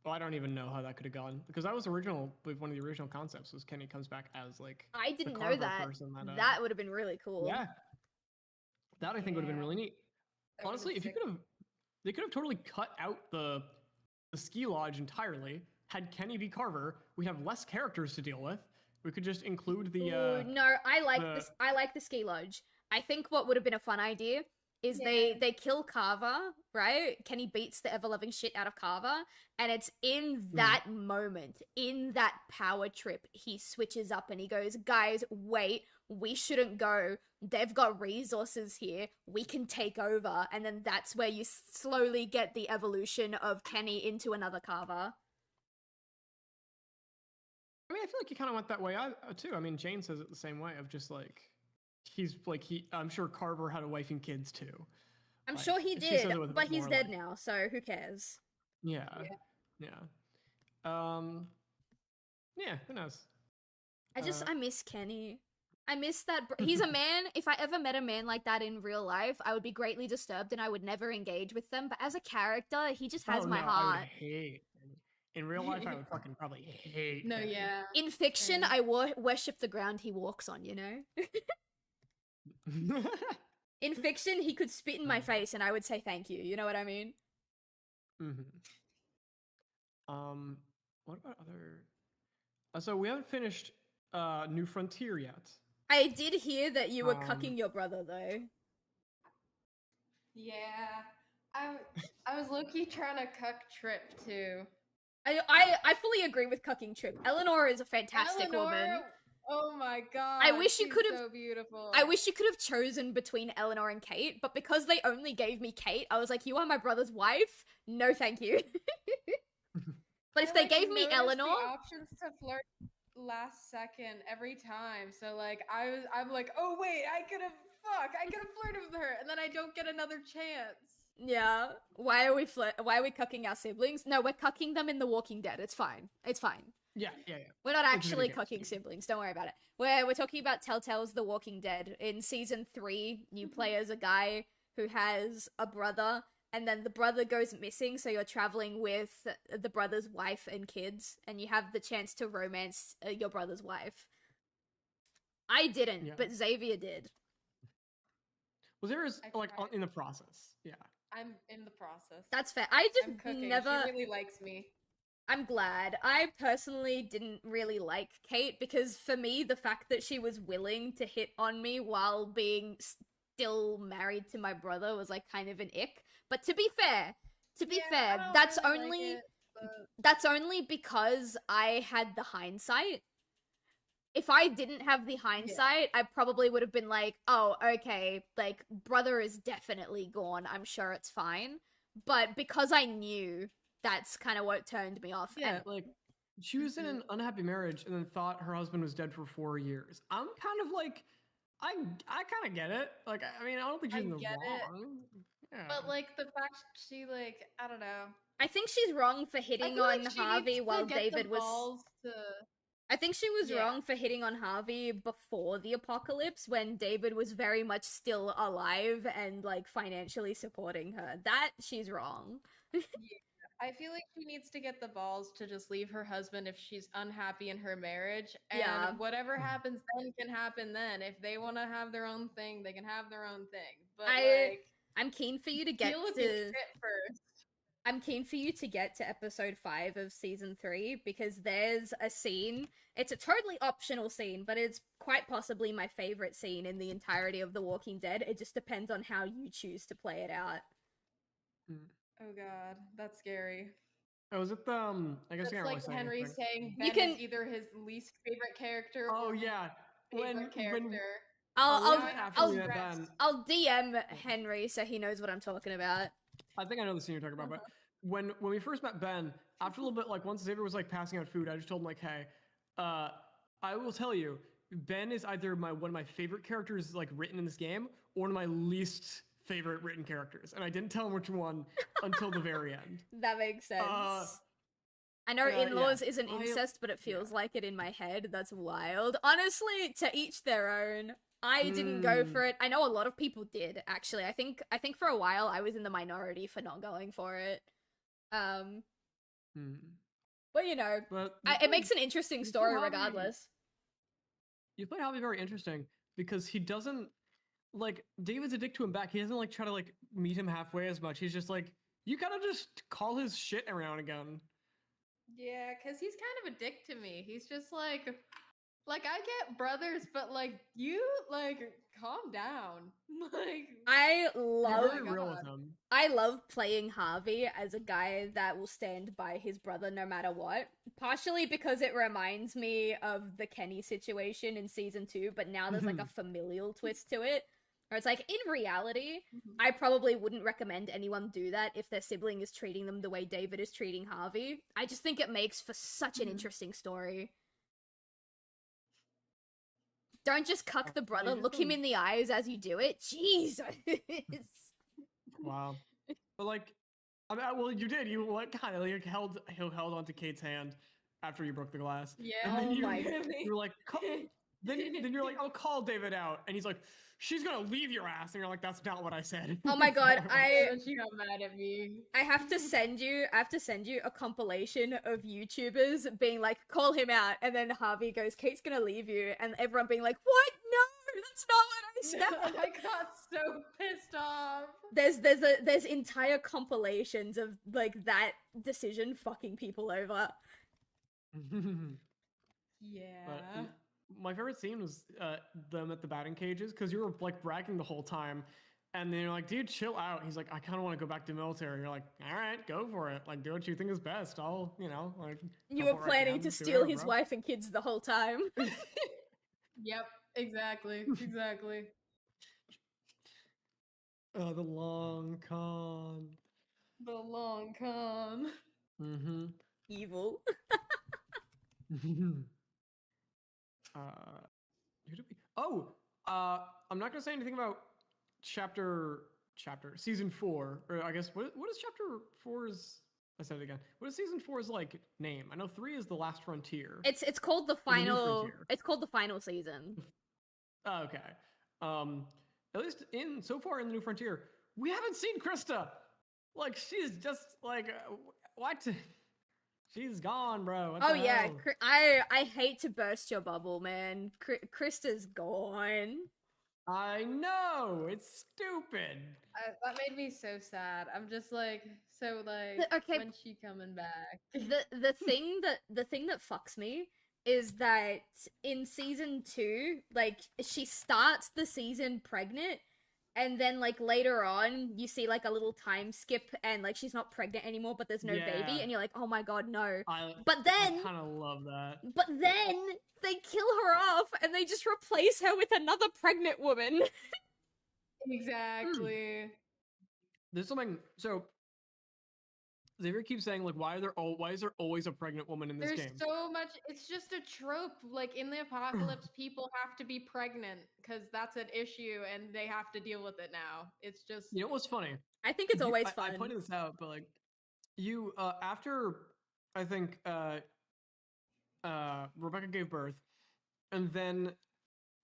well, I don't even know how that could have gone because that was one of the original concepts was Kenny comes back as like I didn't know that. That would have been really cool. Yeah. That I think would have been really neat. Honestly, if they could have totally cut out the ski lodge entirely. Had Kenny be Carver, we'd have less characters to deal with. We could just include the. No, I like this. I like the ski lodge. I think what would have been a fun idea is they kill Carver, right? Kenny beats the ever-loving shit out of Carver, and it's in that moment, in that power trip, he switches up and he goes, "Guys, wait, we shouldn't go. They've got resources here. We can take over." And then that's where you slowly get the evolution of Kenny into another Carver. I mean, I feel like he kind of went that way too. I mean, Jane says it the same way of just like, I'm sure Carver had a wife and kids too. I'm sure he did, but he's dead now, so who cares? Yeah. Yeah, who knows? I miss Kenny. I miss that. He's a man. If I ever met a man like that in real life, I would be greatly disturbed and I would never engage with them. But as a character, he just has my heart. I would hate. In real life, I would fucking probably hate. No, Kenny. yeah. In fiction, I worship the ground he walks on, you know? In fiction, he could spit in my face and I would say thank you. You know what I mean? Mm-hmm. What about other... so we haven't finished New Frontier yet. I did hear that you were cucking your brother, though. Yeah. I was low-key trying to cuck Trip, too. I fully agree with cucking Trip. Eleanor is a fantastic woman. Oh my god. I wish you could have so beautiful. I wish you could have chosen between Eleanor and Kate, but because they only gave me Kate, I was like, "You are my brother's wife? No, thank you." But if they gave me Eleanor, the options to flirt last second every time. So like I'm like, oh wait, I could have flirted with her, and then I don't get another chance. Yeah. Why are we cucking our siblings? No, we're cucking them in The Walking Dead. It's fine. It's fine. Yeah. We're not actually cucking siblings. Don't worry about it. We're talking about Telltale's The Walking Dead. In season 3, you play as a guy who has a brother, and then the brother goes missing, so you're traveling with the brother's wife and kids, and you have the chance to romance your brother's wife. I didn't, but Xavier did. Well, there is in the process. Yeah. I'm in the process. That's fair. I just never. She really likes me. I'm glad. I personally didn't really like Kate because for me, the fact that she was willing to hit on me while being still married to my brother was like kind of an ick. But to be fair, that's only because I had the hindsight. If I didn't have the hindsight, I probably would have been like, oh, okay, like, brother is definitely gone. I'm sure it's fine. But because I knew, that's kind of what turned me off. Yeah, like, she was in an unhappy marriage and then thought her husband was dead for 4 years. I'm kind of like, I kind of get it. Like, I mean, I don't think she's in the wrong. Yeah. But, like, the fact she, like, I don't know. I think she's wrong for hitting on Harvey while David was... I think she was wrong for hitting on Harvey before the apocalypse when David was very much still alive and, like, financially supporting her. That, she's wrong. I feel like she needs to get the balls to just leave her husband if she's unhappy in her marriage. And whatever happens then can happen then. If they want to have their own thing, they can have their own thing. But, I'm keen for you to get deal with your shit first. I'm keen for you to get to episode 5 of season 3 because there's a scene. It's a totally optional scene, but it's quite possibly my favorite scene in the entirety of The Walking Dead. It just depends on how you choose to play it out. Oh god, that's scary. Oh, is it the? I guess it's like Henry saying Ben is either his least favorite character. Oh yeah, character. I'll DM Henry so he knows what I'm talking about. I think I know the scene you're talking about, but when we first met Ben, after a little bit, like once Xavier was like passing out food, I just told him like, hey, I will tell you, Ben is either one of my favorite characters like written in this game, or one of my least favorite written characters, and I didn't tell him which one until the very end. That makes sense. I know in-laws isn't incest, but it feels like it in my head. That's wild. Honestly, to each their own. I didn't go for it. I know a lot of people did, actually. I think for a while I was in the minority for not going for it. But you know, it makes an interesting story regardless. You play Javi very interesting because he doesn't like David's a dick to him back. He doesn't like try to like meet him halfway as much. He's just like, you gotta just call his shit around again. Yeah, because he's kind of a dick to me. He's just like I get brothers, but like you like calm down. Like I love playing Harvey as a guy that will stand by his brother no matter what. Partially because it reminds me of the Kenny situation in season 2, but now there's like a familial twist to it. Or it's like, in reality, I probably wouldn't recommend anyone do that if their sibling is treating them the way David is treating Harvey. I just think it makes for such an interesting story. Don't just cuck the brother, look him in the eyes as you do it. Jesus! Wow. But like, I mean, well, you did. You like kind of like held onto Kate's hand after you broke the glass. Yeah. And then you were like, then you're like, I'll call David out, and he's like, she's gonna leave your ass, and you're like, that's not what I said. Oh my god, she got mad at me. I have to send you a compilation of YouTubers being like, call him out, and then Harvey goes, Kate's gonna leave you, and everyone being like, what? No, that's not what I said. I got so pissed off. There's entire compilations of like that decision fucking people over. Yeah. But my favorite scene was them at the batting cages, because you were like bragging the whole time, and then you're like, dude, chill out. He's like, I kind of want to go back to the military. You're like, all right, go for it. Like, do what you think is best. I'll, like. You were planning to steal his wife and kids the whole time. Yep, exactly. Oh, the long con. The long con. Evil. Who did we? Oh, I'm not gonna say anything about season 4, or I guess what is chapter 4's? I said it again. What is season 4's like name? I know 3 is the last frontier. It's called the final. It's called the final season. Oh, okay. At least so far in the new frontier, we haven't seen Krista. Like she's just like what? She's gone, bro. What Oh the yeah, hell? I hate to burst your bubble, man. Krista's gone. I know, it's stupid. That made me so sad. I'm just like, Okay. when's she coming back? The thing that fucks me is that in season 2, like she starts the season pregnant, and then like later on you see like a little time skip and like she's not pregnant anymore, but there's no baby, and you're like, oh my god, no. But then I kind of love that. But then they kill her off and they just replace her with another pregnant woman. Exactly. There's something. So Xavier keeps saying like, why is there always a pregnant woman in this game? There's so much. It's just a trope. Like in the apocalypse, people have to be pregnant because that's an issue, and they have to deal with it now. It's just. You know what's funny? I think it's always fun. I pointed this out, but like, you after I think Rebecca gave birth, and then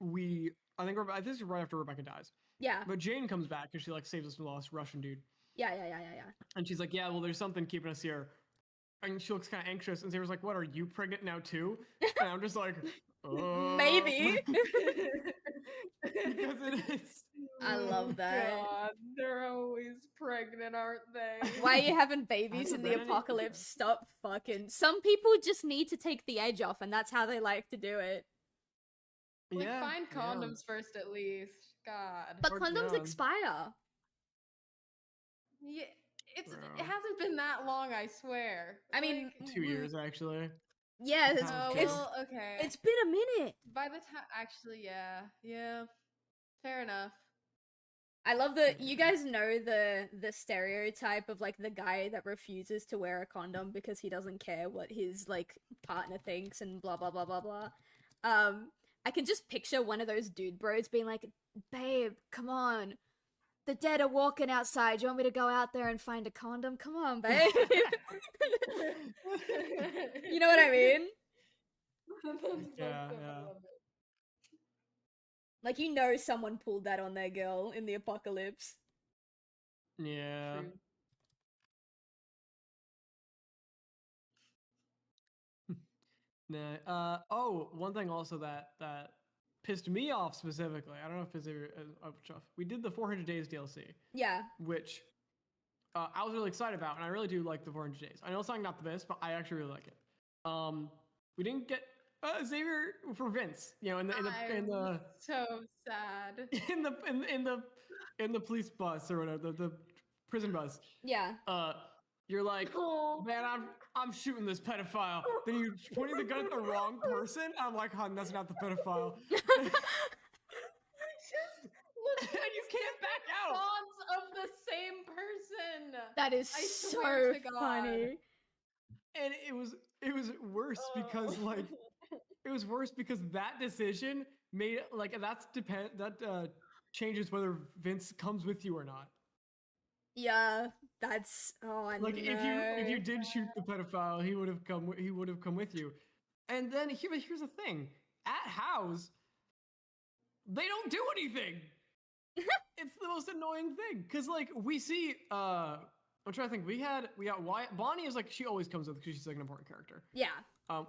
I think this is right after Rebecca dies. Yeah. But Jane comes back because she like saves us from the last Russian dude. Yeah. And she's like, yeah, well, there's something keeping us here. And she looks kind of anxious, and Xavier's like, what, are you pregnant now too? And I'm just like, maybe. Because it is. I love that. God, they're always pregnant, aren't they? Why are you having babies in the apocalypse? Stop fucking. Some people just need to take the edge off, and that's how they like to do it. Like, find condoms first, at least. God. But condoms expire. Yeah, it hasn't been that long, I swear. I mean, 2 years actually. Yeah, okay. It's been a minute. By the time, actually, yeah, fair enough. I love that you guys know the stereotype of like the guy that refuses to wear a condom because he doesn't care what his like partner thinks and blah blah blah blah blah. I can just picture one of those dude bros being like, "Babe, come on. The dead are walking outside. You want me to go out there and find a condom? Come on, babe." You know what I mean? Yeah. Like, you know someone pulled that on their girl in the apocalypse. Yeah. Nah. One thing also that pissed me off specifically. I don't know if it's we did the 400 Days DLC. Yeah. Which I was really excited about, and I really do like the 400 Days. I know it's not the best, but I actually really like it. We didn't get Xavier for Vince, you know, in the so sad in the police bus or whatever, the prison bus. Yeah. You're like, man, I'm shooting this pedophile. Then you pointing the gun at the wrong person. I'm like, hon, that's not the pedophile. And you can't back out. Response of the same person. That is so funny. And it was worse because like it was worse because that decision made like that changes whether Vince comes with you or not. Yeah, that's like if you did shoot the pedophile, he would have come with you. And then here's the thing: at House, they don't do anything. It's the most annoying thing because like we see I'm trying to think. We got Wyatt. Bonnie is like she always comes with because she's like an important character. Yeah.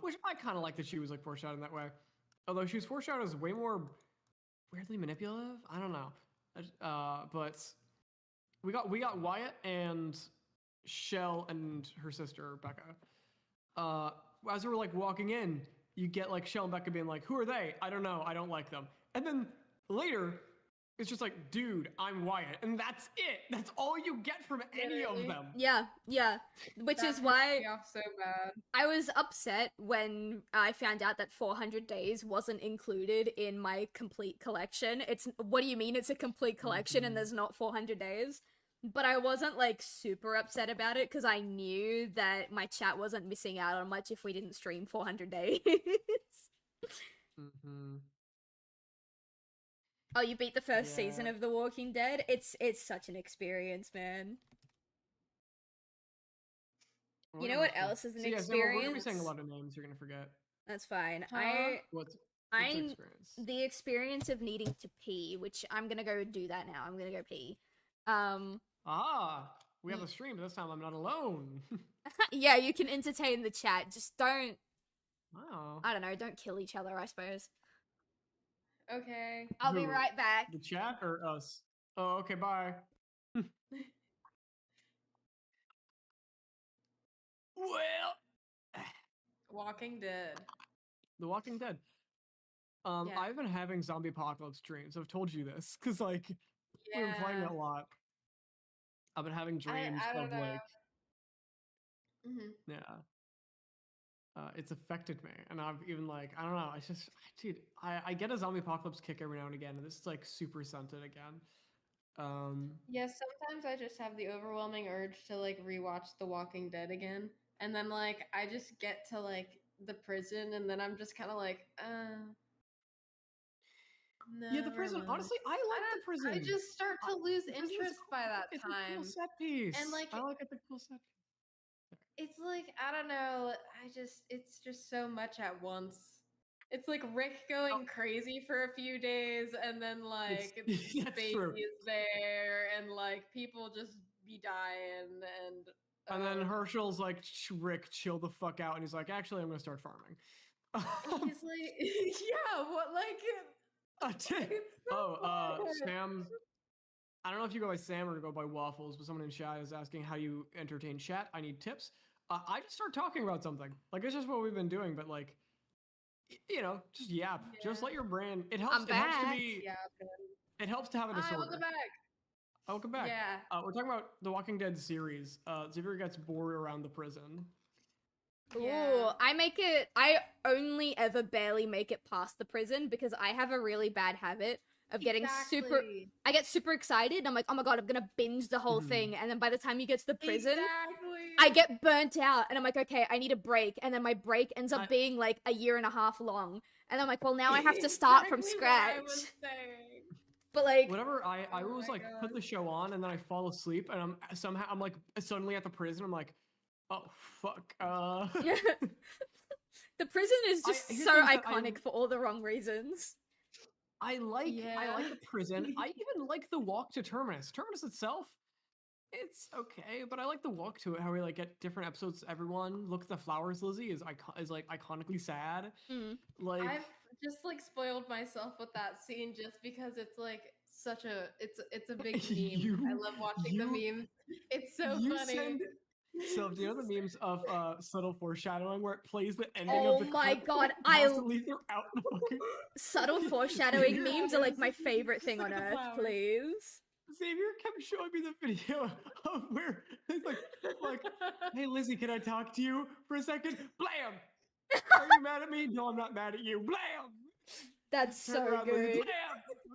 Which I kind of like that she was like foreshadowed in that way. Although she was foreshadowed as way more weirdly manipulative. I don't know. But we got Wyatt and Shell and her sister Becca. As we were like walking in, you get like Shell and Becca being like, "Who are they? I don't know. I don't like them." And then later, it's just like, "Dude, I'm Wyatt," and that's it. That's all you get from any of them. Yeah. Which that is why me off so bad. I was upset when I found out that 400 Days wasn't included in my complete collection. What do you mean it's a complete collection and there's not 400 Days? But I wasn't like super upset about it because I knew that my chat wasn't missing out on much if we didn't stream 400 Days. Mm-hmm. Oh, you beat the first season of The Walking Dead? It's such an experience, man. You know what else is an experience? We're gonna be saying a lot of names. You're gonna forget. That's fine. Huh? What's I'm experience? the experience of needing to pee, which I'm gonna go do that now. I'm gonna go pee. We have a stream, but this time I'm not alone. Yeah, you can entertain the chat. Just don't. Wow. I don't know. Don't kill each other, I suppose. Okay. I'll be right back. The chat or us? Oh, okay. Bye. Well, Walking Dead. The Walking Dead. Yeah. I've been having zombie apocalypse dreams. I've told you this because like we've been playing it a lot. I've been having dreams I don't of know. like, Mm-hmm. yeah. It's affected me, and I've even like I don't know. It's just, dude, I get a zombie apocalypse kick every now and again, and this is like super scented again. Yeah, sometimes I just have the overwhelming urge to like rewatch The Walking Dead again, and then like I just get to like the prison, and then I'm just kind of like, Yeah, the prison. Honestly, I like the prison. I just start to lose The prison is interest by that it's time. a cool set piece, And like I like it. The cool set. it's like I don't know. It's just so much at once. It's like Rick going crazy for a few days, and then like That's baby true. is there, and like people just be dying, And then Herschel's like, Rick, chill the fuck out, and he's like, actually, I'm gonna start farming. he's like, yeah, what like Sam. I don't know if you go by Sam or go by Waffles, but someone in chat is asking how you entertain chat. I need tips. I just start talking about something. Like it's just what we've been doing, but like, you know, just yap. Yeah. Just let your brain. It helps. It helps to be. It helps to have a disorder. Welcome back. Welcome back. Yeah. We're talking about the Walking Dead series. Xavier gets bored around the prison. Ooh, I only ever barely make it past the prison because I have a really bad habit of getting I get super excited. I'm like, oh my god, I'm gonna binge the whole thing. And then by the time you get to the prison, I get burnt out. And I'm like, okay, I need a break. And then my break ends up being like a year and a half long. And I'm like, well, now I have to start from scratch. But like, whatever, I was like, put the show on and then I fall asleep and I'm like suddenly at the prison. I'm like, oh fuck. The prison is just so iconic for all the wrong reasons. I like the prison. I even like the walk to Terminus. Terminus itself, it's okay, but I like the walk to it. How we like get different episodes. Everyone look at the flowers. Lizzie is like iconically sad. Like I've just like spoiled myself with that scene just because it's like such a it's a big meme. I love watching the memes. It's so funny. So do you know the memes of subtle foreshadowing where it plays the ending of the clip? Oh my god, subtle foreshadowing memes are like my favorite thing on earth, please. Xavier kept showing me the video of where it's like, hey Lizzie, can I talk to you for a second? Blam! Are you mad at me? No, I'm not mad at you. Blam! That's so good. Lizzie,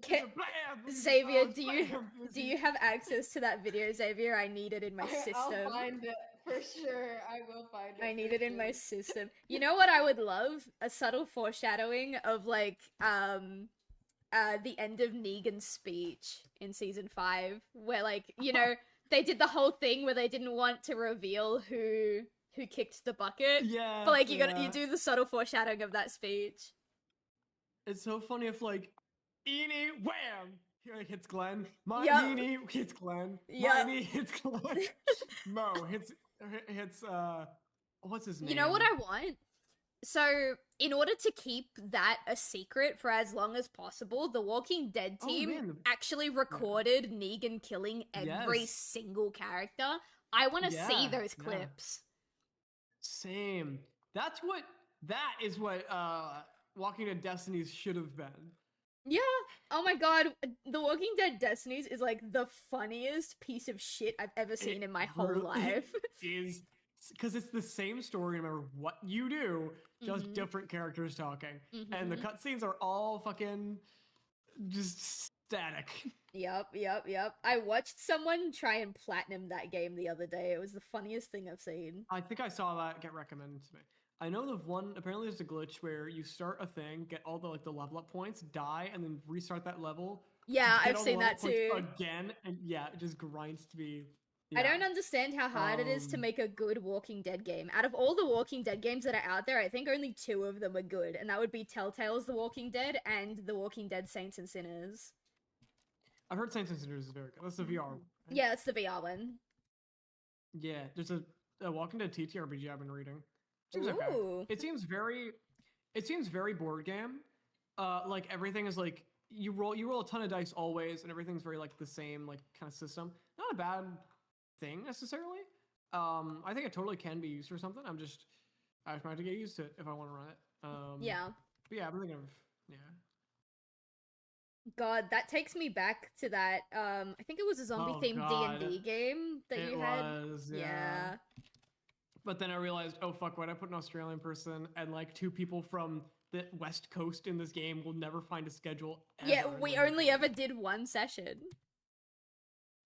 blam! Xavier, do you have access to that video, Xavier? I need it in my system. I'll find it for sure. I will find it. I need it in my system. You know what I would love? A subtle foreshadowing of like the end of Negan's speech in season 5, where like, you know, they did the whole thing where they didn't want to reveal who kicked the bucket. Yeah. But like you do the subtle foreshadowing of that speech. It's so funny if like Eenie wham! Here like hits Glenn. My Eenie hits Glenn. My Eenie hits Glenn. Mo hits what's his name? You know what I want? So, in order to keep that a secret for as long as possible, the Walking Dead team actually recorded Negan killing every single character. I want to see those clips. Same. That is what Walking Dead Destinies should have been. Yeah. Oh my god, The Walking Dead Destinies is like the funniest piece of shit I've ever seen in my whole life. Is because it's the same story no matter what you do, just different characters talking. And the cutscenes are all fucking just static. Yep. I watched someone try and platinum that game the other day. It was the funniest thing I've seen. I think I saw that get recommended to me. I know the one. Apparently, there's a glitch where you start a thing, get all the like the level up points, die, and then restart that level. Yeah, Get I've all the seen level that up points too. again, and yeah, it just grinds to be. I Yeah. don't understand how hard it is to make a good Walking Dead game. Out of all the Walking Dead games that are out there, I think only 2 of them are good, and that would be Telltale's The Walking Dead and The Walking Dead Saints and Sinners. I've heard Saints and Sinners is very good. That's the VR. Right? Yeah, it's the VR one. Yeah, there's a Walking Dead TTRPG I've been reading. Seems Ooh. okay. It seems very board game. Like everything is like you roll a ton of dice always, and everything's very like the same like kind of system. Not a bad thing necessarily. I think it totally can be used for something. I just have to get used to it if I want to run it. Yeah. But yeah, I'm thinking of God, that takes me back to that. I think it was a zombie-themed D&D game that you had. Was, yeah. But then I realized, oh fuck, why'd I put an Australian person and like 2 people from the West Coast in this game will never find a schedule ever. Yeah, we only ever did 1 session.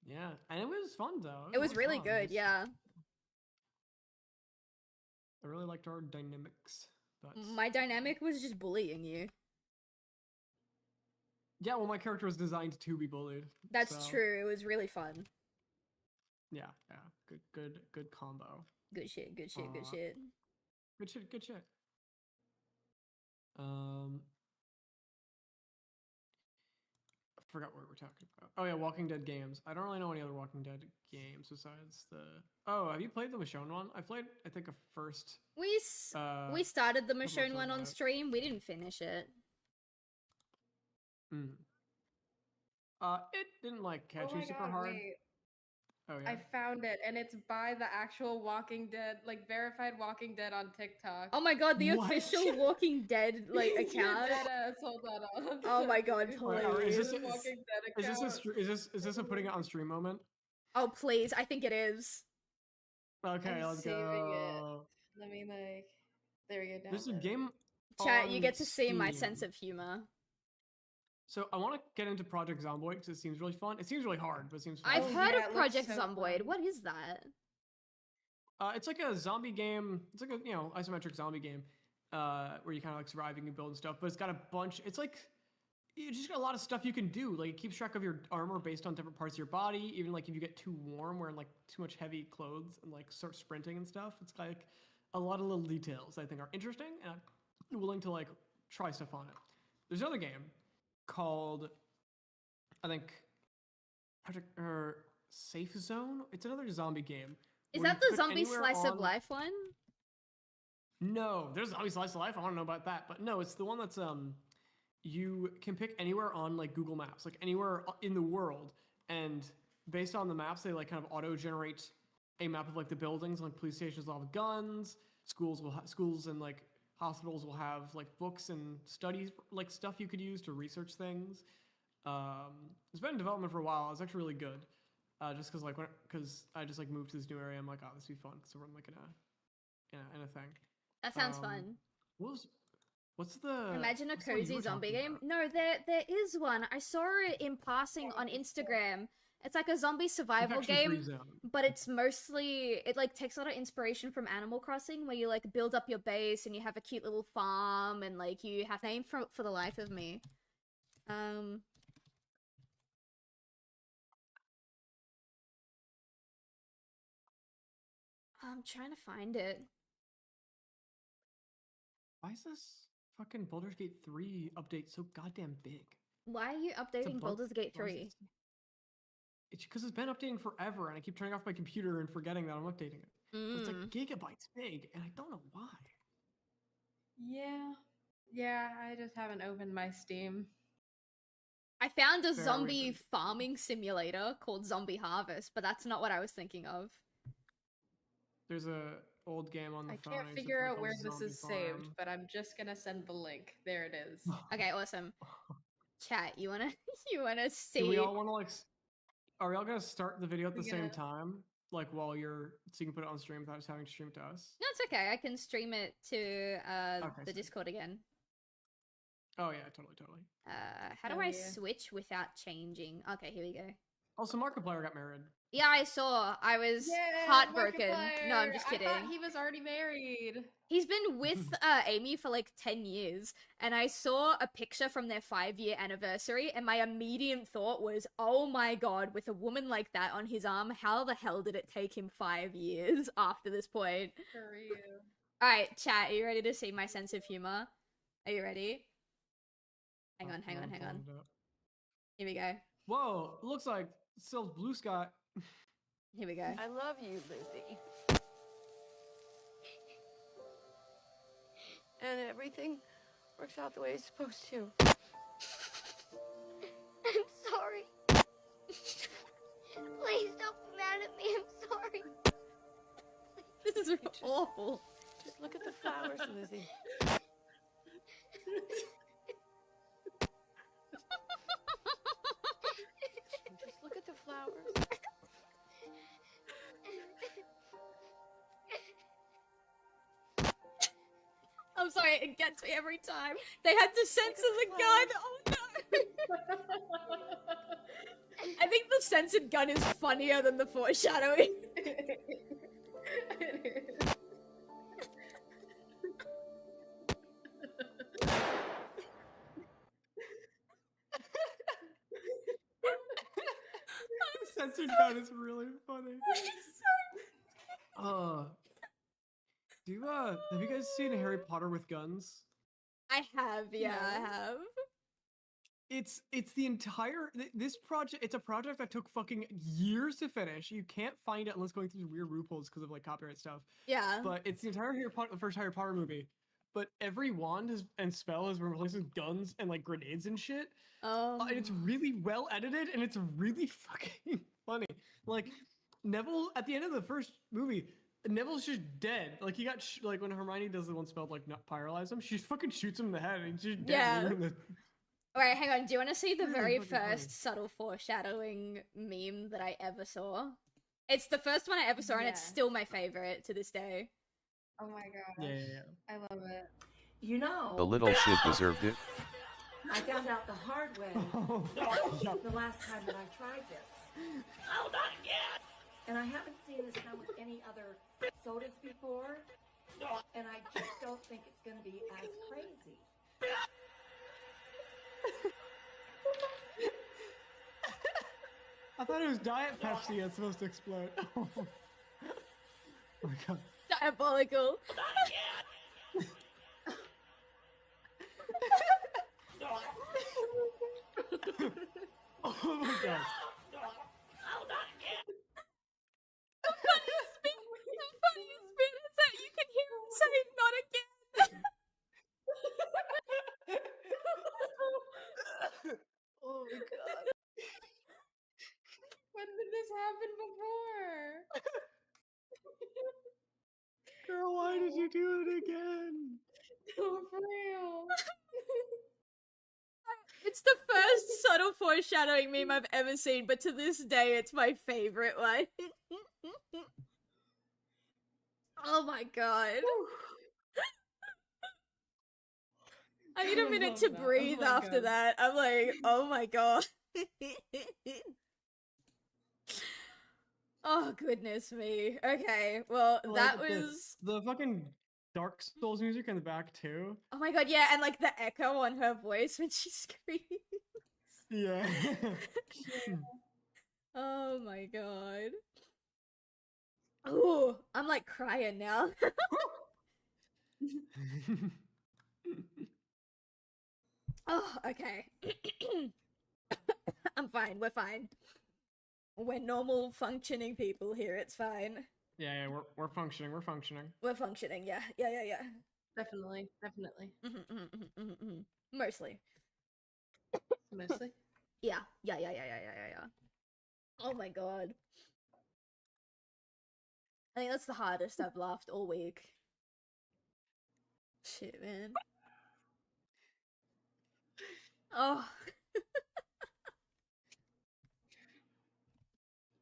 Yeah, and it was fun though. It was really good, yeah. I really liked our dynamics. But... My dynamic was just bullying you. Yeah, well, my character was designed to be bullied. That's true. It was really fun. Yeah. Good combo. Good shit. Good shit. I forgot what we were talking about. Oh yeah, Walking Dead games. I don't really know any other Walking Dead games besides the. Oh, have you played the Michonne one? I played, I think, a first. We started the Michonne one on stream. We didn't finish it. It didn't like catch you super hard. Wait. Oh yeah. I found it, and it's by the actual Walking Dead, like verified Walking Dead on TikTok. Oh my god, the official Walking Dead like account. Hold on. Oh my god, please. Is this a putting it on stream moment? Oh please, I think it is. Okay, let's go. It. Let me like. There we go. There's a game. Chat, you get to see my sense of humor. So I want to get into Project Zomboid because it seems really fun. It seems really hard, but it seems fun. I've heard of Project Zomboid. What is that? It's like a zombie game. It's like a isometric zombie game, where you kind of like survive, you can build and stuff. But it's got a bunch. It's like you just got a lot of stuff you can do. Like it keeps track of your armor based on different parts of your body. Even like if you get too warm, wearing like too much heavy clothes, and like start sprinting and stuff. It's like a lot of little details I think are interesting, and I'm willing to like try stuff on it. There's another game called, I think, Safe Zone. It's another zombie game. Is that the zombie slice of life one? No, there's zombie slice of life. I want to know about that, but no, it's the one that's you can pick anywhere on like Google Maps, like anywhere in the world, and based on the maps, they like kind of auto-generate a map of like the buildings. Like police stations will have guns, schools and like hospitals will have like books and studies, like stuff you could use to research things. It's been in development for a while. It's actually really good. Just because I just like moved to this new area, I'm like, oh, this would be fun. So we're like in a thing. That sounds fun. What's the? Imagine a cozy zombie game. No, there is one. I saw it in passing on Instagram. It's like a zombie survival game, but it's mostly, it like takes a lot of inspiration from Animal Crossing, where you like build up your base and you have a cute little farm and like you have name for the life of me. I'm trying to find it. Why is this fucking Baldur's Gate 3 update so goddamn big? Why are you updating Baldur's Gate 3? It's because it's been updating forever, and I keep turning off my computer and forgetting that I'm updating it. It's like gigabytes big, and I don't know why. Yeah, I just haven't opened my Steam. I found a zombie farming simulator called Zombie Harvest, but that's not what I was thinking of. There's a old game on the phone. I can't figure out where this is saved, but I'm just gonna send the link. There it is. Okay, awesome. Chat, you wanna see? Do we all wanna like? Are we all gonna start the video at the same time? Like while so you can put it on stream without just having to stream to us? No, it's okay. I can stream it to the Discord again. Oh yeah, totally. How do I switch without changing? Okay, here we go. Also, Markiplier got married. Yeah, I saw. I was Yeah, heartbroken. No, I'm Markiplier. just I kidding. thought he was already married. He's been with Amy for like 10 years, and I saw a picture from their 5-year anniversary, and my immediate thought was, oh my god, with a woman like that on his arm, how the hell did it take him 5 years after this point? For you. Alright, chat, are you ready to see my sense of humor? Are you ready? Hang on. Here we go. Whoa, looks like Silv Bluesky. Here we go. I love you, Lizzie. And everything works out the way it's supposed to. I'm sorry. Please don't be mad at me. I'm sorry. This is awful. Just look at the flowers, Lizzie. Just look at the flowers. I'm sorry, it gets me every time. They had to censor the gun. Oh no. I think the censored gun is funnier than the foreshadowing. Censored gun is really funny. Have you guys seen Harry Potter with guns? I have, yeah, I have. It's the entire this project. It's a project that took fucking years to finish. You can't find it unless going through weird loopholes because of like copyright stuff. Yeah. But it's the entire the first Harry Potter movie. But every wand and spell is replaced with guns and like grenades and shit. Oh. And it's really well edited and it's really fucking funny. Like Neville at the end of the first movie, Neville's just dead. Like he got like when Hermione does the one spell to, like not paralyze him, she just fucking shoots him in the head and he's just dead. Yeah. Alright, hang on. Do you want to see the very fucking funny. first subtle foreshadowing meme that I ever saw? It's the first one I ever saw, and it's Yeah. still my favorite to this day. Oh my god. Yeah. I love it. You know, The little shit deserved it. I found out the hard way Yup. the last time that I tried this. Oh, not again! And I haven't seen this come with any other sodas before, and I just don't think it's going to be as crazy. I thought it was Diet Pepsi that's supposed to explode. Oh my god. Diabolical. Oh my god. The funniest bit is that you can hear him saying not again. Oh my god. When did this happen before? Girl, why did you do it again? Oh, for real. It's the first subtle foreshadowing meme I've ever seen, but to this day, it's my favorite one. Oh my god. I need a minute to love that. Oh breathe my after God. that. I'm like, oh my god. Oh goodness me. Okay, well that Like, was. the fucking Dark Souls music in the back too. Oh my god, yeah, and like the echo on her voice when she screams. Yeah. Oh my god. Ooh, I'm like crying now. Oh, okay. I'm fine, we're fine. We're normal functioning people here, it's fine. Yeah, we're functioning. We're functioning. We're functioning, yeah. Definitely. Mostly. Mostly. Yeah. Oh my god. I think that's the hardest I've laughed all week. Shit, man. Oh.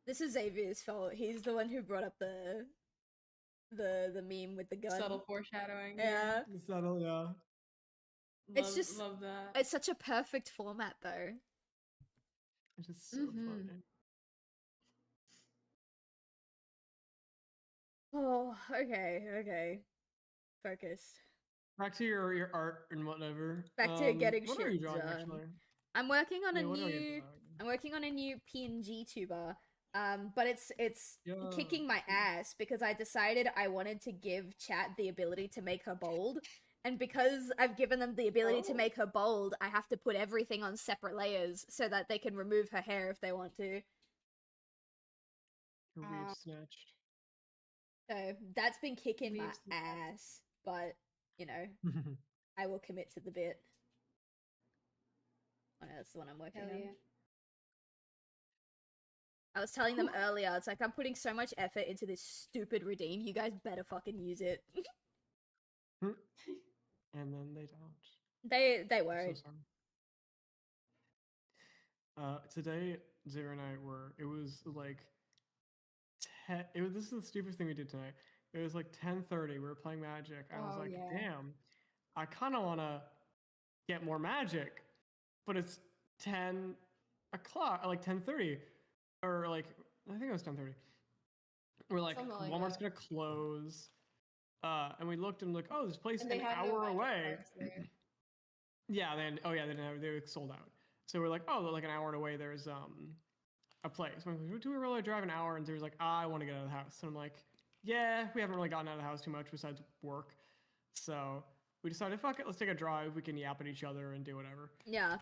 This is Xavier's fault. He's the one who brought up the meme with the gun. Subtle foreshadowing. Yeah. Subtle, yeah. It's just- love that. It's such a perfect format though. It's just so Mhm. funny. Oh, okay. Focused. Back to your art and whatever. Back to getting What are you shit drawing done. actually? I'm working on Yeah, a what are you new. drawing? I'm working on a new PNG tuber. But it's Yeah. kicking my ass because I decided I wanted to give chat the ability to make her bold. And because I've given them the ability to make her bold, I have to put everything on separate layers so that they can remove her hair if they want to. Reeve snatched. So that's been kicking my We've snatched. ass. But, you know, I will commit to the bit. Oh no, that's the one I'm working Hell on. yeah. I was telling them earlier, it's like I'm putting so much effort into this stupid redeem. You guys better fucking use it. And then they don't. They I'm won't. so sorry. Today, Zara and I were. It was like. This is the stupidest thing we did tonight. It was like 10:30. We were playing Magic. I was Oh, like, yeah. damn, I kind of want to get more Magic, but it's 10 o'clock, like 10:30, or like I think it was 10:30. We're like, Something like Walmart's that. gonna close, and we looked and like, oh, this place And an they had no hour Magic away. cards there. Yeah, then they didn't have, they were sold out. So we're like, oh, like an hour away, there's a place. I'm like, do we really drive an hour? And Zara's like, I want to get out of the house. And I'm like, yeah, we haven't really gotten out of the house too much besides work. So we decided, fuck it, let's take a drive. We can yap at each other and do whatever. Yeah.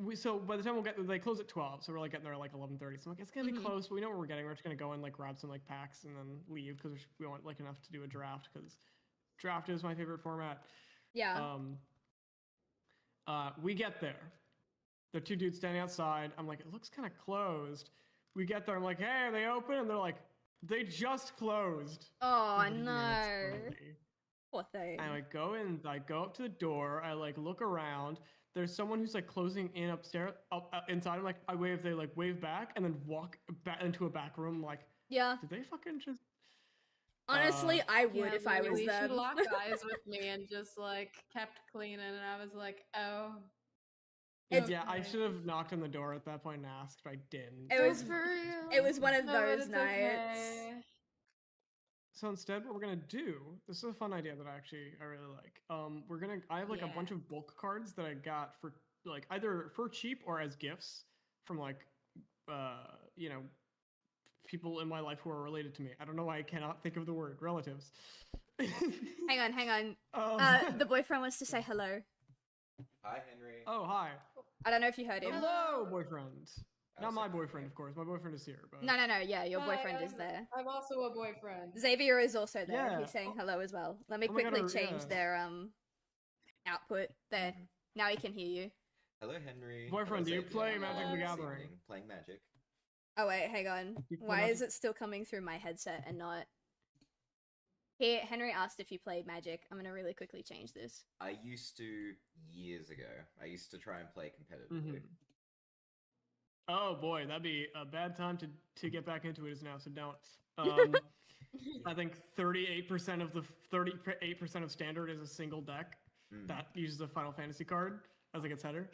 So by the time they close at 12, so we're like getting there at like 11:30. So I'm like, it's gonna be close, but we know where we're getting. We're just gonna go and like grab some like packs and then leave because we want like enough to do a draft because draft is my favorite format. Yeah. We get there. There are two dudes standing outside. I'm like, it looks kind of closed. We get there. I'm like, hey, are they open? And they're like, they just closed. Oh 30 no. minutes early. Poor thing. And I go in, I go up to the door. I like look around. There's someone who's like closing in upstairs, inside. I'm like, they like wave back and then walk back into a back room. Like, Yeah. did they fucking just? Honestly, I would if I was She them. locked eyes with me and just like kept cleaning, and I was like, oh. Yeah, I okay. should have knocked on the door at that point and asked, but I didn't. It was for real. It was one of No, but those it's nights. okay. So instead, what we're gonna do, this is a fun idea that I really like. I have like a bunch of bulk cards that I got for like either for cheap or as gifts from like, you know, people in my life who are related to me. I don't know why I cannot think of the word relatives. Hang on. The boyfriend wants to say hello. Hi, Henry. Oh, hi. I don't know if you heard him. Hello, boyfriend. Not How's my it boyfriend, going? of course. My boyfriend is here, but No. Yeah, your Hi, boyfriend is there. I'm also a boyfriend. Xavier is also there. Yeah. He's saying hello as well. Let me Oh my God, quickly change yeah. their output. There. Now he can hear you. Hello, Henry. Boyfriend, Hello, do you Xavier. play How Magic are the you this Gathering? evening? Playing Magic. Oh wait, hang on. You play Why is Magic? it still coming through my headset and not? Here, Henry asked if you played Magic. I'm gonna really quickly change this. I used to years ago. I used to try and play competitively. Oh boy, that'd be a bad time to get back into it now. So don't. I think 38% of the 38% of standard is a single deck that uses a Final Fantasy card as like its header.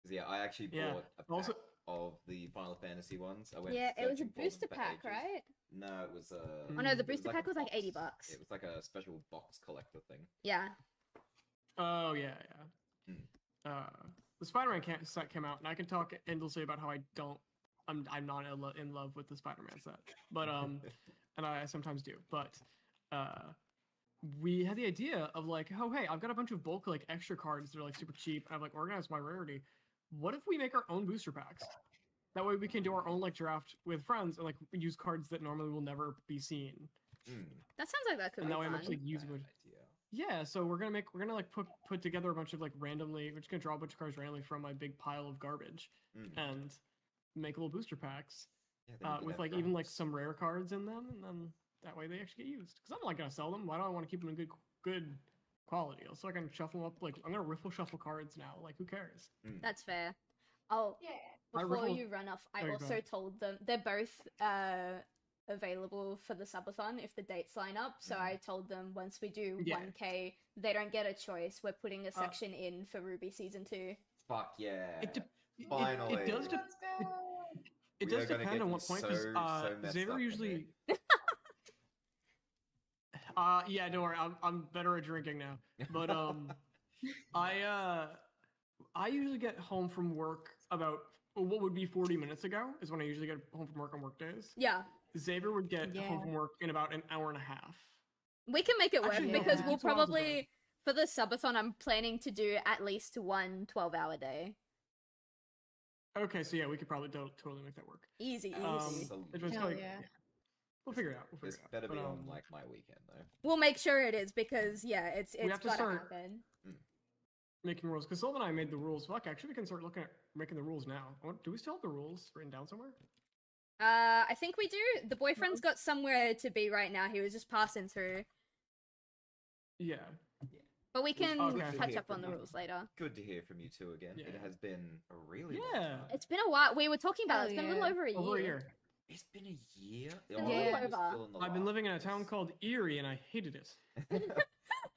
Yeah, I actually Yeah. bought a pack Also- of the Final Fantasy ones. I went Yeah, it was a searching for them booster for pack, ages. right? No, it was a. Oh no, the it was booster like pack a was like box. $80. It was like a special box collector thing. Yeah. Oh yeah. The Spider-Man set came out, and I can talk endlessly about how I'm not in love with the Spider-Man set, but and I sometimes do, but we had the idea of like, oh hey, I've got a bunch of bulk like extra cards that are like super cheap, and I've like organized my rarity. What if we make our own booster packs? That way we can do our own like draft with friends and like use cards that normally will never be seen. That sounds like that could And be that way I'm fun. actually using it. Yeah, so we're gonna like put together a bunch of like randomly. We're just gonna draw a bunch of cards randomly from my big pile of garbage, and make little booster packs with like even like some rare cards in them, and then that way they actually get used. Because I'm not gonna sell them. Why do I want to keep them in good quality? So I can shuffle them up. Like I'm gonna riffle shuffle cards now. Like who cares? That's fair. Oh, I before riffled- you run off, I There you also go. told them they're both available for the subathon if the dates line up. So I told them once we do Yeah. 1K, they don't get a choice. We're putting a section in for Ruby Season 2. Fuck yeah! It Finally. does. Let's go. It We are does gonna depend get on you what point, because so messed Xavier up in usually. Yeah, don't worry. I'm better at drinking now. But I usually get home from work about what would be 40 minutes ago is when I usually get home from work on work days. Yeah. Xavier would get Yeah. home from work in about an hour and a half. We can make it work Actually, no, because it we'll takes a while to probably, for the subathon, I'm planning to do at least one 12-hour day. Okay, so yeah, we could probably totally make that work. Easy, easy. It was Hell like, yeah. we'll figure it out. We'll This figure it out. better be But, on like my weekend though. We'll make sure it is because yeah, it's have to gotta start- happen. making rules, because Silv and I made the rules. Fuck, actually, we can start looking at making the rules now. Do we still have the rules written down somewhere? I think we do. The boyfriend's got somewhere to be right now. He was just passing through, Yeah. but we can Okay. catch Hear up on from the you. rules later. Good to hear from you two again. Yeah. It has been a really long Yeah. time. It's been a while. We were talking about it. It's Hell been a little yeah. over a year. Over a year. It's been a year. been a Oh, little we're over. still in the I've been last living in a phase. town called Erie, and I hated it.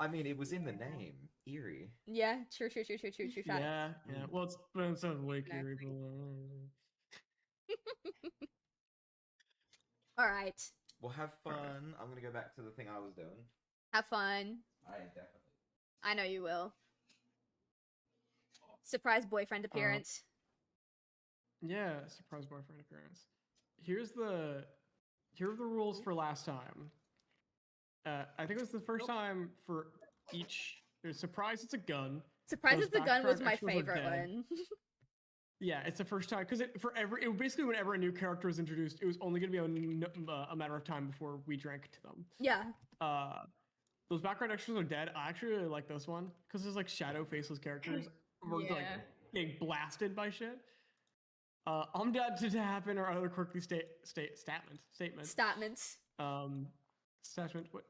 I mean, it was in the name, Erie. Yeah, true. Yeah, yeah. Well, it sounds Lake No. Erie. All right. Well, have fun. I'm gonna go back to the thing I was doing. Have fun. I definitely. I know you will. Surprise boyfriend appearance. Yeah, surprise boyfriend appearance. Here are the rules for last time. I think it was the first time for each. There's surprise. It's a gun. Surprise those is the gun was background my extras are favorite dead. one. Yeah, it's the first time because it basically whenever a new character was introduced, it was only going to be a matter of time before we drank to them. Yeah. Those background extras are dead. I actually really like this one because there's like shadow faceless characters were like Yeah. getting blasted by shit. I'm dead to happen or other quirky statements. Statements.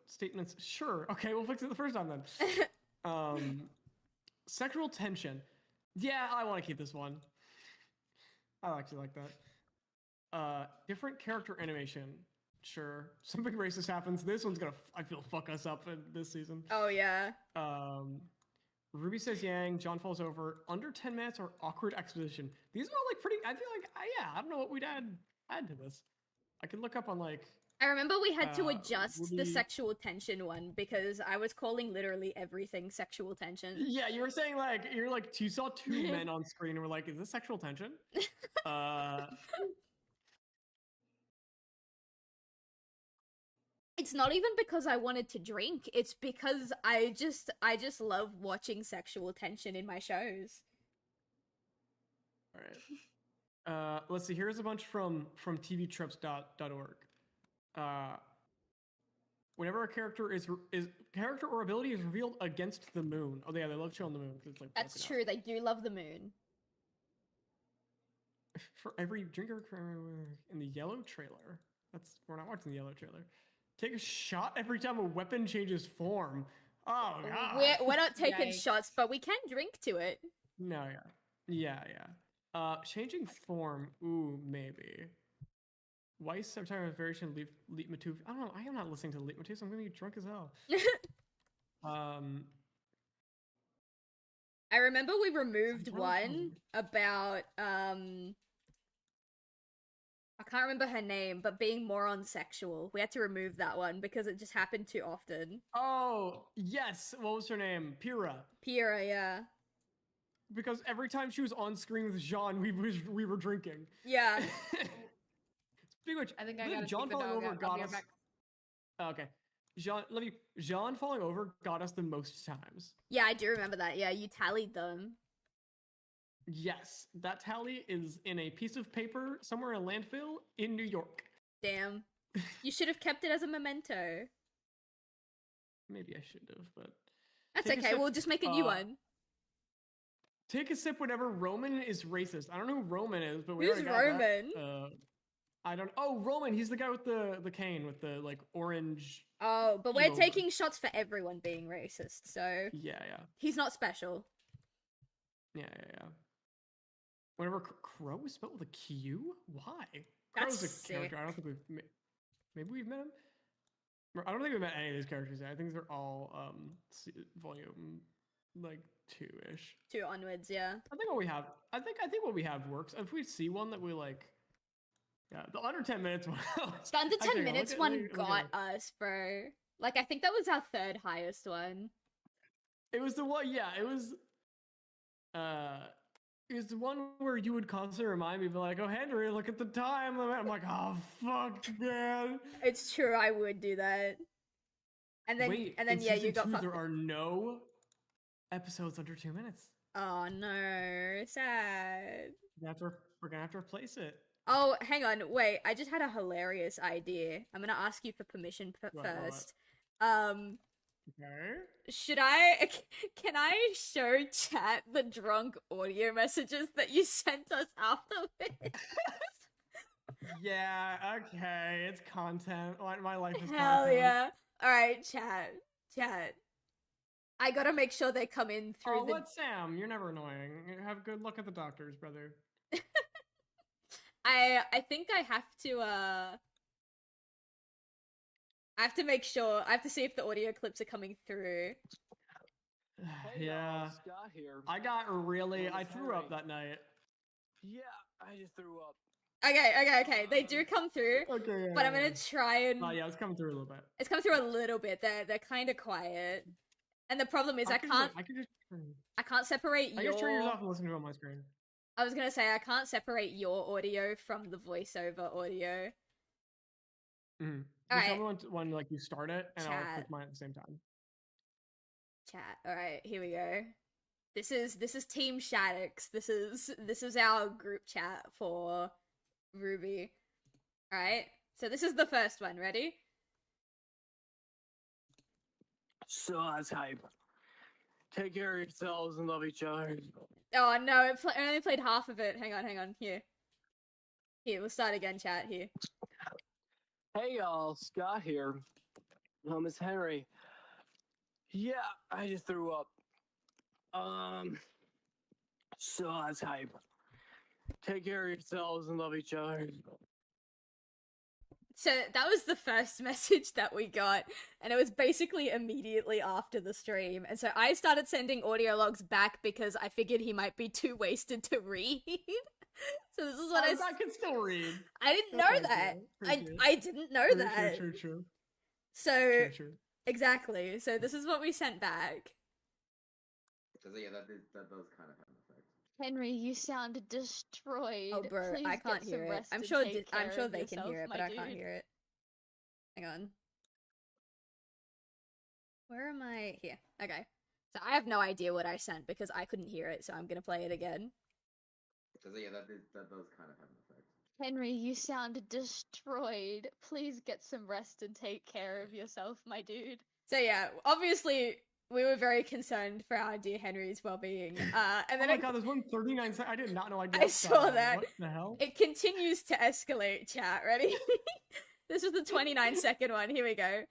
Statements? Sure. Okay, we'll fix it the first time then. Sexual tension. Yeah, I want to keep this one. I actually like that. Different character animation. Sure. Something racist happens. This one's gonna, I feel, fuck us up in this season. Oh yeah. Ruby says Yang, John falls over, under 10 minutes or awkward exposition. These are all like pretty, I feel like, yeah, I don't know what we'd add to this. I can look up on like, I remember we had to adjust the Ruby- sexual tension one because I was calling literally everything sexual tension. yeah, you were saying like, you saw two men on screen and were like, is this sexual tension? It's not even because I wanted to drink. It's because I just love watching sexual tension in my shows. All right. Let's see. Here's a bunch from tvtropes.org. Whenever a character character or ability is revealed against the moon. Oh yeah, they love showing the moon because it's like That's broken true. They do love the moon. out. For every drinker in the yellow trailer. We're not watching the yellow trailer. Take a shot every time a weapon changes form. Oh god. We're not taking Yikes. shots, but we can drink to it. No, yeah. Changing form. Ooh, maybe. Weiss, every time a variation of Leitmotiv. I don't know. I am not listening to Leitmotiv, so I'm gonna get drunk as hell. I remember we removed Sometimes- one about I can't remember her name, but being more on sexual. We had to remove that one because it just happened too often. Oh yes. What was her name? Pyrrha. Pyrrha, yeah. Because every time she was on screen with Jean, we were drinking. Yeah. Speaking of which, I think I believe gotta John take the falling dog over out. I'll got be us. right back. Okay. Jean falling over got us the most times. Yeah, I do remember that. Yeah, you tallied them. Yes, that tally is in a piece of paper somewhere in a landfill in New York. Damn. You should have kept it as a memento. Maybe I should have, but That's Take a okay. sip. We'll just make a new one. take a sip whenever Roman is racist. I don't know who Roman is, but we Who's already got that. Roman? I don't. Oh, Roman. He's the guy with the cane with the like orange. Oh, but we're Evil one. taking shots for everyone being racist, so Yeah. he's not special. Yeah. Whenever Crow is spelled with a Q, why? That's Crow's a character. sick. I don't think maybe we've met him. I don't think we've met any of these characters yet. I think they're all volume like 2-ish. 2 onwards, yeah. I think what we have works. If we see one that we like, Yeah, the under 10 minutes one. The under 10 Actually, minutes look one at got it. us, bro. Like, I think that was our third highest one. It was the one, yeah, it was the one where you would constantly remind me, be like, oh, Henry, look at the time limit. I'm like, oh, fuck, man. It's true, I would do that. And then, Wait, yeah, you season got 2, fucked. there are no episodes under 2 minutes. Oh no, sad. We're gonna have to replace it. Oh, hang on, wait, I just had a hilarious idea. I'm gonna ask you for permission first. Okay. Can I show chat the drunk audio messages that you sent us afterwards? Yeah, okay, it's content. My life is Hell content. yeah. Alright, chat. I gotta make sure they come in through the... What, Sam? You're never annoying. Have good luck at the doctors, brother. I think I have to make sure. I have to see if the audio clips are coming through. Hey, Yeah. Scott here. I threw up that night. Yeah, I just threw up. Okay. They do come through, Okay, yeah, but I'm yeah. gonna try and... Oh, yeah, it's coming through a little bit. It's coming through a little bit. They're kind of quiet. And the problem is I can't separate I your... just turn yours off and listen to it on my screen. I was gonna say, I can't separate your audio from the voiceover audio. Mm-hmm. Alright. Tell me when like you start it, and I'll Chat. click mine at the same time. Chat. Alright, here we go. This is Team Shaddix. This is our group chat for Ruby. Alright, so this is the first one. Ready? So that's hype. Take care of yourselves and love each other. Oh no, it only played half of it. Hang on. Here, we'll start again, chat. Here. Hey y'all, Scott here. Miss Henry. Yeah, I just threw up. So that's hype. Take care of yourselves and love each other. So that was the first message that we got, and it was basically immediately after the stream. And so I started sending audio logs back because I figured he might be too wasted to read. So this is what I can still read. I didn't know that. I didn't know that. True. So exactly. So this is what we sent back. So yeah, that does kind of have an effect. Henry, you sound destroyed. Oh, bro, Please I can't get hear some it. rest I'm and sure take care of they can yourself, hear it, my but I can't dude. hear it. Hang on. Where am I? Here. Okay. So I have no idea what I sent because I couldn't hear it, so I'm gonna play it again. So yeah, that does kind of have an effect. Henry, you sound destroyed. Please get some rest and take care of yourself, my dude. So yeah, obviously we were very concerned for our dear Henry's well-being. And then oh my god, there's 139 seconds. I did not know I saw that. What the hell? It continues to escalate, chat. Ready? This is the 29-second one. Here we go.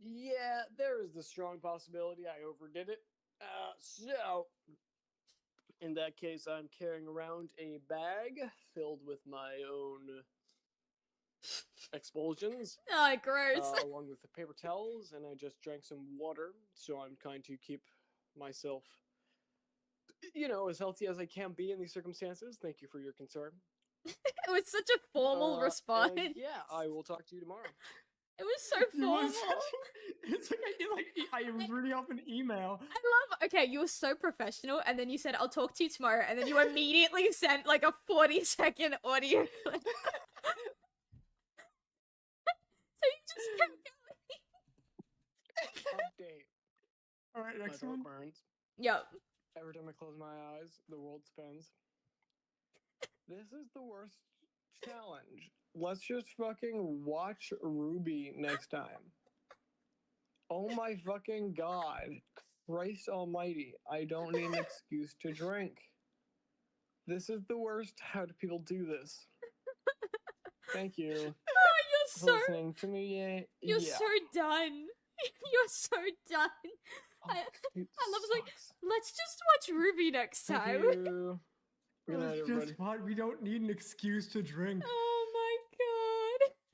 Yeah, there is the strong possibility I overdid it. So, in that case, I'm carrying around a bag filled with my own expulsions. Oh, gross. Along with the paper towels, and I just drank some water, so I'm trying to keep myself, as healthy as I can be in these circumstances. Thank you for your concern. It was such a formal response. Yeah, I will talk to you tomorrow. It was so formal. It's like I was reading off an email. Okay, you were so professional, and then you said, I'll talk to you tomorrow, and then you immediately sent like a 40-second audio clip. So you just kept going. Update. Alright, next My throat one. burns. Yep. Every time I close my eyes, the world spins. This is the worst challenge. Let's just fucking watch Ruby next time. Oh my fucking god. Christ almighty. I don't need an excuse to drink. This is the worst. How do people do this? Thank you. Oh, for listening to me. You're so done. You're so done. I love like, let's just watch Ruby next time. Thank you. Good night, It's everybody. just fun. We don't need an excuse to drink. Oh my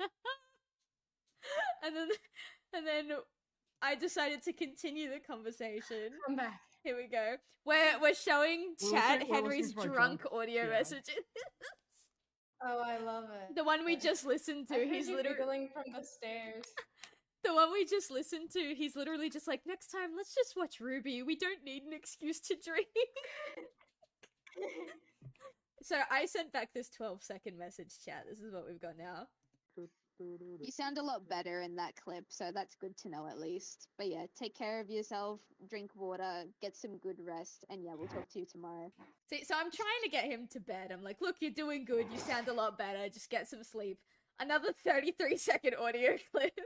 god. and then I decided to continue the conversation. I'm back. Here we go. We're showing We're chat listening- we're Henry's listening to my drunk drunk- audio yeah. messages. Oh, I love it. The one we just listened to, I heard he's you literally giggling from the stairs. the one we just listened to, he's literally just like, next time let's just watch Ruby. We don't need an excuse to drink. So I sent back this 12-second message chat. This is what we've got now. You sound a lot better in that clip, so that's good to know at least. But yeah, take care of yourself, drink water, get some good rest, and yeah, we'll talk to you tomorrow. See, so I'm trying to get him to bed. I'm like, look, you're doing good. You sound a lot better. Just get some sleep. Another 33-second audio clip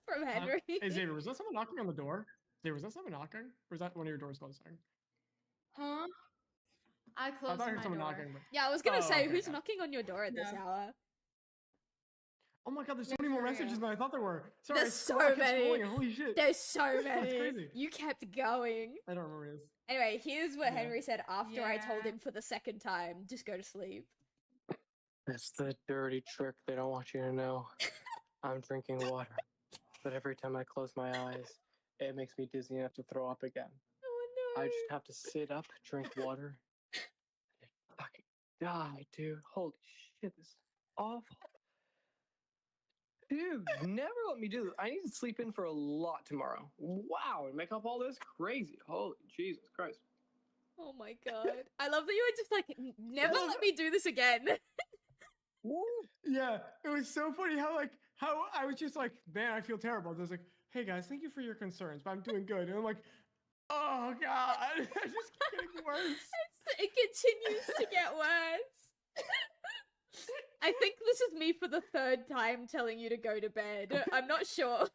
from Henry. Hey, Xavier, was that someone knocking on the door? Xavier, was that someone knocking? Or was that one of your doors closing? Huh? I I closed thought I heard my someone door. knocking. But... Yeah, I was gonna Oh, say, okay, who's yeah. knocking on your door at this No. hour? Oh my god, there's so No, many more for messages real. than I thought there were. Sorry, There's I kept so many. scrolling, holy shit. There's so many. That's crazy. You kept going. I don't remember this. Anyway, here's what Yeah. Henry said after I told Yeah. him for the second time, just go to sleep. That's the dirty trick they don't want you to know. I'm drinking water, but every time I close my eyes, it makes me dizzy enough to throw up again. Oh no. I just have to sit up, drink water, and fucking die, dude. Holy shit, this is awful. Dude, never let me do this. I need to sleep in for a lot tomorrow. Wow, and make up all this crazy. Holy Jesus Christ. Oh my god. I love that you were just like, never let me do this again. Woo. Yeah, it was so funny how I was just like, man, I feel terrible. I was like, hey guys, thank you for your concerns, but I'm doing good. And I'm like, oh god, I just keep getting worse. It continues to get worse. I think this is me for the third time telling you to go to bed. I'm not sure.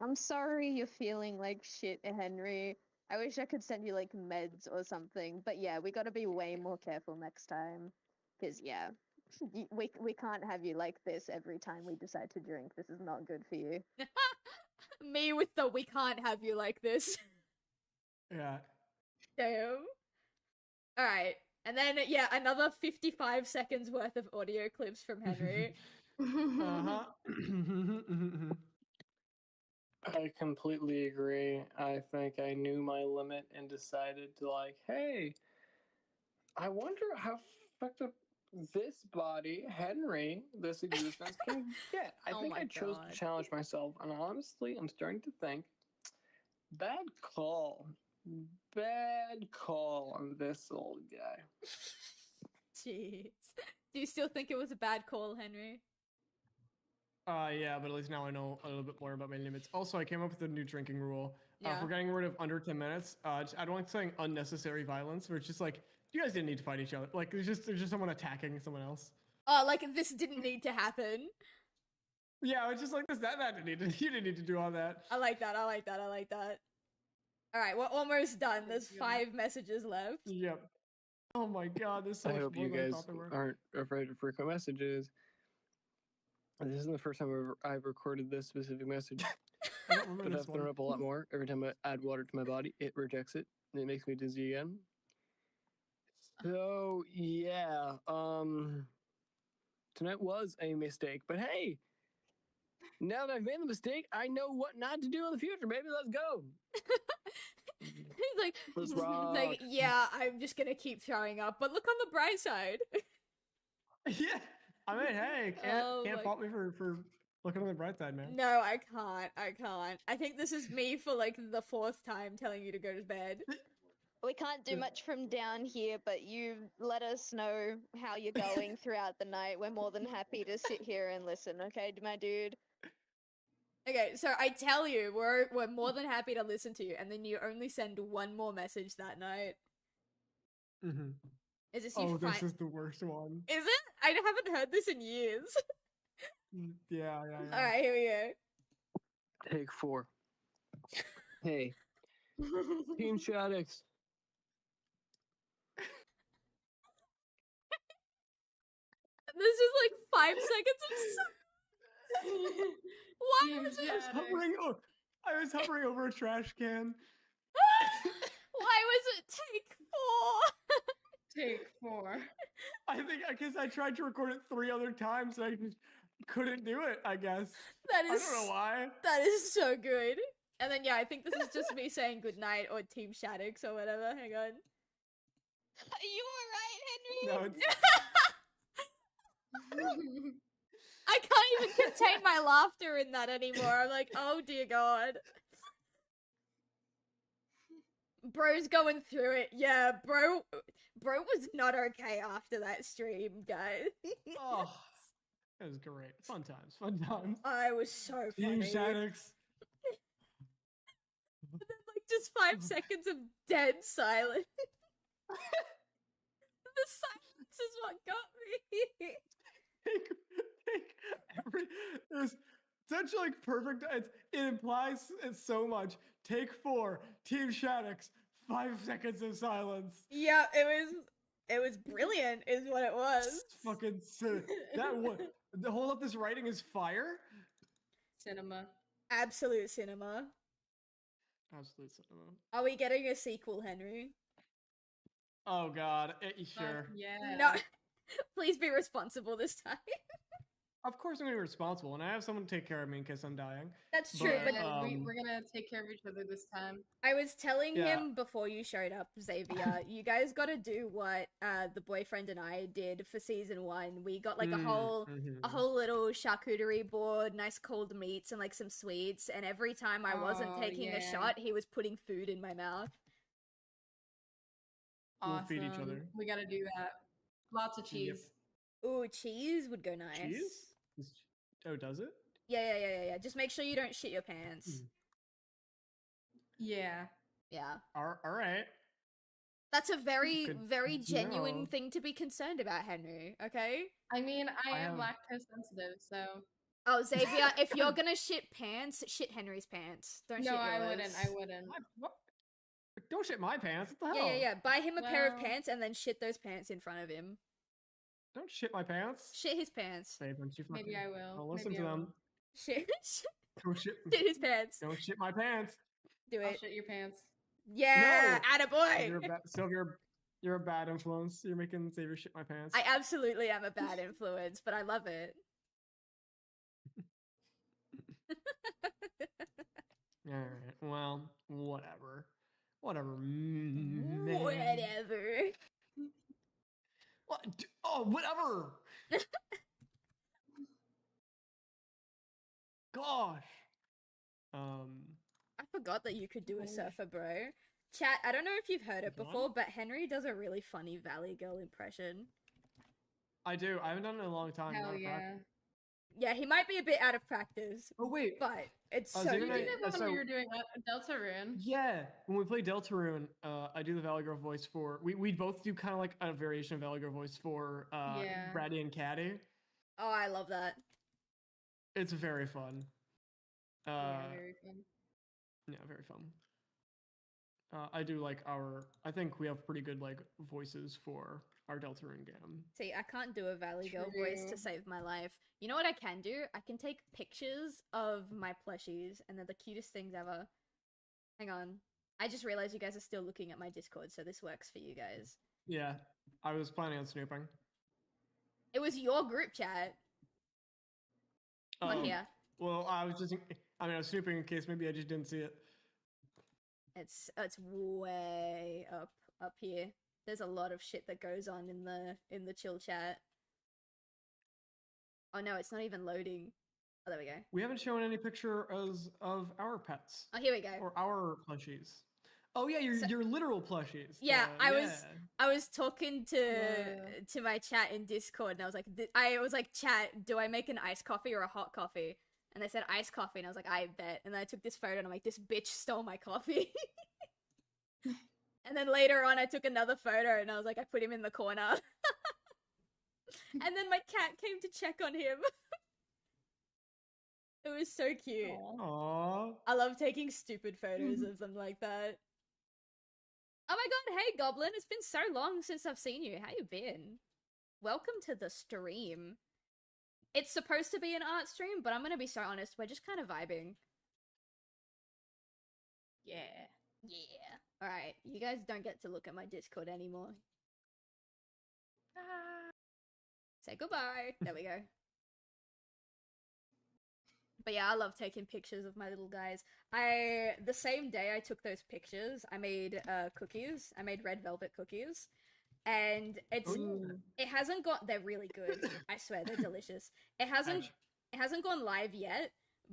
I'm sorry you're feeling like shit, Henry. I wish I could send you like meds or something, but yeah, we gotta be way more careful next time. Cause yeah, we can't have you like this every time we decide to drink. This is not good for you. Me with the we can't have you like this. Yeah. Damn. Alright. And then, yeah, another 55 seconds worth of audio clips from Henry. Uh-huh. I completely agree. I think I knew my limit and decided to like, hey, I wonder how fucked up this body, Henry, this existence can get. I Oh think my I chose God. to challenge myself, and honestly, I'm starting to think, bad call. Bad call on this old guy. Jeez. Do you still think it was a bad call, Henry? Yeah, but at least now I know a little bit more about my limits. Also, I came up with a new drinking rule. Yeah. If we're getting rid of under 10 minutes, I don't like saying unnecessary violence, where it's just like, you guys didn't need to fight each other. Like, there's just someone attacking someone else. Oh, like this didn't need to happen. Yeah, it's just like this. That didn't need to, you didn't need to do all that. I like that. Alright, we're almost done. There's 5 messages left. Yep. Oh my god, there's so I much hope more you than I guys thought there were. aren't afraid of frequent messages. This isn't the first time I've recorded this specific message, I don't remember but this I've thrown one. up a lot more. Every time I add water to my body, it rejects it, and it makes me dizzy again. So yeah, tonight was a mistake, but hey, now that I've made the mistake, I know what not to do in the future. Baby, let's go. He's Let's like, yeah, I'm just gonna keep throwing up, but look on the bright side. Yeah. I mean, hey, Oh can't my- fault me for looking on the bright side, man. No, I can't. I think this is me for like the 4th time telling you to go to bed. We can't do much from down here, but you let us know how you're going throughout the night. We're more than happy to sit here and listen, okay, my dude? Okay, so I tell you, we're more than happy to listen to you, and then you only send one more message that night. Mm-hmm. Is this you Oh, this fi- is the worst one. Is it? I haven't heard this in years. Yeah. Alright, here we go. Take 4. Hey, Team Shaddix. This is like 5 seconds of Why Team was it? Shaddix. I was hovering over a trash can. Why was it take 4? Take 4. I think because I tried to record it 3 other times and I just couldn't do it, I guess. That I is don't know why. That is so good. And then yeah, I think this is just me saying goodnight or Team Shaddix or whatever. Hang on. You were right, No, it's I can't even contain my laughter in that anymore. I'm like, oh dear god. Bro's going through it. Yeah, bro was not okay after that stream, guys. oh, that was great. Fun times, fun times. I was so Team funny. Shaddix. And then, like, just 5 seconds of dead silence. The silence is what got me. Take every. There's such like perfect. It implies it so much. Take 4. Team Shaddix. 5 seconds of silence. Yeah, it was brilliant, is what it was. Fucking sick. That what? The whole of this writing is fire. Cinema. Absolute cinema. Absolute cinema. Are we getting a sequel, Henry? Oh god, sure. Yeah. No. Please be responsible this time. Of course I'm gonna be responsible, and I have someone to take care of me in case I'm dying. That's true, but we're gonna take care of each other this time. I was telling Yeah. him before you showed up, Xavier, you guys gotta do what the boyfriend and I did for season 1. We got like a whole little charcuterie board, nice cold meats and like some sweets, and every time I wasn't Oh, taking a yeah. shot, he was putting food in my mouth. We'll Awesome. feed each other. We gotta do that. Lots of cheese. Ooh, cheese would go nice. Cheese? Oh, does it? Yeah. Just make sure you don't shit your pants. Yeah. Yeah. All right. That's a very, Good very to genuine know. thing to be concerned about, Henry, okay? I mean, I I am have- lactose sensitive, so Oh, Xavier, if you're gonna shit pants, shit Henry's pants. Don't no, shit I yours. wouldn't. I wouldn't. What? Don't shit my pants. What the hell? Yeah. Buy him a pair of Well- pants and then shit those pants in front of him. Don't shit my pants. Shit his pants. Say, don't you Maybe fucking- I will. Don't listen Maybe to I them. will. Shit, Don't shit. shit his pants. Don't shit my pants. Do I'll it. shit your pants. Yeah, No. attaboy! You're a bad influence. You're making Xavier shit my pants. I absolutely am a bad influence, but I love it. All right. Well, whatever. Whatever. Man. Whatever. What? Oh, whatever. Gosh. I forgot that you could do a surfer, bro. Chat, I don't know if you've heard it Which before, one? but Henry does a really funny Valley Girl impression. I do. I haven't done it in a long time. Hell Matter of fact. yeah. Yeah, he might be a bit out of practice, Oh wait. but it's so Xavier You and I- good. did that when so- we were doing Deltarune. Yeah, when we play Deltarune, I do the Valley Girl voice for. We both do kind of like a variation of Valley Girl voice for Yeah. Braddy and Caddy. Oh, I love that. It's very fun. Yeah, very fun. Yeah, very fun. I do like I think we have pretty good like voices for our Deltarune game. See, I can't do a Valley Girl voice to True. save my life. You know what I can do? I can take pictures of my plushies, and they're the cutest things ever. Hang on. I just realized you guys are still looking at my Discord, so this works for you guys. Yeah, I was planning on snooping. It was your group chat. On Oh, here. Well, I was was snooping in case maybe I just didn't see it. It's way up here. There's a lot of shit that goes on in the chill chat. Oh no, it's not even loading. Oh, there we go. We haven't shown any pictures of our pets Oh, here we go. or our plushies. Oh yeah, your literal plushies. Yeah, the- I was talking to my chat in Discord, and I was like, chat, do I make an iced coffee or a hot coffee? And they said iced coffee, and I was like, I bet. And then I took this photo, and I'm like, this bitch stole my coffee. And then later on, I took another photo, and I was like, I put him in the corner. And then my cat came to check on him. It was so cute. Aww. I love taking stupid photos of them like that. Oh my god, hey Goblin, it's been so long since I've seen you. How you been? Welcome to the stream. It's supposed to be an art stream, but I'm gonna be so honest, we're just kind of vibing. Yeah. Yeah. Alright, you guys don't get to look at my Discord anymore. Say goodbye. There we go. But yeah, I love taking pictures of my little guys. The same day I took those pictures, I made cookies. I made red velvet cookies. and Ooh. it hasn't got. They're really good. I swear, they're delicious. It hasn't gone live yet,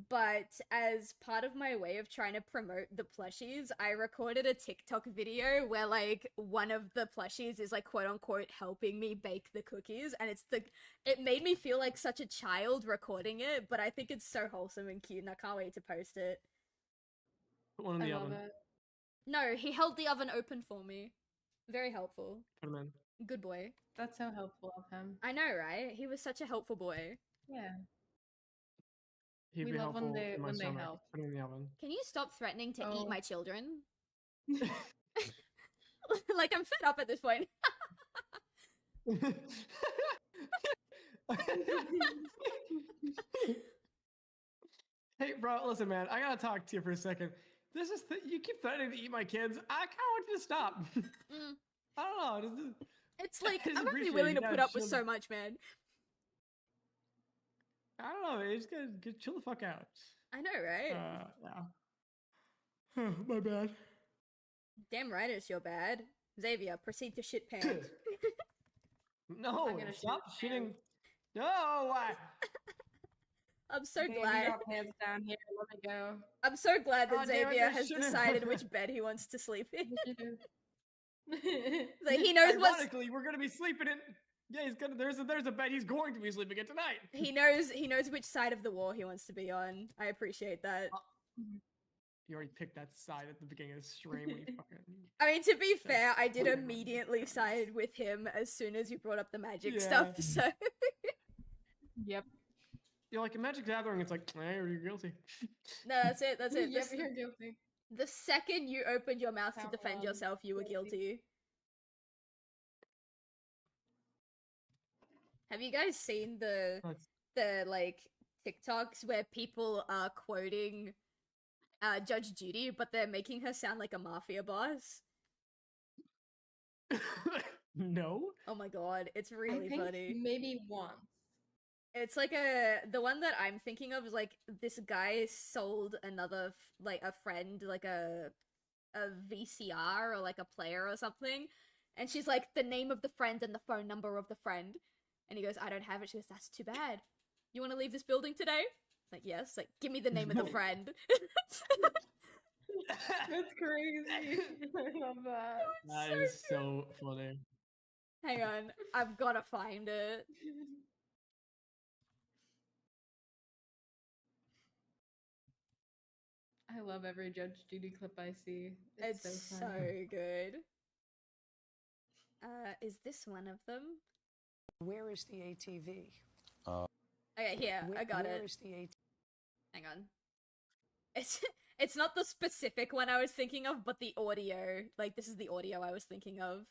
but as part of my way of trying to promote the plushies, I recorded a TikTok video where like one of the plushies is like quote unquote helping me bake the cookies, and it made me feel like such a child recording it, but I think it's so wholesome and cute, and I can't wait to post it. Put one in I the love oven. it. No, he held the oven open for me. Very helpful. Put them in. Good boy. That's so helpful of him. I know, right? He was such a helpful boy. Yeah. He'd We be love when helpful they- in my when they stomach. help. Put him in the oven. Can you stop threatening to eat Oh. my children? Like, I'm fed up at this point. Hey, bro, listen, man. I gotta talk to you for a second. This is you keep threatening to eat my kids. I kind of want you to stop. Mm. I don't know. It's like, I just I'm only appreciate willing you to put guys up with chill so much, man. I don't know. Man. Just gotta chill the fuck out. I know, right? Yeah. My bad. Damn right it's your bad. Xavier, proceed to shit pants. No, I'm gonna stop shoot shitting. No, why? I'm so Baby glad. got pants down here. Let me go. I'm so glad that Oh, damn it, Xavier I has should've. decided which bed he wants to sleep in. That's Like, he knows what's Ironically, we're gonna be sleeping in. Yeah, he's gonna. There's a bed he's going to be sleeping in tonight. he knows which side of the wall he wants to be on. I appreciate that. You already picked that side at the beginning of the stream when you fucking. I mean, to be That's fair, I did fucking immediately side with him as soon as you brought up the magic Yeah. stuff. So Yep. You're like a Magic Gathering. It's like, hey, you're guilty. no, that's it. That's it. Yep, you're guilty. The second you opened your mouth to Power defend on, yourself, you were guilty. guilty. Have you guys seen the like TikToks where people are quoting Judge Judy, but they're making her sound like a mafia boss? No. Oh my god, it's I really think funny. maybe once. It's like the one that I'm thinking of is like this guy sold another like a friend like a VCR or like a player or something, and she's like the name of the friend and the phone number of the friend, and he goes, I don't have it. She goes, that's too bad. You want to leave this building today? Like, yes. Like, give me the name of the friend. That's crazy. I love that. That so is so funny. Hang on, I've gotta find it. I love every Judge Judy clip I see. It's so so funny. good. Is this one of them? Where is the ATV? Okay, here, I got Where it. is the ATV? Hang on. It's not the specific one I was thinking of, but the audio. Like, this is the audio I was thinking of.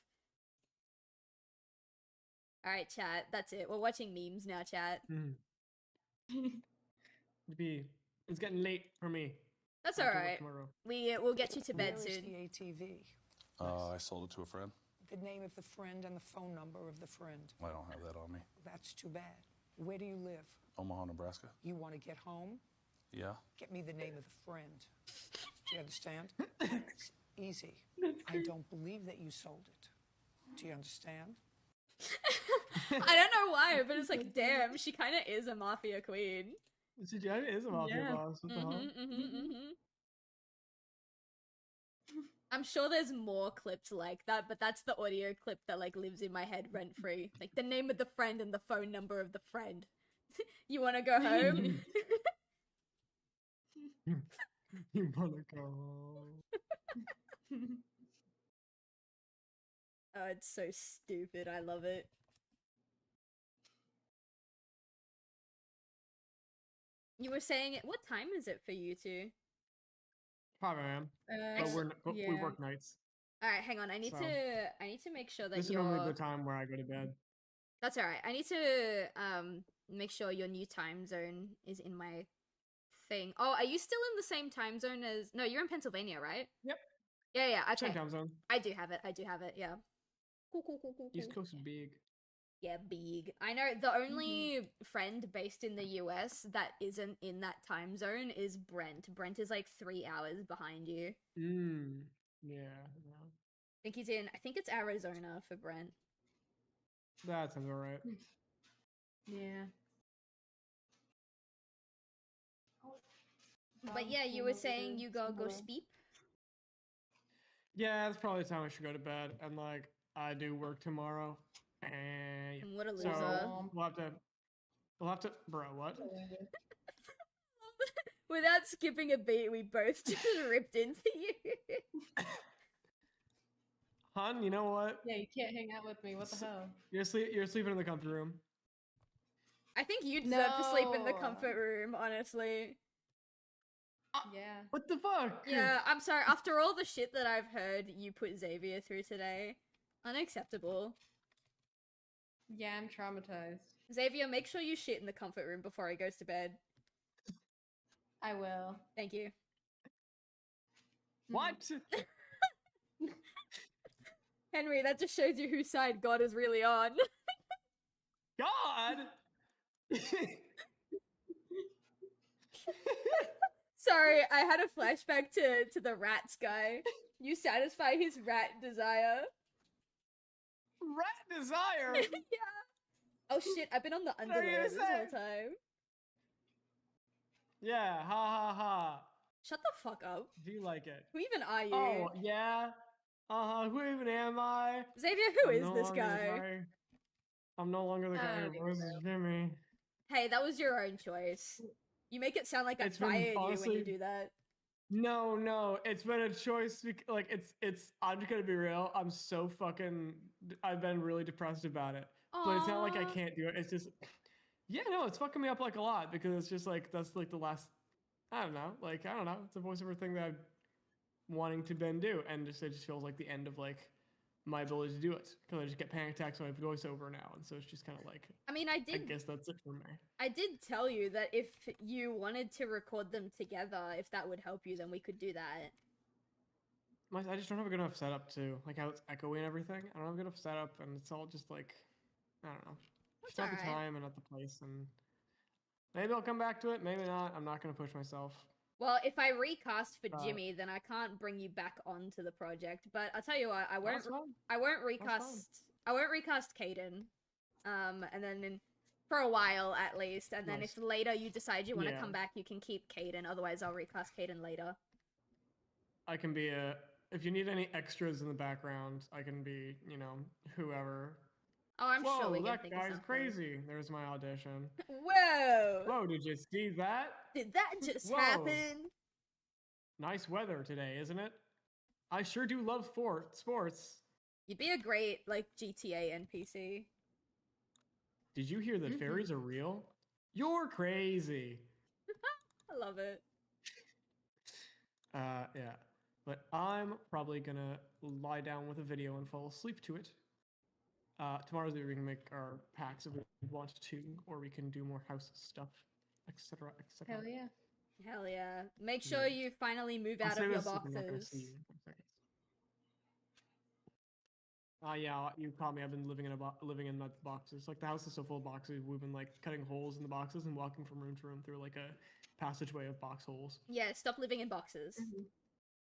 Alright, chat, that's it. We're watching memes now, chat. It's getting late for me. That's I have to work alright. tomorrow. We'll get you to bed Where is soon. the ATV? I sold it to a friend. The name of the friend and the phone number of the friend. I don't have that on me. That's too bad. Where do you live? Omaha, Nebraska. You want to get home? Yeah. Get me the name of the friend. Do you understand? It's easy. I don't believe that you sold it. Do you understand? I don't know why, but it's like, damn, she kind of is a mafia queen. She is a mafia Yeah. boss. What the hell? I'm sure there's more clips like that, but that's the audio clip that like lives in my head rent free. Like the name of the friend and the phone number of the friend. You want to go home? You wanna go home? Oh, it's so stupid. I love it. You were saying it. What time is it for you two? 5 a.m. But we yeah. work nights. All right, hang on. I need So, to make sure that This is you're. normally the time where I go to bed. That's all right. I need to make sure your new time zone is in my thing. Oh, are you still in the same time zone as? No, you're in Pennsylvania, right? Yep. Yeah, yeah. Okay. Same time zone. I do have it. I do have it. Yeah. Cool, cool, cool, cool, East cool. Coast is big. Yeah, big. I know the only friend based in the US that isn't in that time zone is Brent. Brent is like 3 hours behind you. Yeah. I think he's in. I think it's Arizona for Brent. That sounds alright. Yeah. But yeah, you were saying you go sleep? Yeah, that's probably the time I should go to bed. And like, I do work tomorrow. And What a so loser. we'll have to, bro. What? Without skipping a beat, we both just ripped into you. Hun, you know what? Yeah, you can't hang out with me. What the hell? You're sleeping in the comfy room. I think you deserve to sleep in the No. comfort room, honestly. Yeah. What the fuck? Yeah, I'm sorry. After all the shit that I've heard you put Xavier through today, unacceptable. Yeah, I'm traumatized. Xavier, make sure you shit in the comfort room before he goes to bed. I will. Thank you. What? Henry, that just shows you whose side God is really on. God! Sorry, I had a flashback to the rats guy. You satisfy his rat desire. Rat desire? Yeah. Oh shit, I've been on the underlord this whole time. Yeah, ha ha ha. Shut the fuck up. Do you like it? Who even are you? Oh, yeah? Uh-huh, who even am I? Xavier, who I'm is no this longer the guy? I'm no longer the guy who voices Jimmy. Hey, that was your own choice. You make it sound like I It's been fired you when honestly- you do that. No, it's been a choice. Like, I'm just gonna be real. I'm so fucking. I've been really depressed about it. But it's not like I Aw. can't do it. It's just. Yeah, no, it's fucking me up like a lot because it's just like that's like the last. I don't know. Like I don't know. It's a voiceover thing that I'm wanting to then do, and it just feels like the end of like my ability to do it because I just get panic attacks when I have voiceover now, and so it's just kind of like. I mean, I guess that's it for me. I did tell you that if you wanted to record them together, if that would help you, then we could do that. I just don't have a good enough setup to like how it's echoey and everything. I don't have a good enough setup, and it's all just like I don't know. It's not the alright. time and not the place, and maybe I'll come back to it. Maybe not. I'm not gonna push myself. Well, if I recast for Uh, Jimmy, then I can't bring you back onto the project. But I'll tell you what, I won't. That's fine. I won't fine. recast. I won't recast Caden. And then for a while at least, and then Nice. if later you decide you want to Yeah. come back, you can keep Caden. Otherwise, I'll recast Caden later. I can be a. If you need any extras in the background, I can be. You know, whoever. Oh, I'm Whoa, sure we can that think of guy's something. crazy. There's my audition. Whoa! Whoa, did you see that? Did that just Whoa. happen? Nice weather today, isn't it? I sure do love sports. You'd be a great like GTA NPC. Did you hear that fairies are real? You're crazy. I love it. Yeah. But I'm probably gonna lie down with a video and fall asleep to it. Tomorrow's the day we can make our packs if we want to, or we can do more house stuff, etc., etc. Hell yeah. Hell yeah. Make sure you finally move I'll out say of your this if I'm not gonna boxes. see you in 10 seconds. Yeah, you caught me. I've been living in the boxes. Like the house is so full of boxes. We've been like cutting holes in the boxes and walking from room to room through like a passageway of box holes. Yeah, stop living in boxes.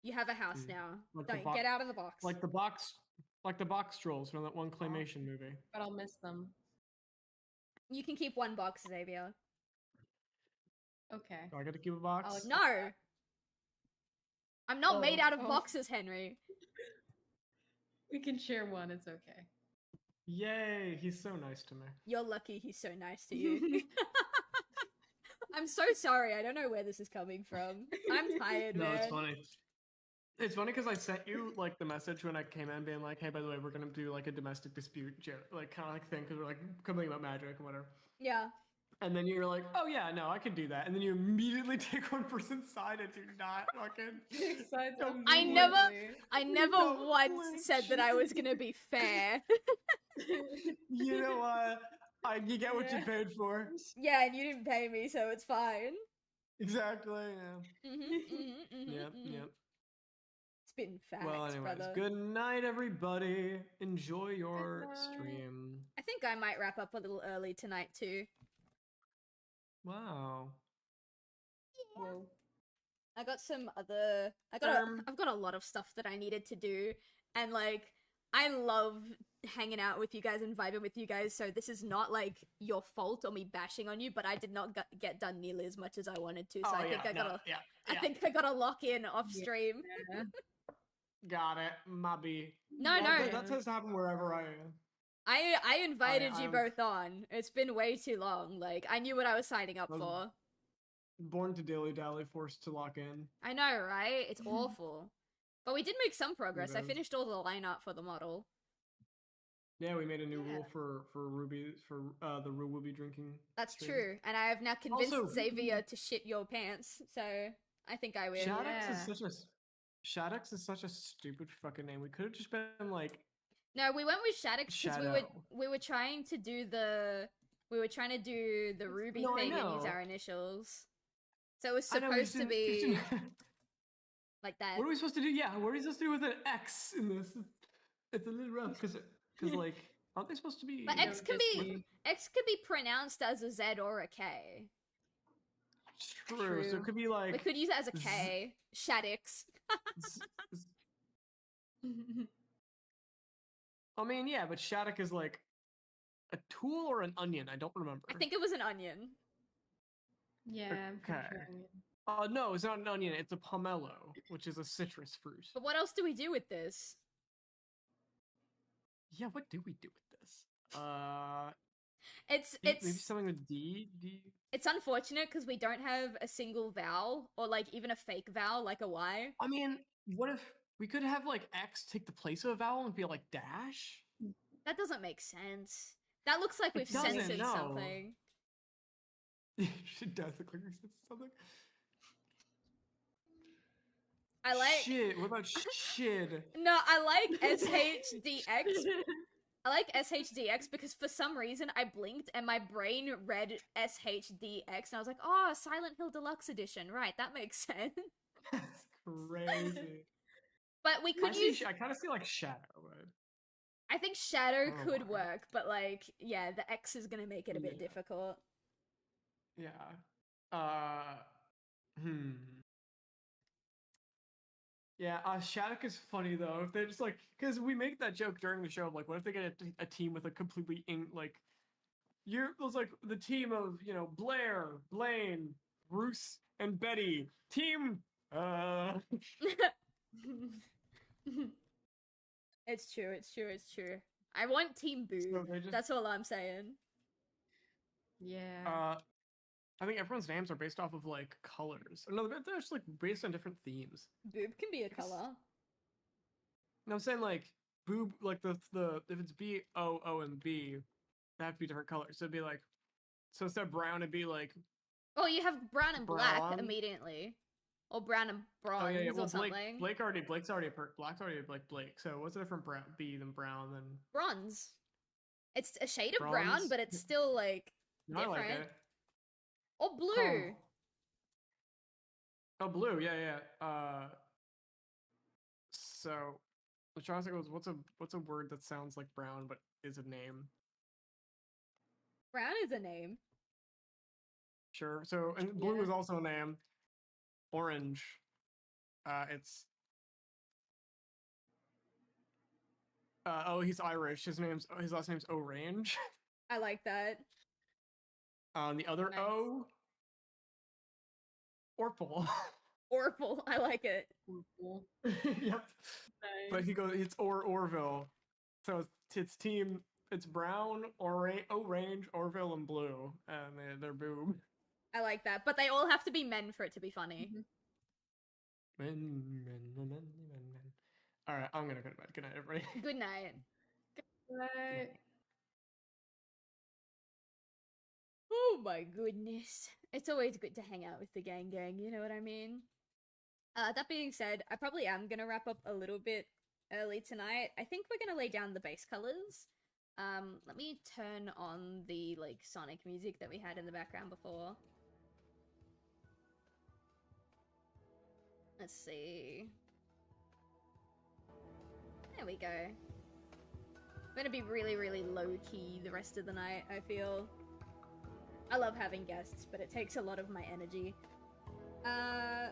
You have a house Mm. now. Like the Don't bo- get out of the box. Like the box trolls from that one claymation movie. But I'll miss them. You can keep one box, Xavier. Okay. Do I get to keep a box? No! I'm not made out of Oh. boxes, Henry. We can share one. It's okay. Yay! He's so nice to me. You're lucky he's so nice to you. I'm so sorry. I don't know where this is coming from. I'm tired, No, man. it's funny. It's funny because I sent you like the message when I came in, being like, "Hey, by the way, we're gonna do like a domestic dispute, like kind of like thing, because we're like coming about magic and whatever." Yeah. And then you're like, "Oh yeah, no, I can do that." And then you immediately take one person's side and do not fucking. I never once said that I was gonna be fair. You know what? You get what you paid for. Yeah, and you didn't pay me, so it's fine. Exactly. Yeah. Yep. Yep. Spitting facts, Well, anyways, brother. good night, everybody. Enjoy your stream. I think I might wrap up a little early tonight too. Wow. Whoa. I got some other. I've got a lot of stuff that I needed to do, and like I love hanging out with you guys and vibing with you guys, so this is not like your fault or me bashing on you, but I did not get done nearly as much as I wanted to, so I think I think I gotta lock in off stream. Yeah. Got it, Mabby. No, That tends to happen wherever I am. I invited you I'm both on. It's been way too long. Like, I knew what I was signing up for. born to dilly-dally, forced to lock in. I know, right? It's awful. But we did make some progress. I is. finished all the line art for the model. Yeah, we made a new rule for Ruby for the rule we'll be drinking. That's stream. true. And I have now convinced Also- Xavier to shit your pants, so I think I win. Shadox is such a stupid fucking name. We could have just been like No, we went with Shadox because Shadow. we were trying to do the Ruby No, I thing and use know. our initials. So it was I know, we supposed just to didn't- be like that. What are we supposed to do? Yeah, what are we supposed to do with an X in this? It's a little rough because like aren't they supposed to be? But X can be pronounced as a Z or a K. True. So it could be like We could use it as a K. Shaddix. I mean, yeah, but Shattuck is like a tool or an onion. I don't remember. I think it was an onion. Yeah, I'm pretty Okay. sure. No, it's not an onion. It's a pomelo, which is a citrus fruit. But what else do we do with this? Yeah, what do we do with this? It's maybe something with D. It's unfortunate because we don't have a single vowel or like even a fake vowel like a Y. I mean, what if we could have like X take the place of a vowel and be like dash? That doesn't make sense. That looks like we've doesn't, censored no. something. It does look like we said something. I like Shit. What about shit? No, I like SHDX. I like SHDX because for some reason I blinked and my brain read SHDX and I was like, oh, Silent Hill Deluxe Edition. Right, that makes sense. That's crazy. But we could use... I kind of see like shadow. But... I think shadow Oh could my. work, but like, yeah, the X is gonna make it a bit Yeah. difficult. Yeah. Yeah, Shattuck is funny though. If they just like, because we make that joke during the show of like, what if they get a team with a completely like, it was like the team of Blair, Blaine, Bruce, and Betty. Team. It's true. It's true. It's true. I want Team Boo. So they just- That's all I'm saying. Yeah. I think everyone's names are based off of like colors. No, they're just like based on different themes. Boob can be a color. No, I'm saying like boob, like the if it's B O O and B, they have to be different colors. So it'd be like, so instead of brown, it'd be like Oh, you have brown and black Brown. immediately, or brown and bronze oh yeah. Well, or something. Black's already black's already like Blake. So what's a different brown B than brown than Bronze. It's a shade of brown, Bronze? but it's still like No, I different. like it. Or blue. Oh, blue. Yeah. So the trying to think was what's a word that sounds like brown but is a name. Brown is a name. Sure. So and blue is also a name. Orange. It's. Oh, he's Irish. His last name's Orange. I like that. The other Nice. O. Orpal. Orpal. I like it. Yep. But he goes. It's Orville. So it's team. It's brown, orange, Orville, and blue, and they're boob. I like that. But they all have to be men for it to be funny. Men. All right, I'm gonna go to bed. Good night, everybody. Good night. Right. Oh my goodness. It's always good to hang out with the gang, you know what I mean? That being said, I probably am gonna wrap up a little bit early tonight. I think we're gonna lay down the base colors. Let me turn on the, like, Sonic music that we had in the background before. Let's see. There we go. I'm gonna be really, really low-key the rest of the night, I feel. I love having guests, but it takes a lot of my energy.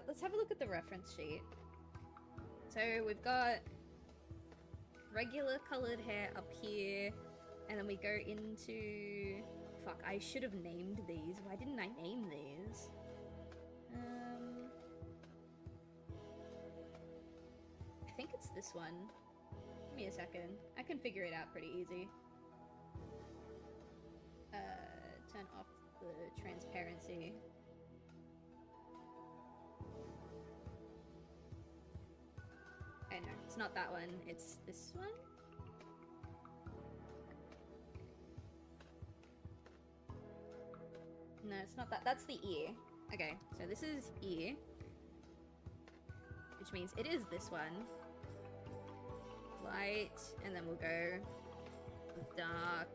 Let's have a look at the reference sheet. So we've got regular colored hair up here, and then we go into... Fuck, I should have named these. Why didn't I name these? I think it's this one. Give me a second. I can figure it out pretty easy. Turn off the transparency. Oh no, it's not that one. It's this one? No, it's not that. That's the ear. Okay, so this is ear. Which means it is this one. Light, and then we'll go dark,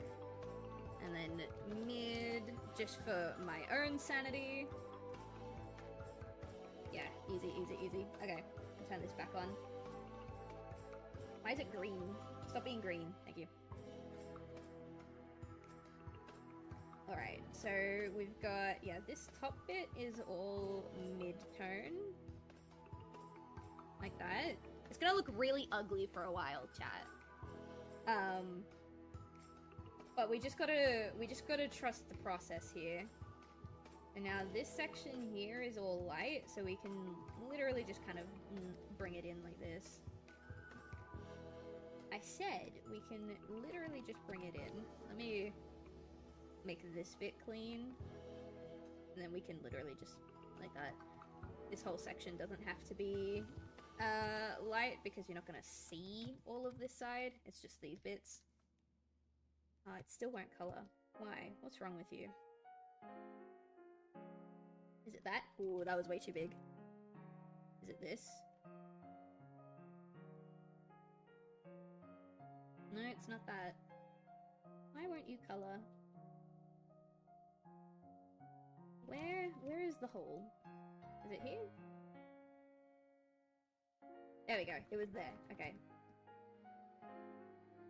and then mid, just for my own sanity. Yeah, easy, easy, easy. Okay, I'll turn this back on. Why is it green? Stop being green. Thank you. Alright, so we've got, yeah, this top bit is all mid-tone. Like that. It's gonna look really ugly for a while, chat. But we just gotta trust the process here. And now this section here is all light, so we can literally just kind of bring it in like this. I said we can literally just bring it in. Let me make this bit clean. And then we can literally just, like that. This whole section doesn't have to be light because you're not gonna see all of this side. It's just these bits. It still won't color. Why? What's wrong with you? Is it that? Ooh, that was way too big. Is it this? No, it's not that. Why won't you color? Where is the hole? Is it here? There we go. It was there. Okay.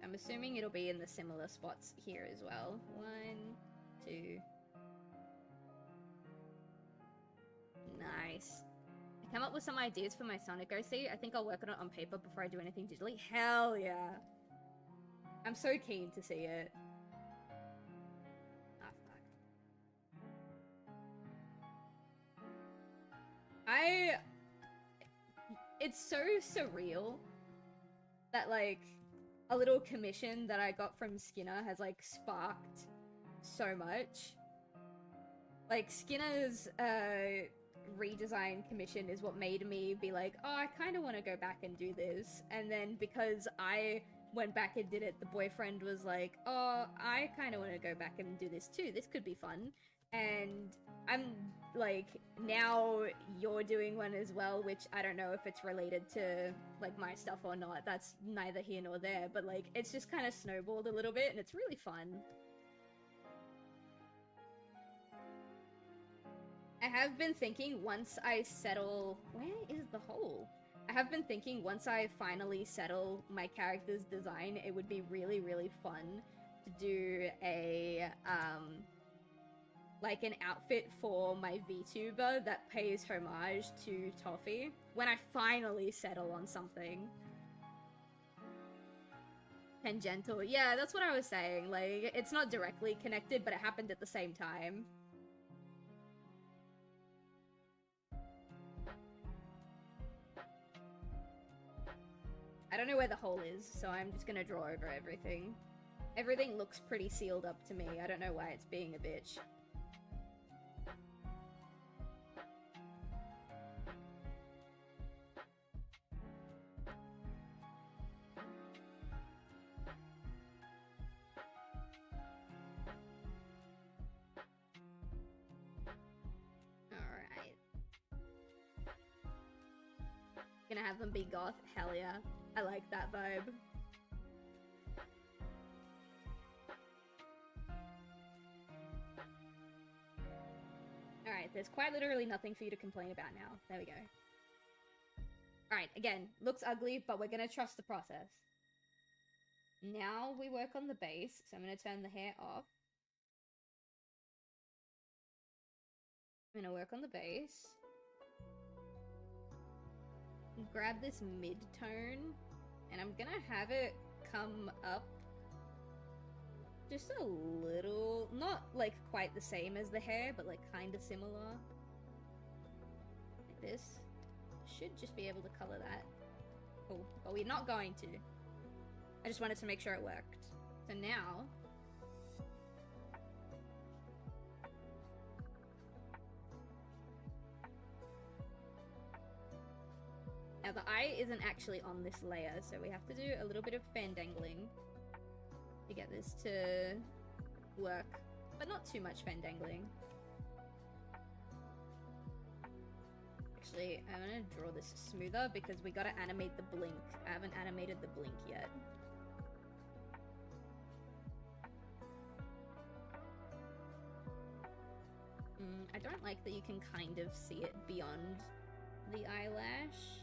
I'm assuming it'll be in the similar spots here as well. 1, 2. Nice. I came up with some ideas for my Sonic OC. I think I'll work on it on paper before I do anything digitally. Hell yeah. I'm so keen to see it. Ah, fuck. It's so surreal that, like, a little commission that I got from Skinner has, like, sparked so much. Like, Skinner's, redesign commission is what made me be like, oh, I kind of want to go back and do this. And then because I went back and did it, the boyfriend was like, oh, I kind of want to go back and do this too. This could be fun. And I'm like, now you're doing one as well, which I don't know if it's related to like my stuff or not. That's neither here nor there, but like it's just kind of snowballed a little bit and it's really fun. I have been thinking once I settle... Where is the hole? I have been thinking once I finally settle my character's design, it would be really, really fun to do a, like an outfit for my VTuber that pays homage to Toffee when I finally settle on something. Tangential. Yeah, that's what I was saying. Like, it's not directly connected, but it happened at the same time. I don't know where the hole is, so I'm just gonna draw over everything. Everything looks pretty sealed up to me. I don't know why it's being a bitch. Alright. Gonna have them be goth? Hell yeah. I like that vibe. Alright, there's quite literally nothing for you to complain about now. There we go. Alright, again, looks ugly, but we're gonna trust the process. Now we work on the base, so I'm gonna turn the hair off. I'm gonna work on the base. Grab this mid-tone, and I'm gonna have it come up just a little, not like quite the same as the hair, but like kind of similar. Like this. Should just be able to color that. Cool. But we're not going to. I just wanted to make sure it worked. So now... Now the eye isn't actually on this layer, so we have to do a little bit of fandangling to get this to work, but not too much fandangling. Actually, I'm gonna draw this smoother because we gotta animate the blink. I haven't animated the blink yet. I don't like that you can kind of see it beyond the eyelash.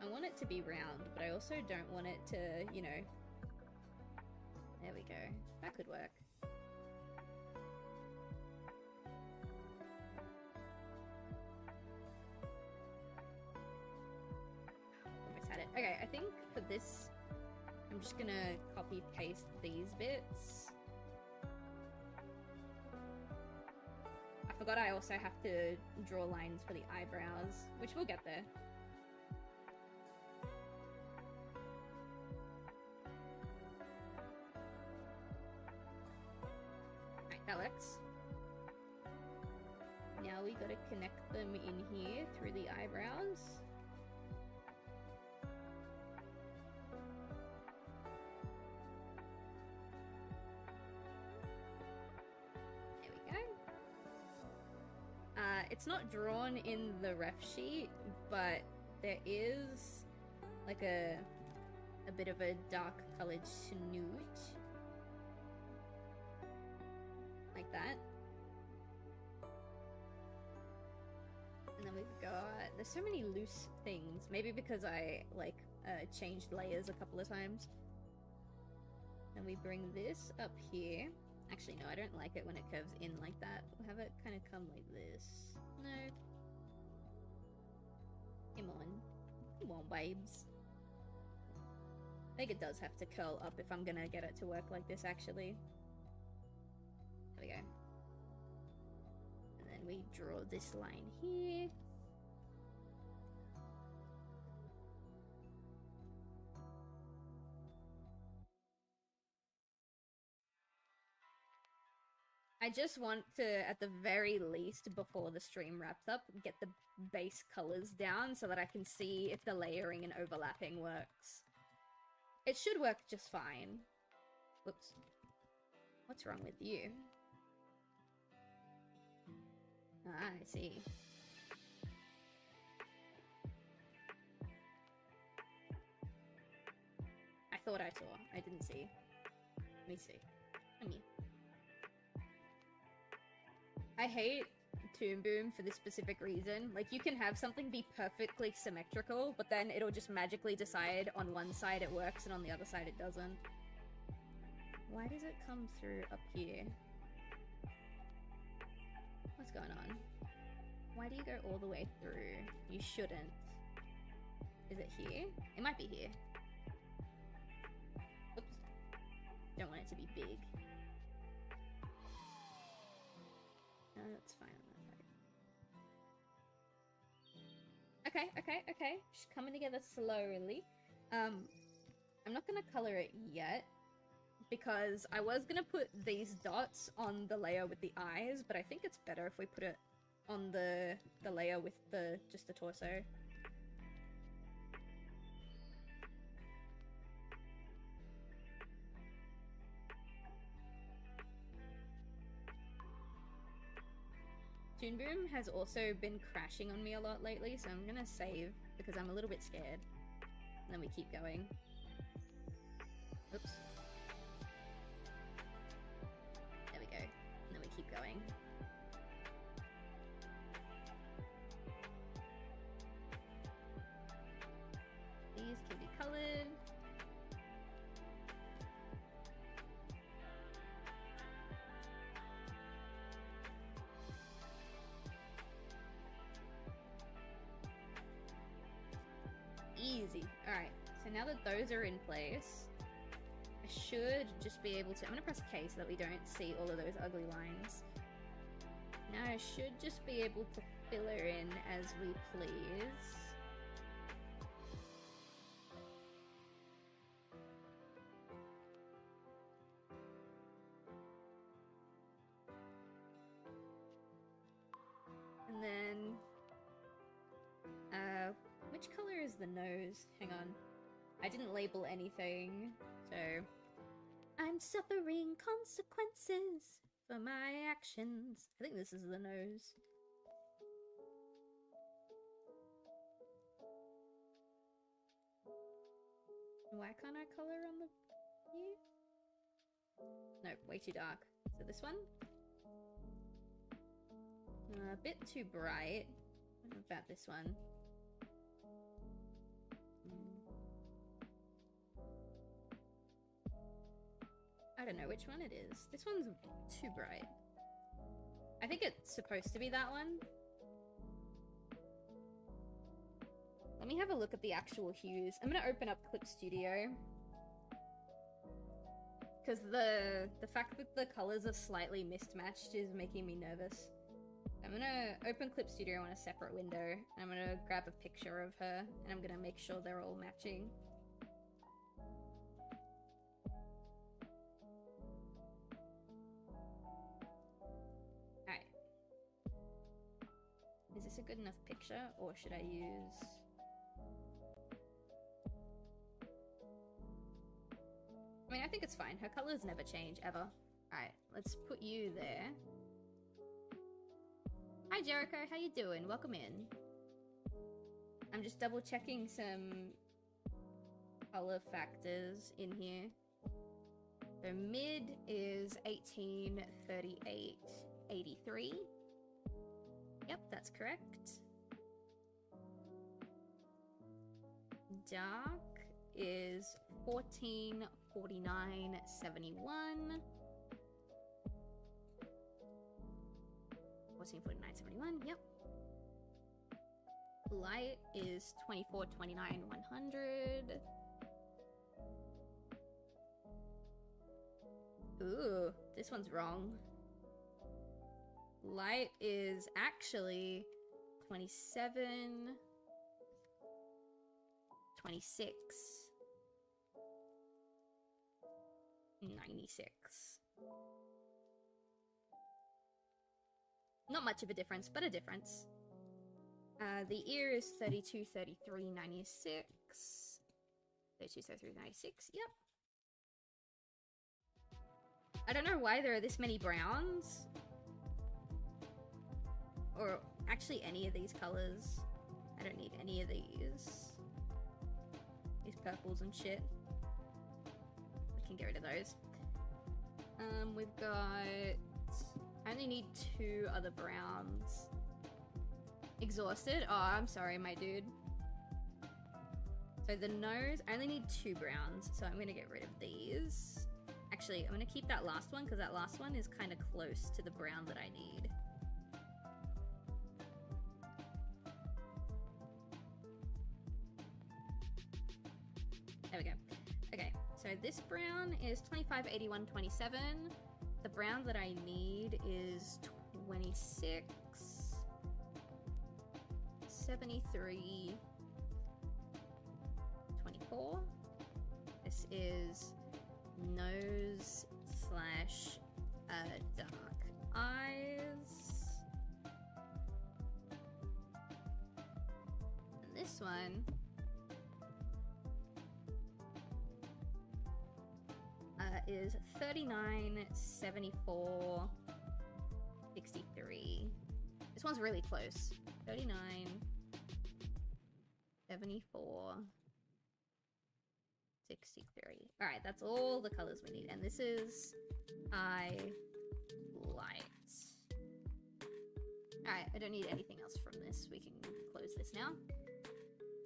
I want it to be round, but I also don't want it to, you know... There we go. That could work. Almost had it. Okay, I think for this, I'm just gonna copy-paste these bits. I forgot I also have to draw lines for the eyebrows, which we'll get there. That works. Now we gotta connect them in here through the eyebrows. There we go. It's not drawn in the ref sheet, but there is like a bit of a dark colored snoot. Like that. And then we've got... There's so many loose things. Maybe because I, like, changed layers a couple of times. Then we bring this up here. Actually, no, I don't like it when it curves in like that. We'll have it kind of come like this. No. Come on. Come on, babes. I think it does have to curl up if I'm gonna get it to work like this, actually. There we go. And then we draw this line here. I just want to, at the very least, before the stream wraps up, get the base colors down so that I can see if the layering and overlapping works. It should work just fine. Whoops. What's wrong with you? Ah, I see. I thought I saw. I didn't see. Let me see. I hate Toon Boom for this specific reason. Like, you can have something be perfectly symmetrical, but then it'll just magically decide on one side it works and on the other side it doesn't. Why does it come through up here? What's going on? Why do you go all the way through? You shouldn't. Is it here? It might be here. Oops. Don't want it to be big. No, that's fine on that side. Okay. Just coming together slowly. I'm not gonna color it yet, because I was gonna put these dots on the layer with the eyes, but I think it's better if we put it on the layer with just the torso. Toon Boom has also been crashing on me a lot lately, so I'm gonna save because I'm a little bit scared. And then we keep going. Oops. There we go. And then we keep going. These can be colored. Easy. easy. Alright, so now that those are in place, I should just be able to... I'm gonna press K so that we don't see all of those ugly lines. Now I should just be able to fill her in as we please. And then... which color is the nose? Hang on. I didn't label anything, so... I'm suffering consequences for my actions. I think this is the nose. Why can't I color on the... here? No, way too dark. So this one? A bit too bright. What about this one? I don't know which one it is. This one's too bright. I think it's supposed to be that one. Let me have a look at the actual hues. I'm gonna open up Clip Studio. Because the fact that the colors are slightly mismatched is making me nervous. I'm gonna open Clip Studio on a separate window, and I'm gonna grab a picture of her, and I'm gonna make sure they're all matching. Alright. Is this a good enough picture, or should I use... I mean, I think it's fine. Her colors never change, ever. Alright, let's put you there. Hi Jericho, how you doing? Welcome in. I'm just double checking some color factors in here. So mid is 1838.83. Yep, that's correct. Dark is 1449.71. 1449.71, yep. Light is 2429.100. Ooh, this one's wrong. Light is actually 26. Not much of a difference, but a difference. The ear is 3233.96. 3233.96, yep. I don't know why there are this many browns. Or actually any of these colors. I don't need any of these. These purples and shit. We can get rid of those. We've got... I only need 2 other browns. Exhausted? Oh, I'm sorry, my dude. So the nose, I only need 2 browns, so I'm gonna get rid of these. Actually, I'm gonna keep that last one, because that last one is kind of close to the brown that I need. There we go. Okay, so this brown is 2581.27. The brown that I need is 26.73.24. This is nose slash dark eyes. And this one is 39.74.63. This one's really close. 39.74.63. Alright, that's all the colors we need. And this is highlight. Alright, I don't need anything else from this. We can close this now.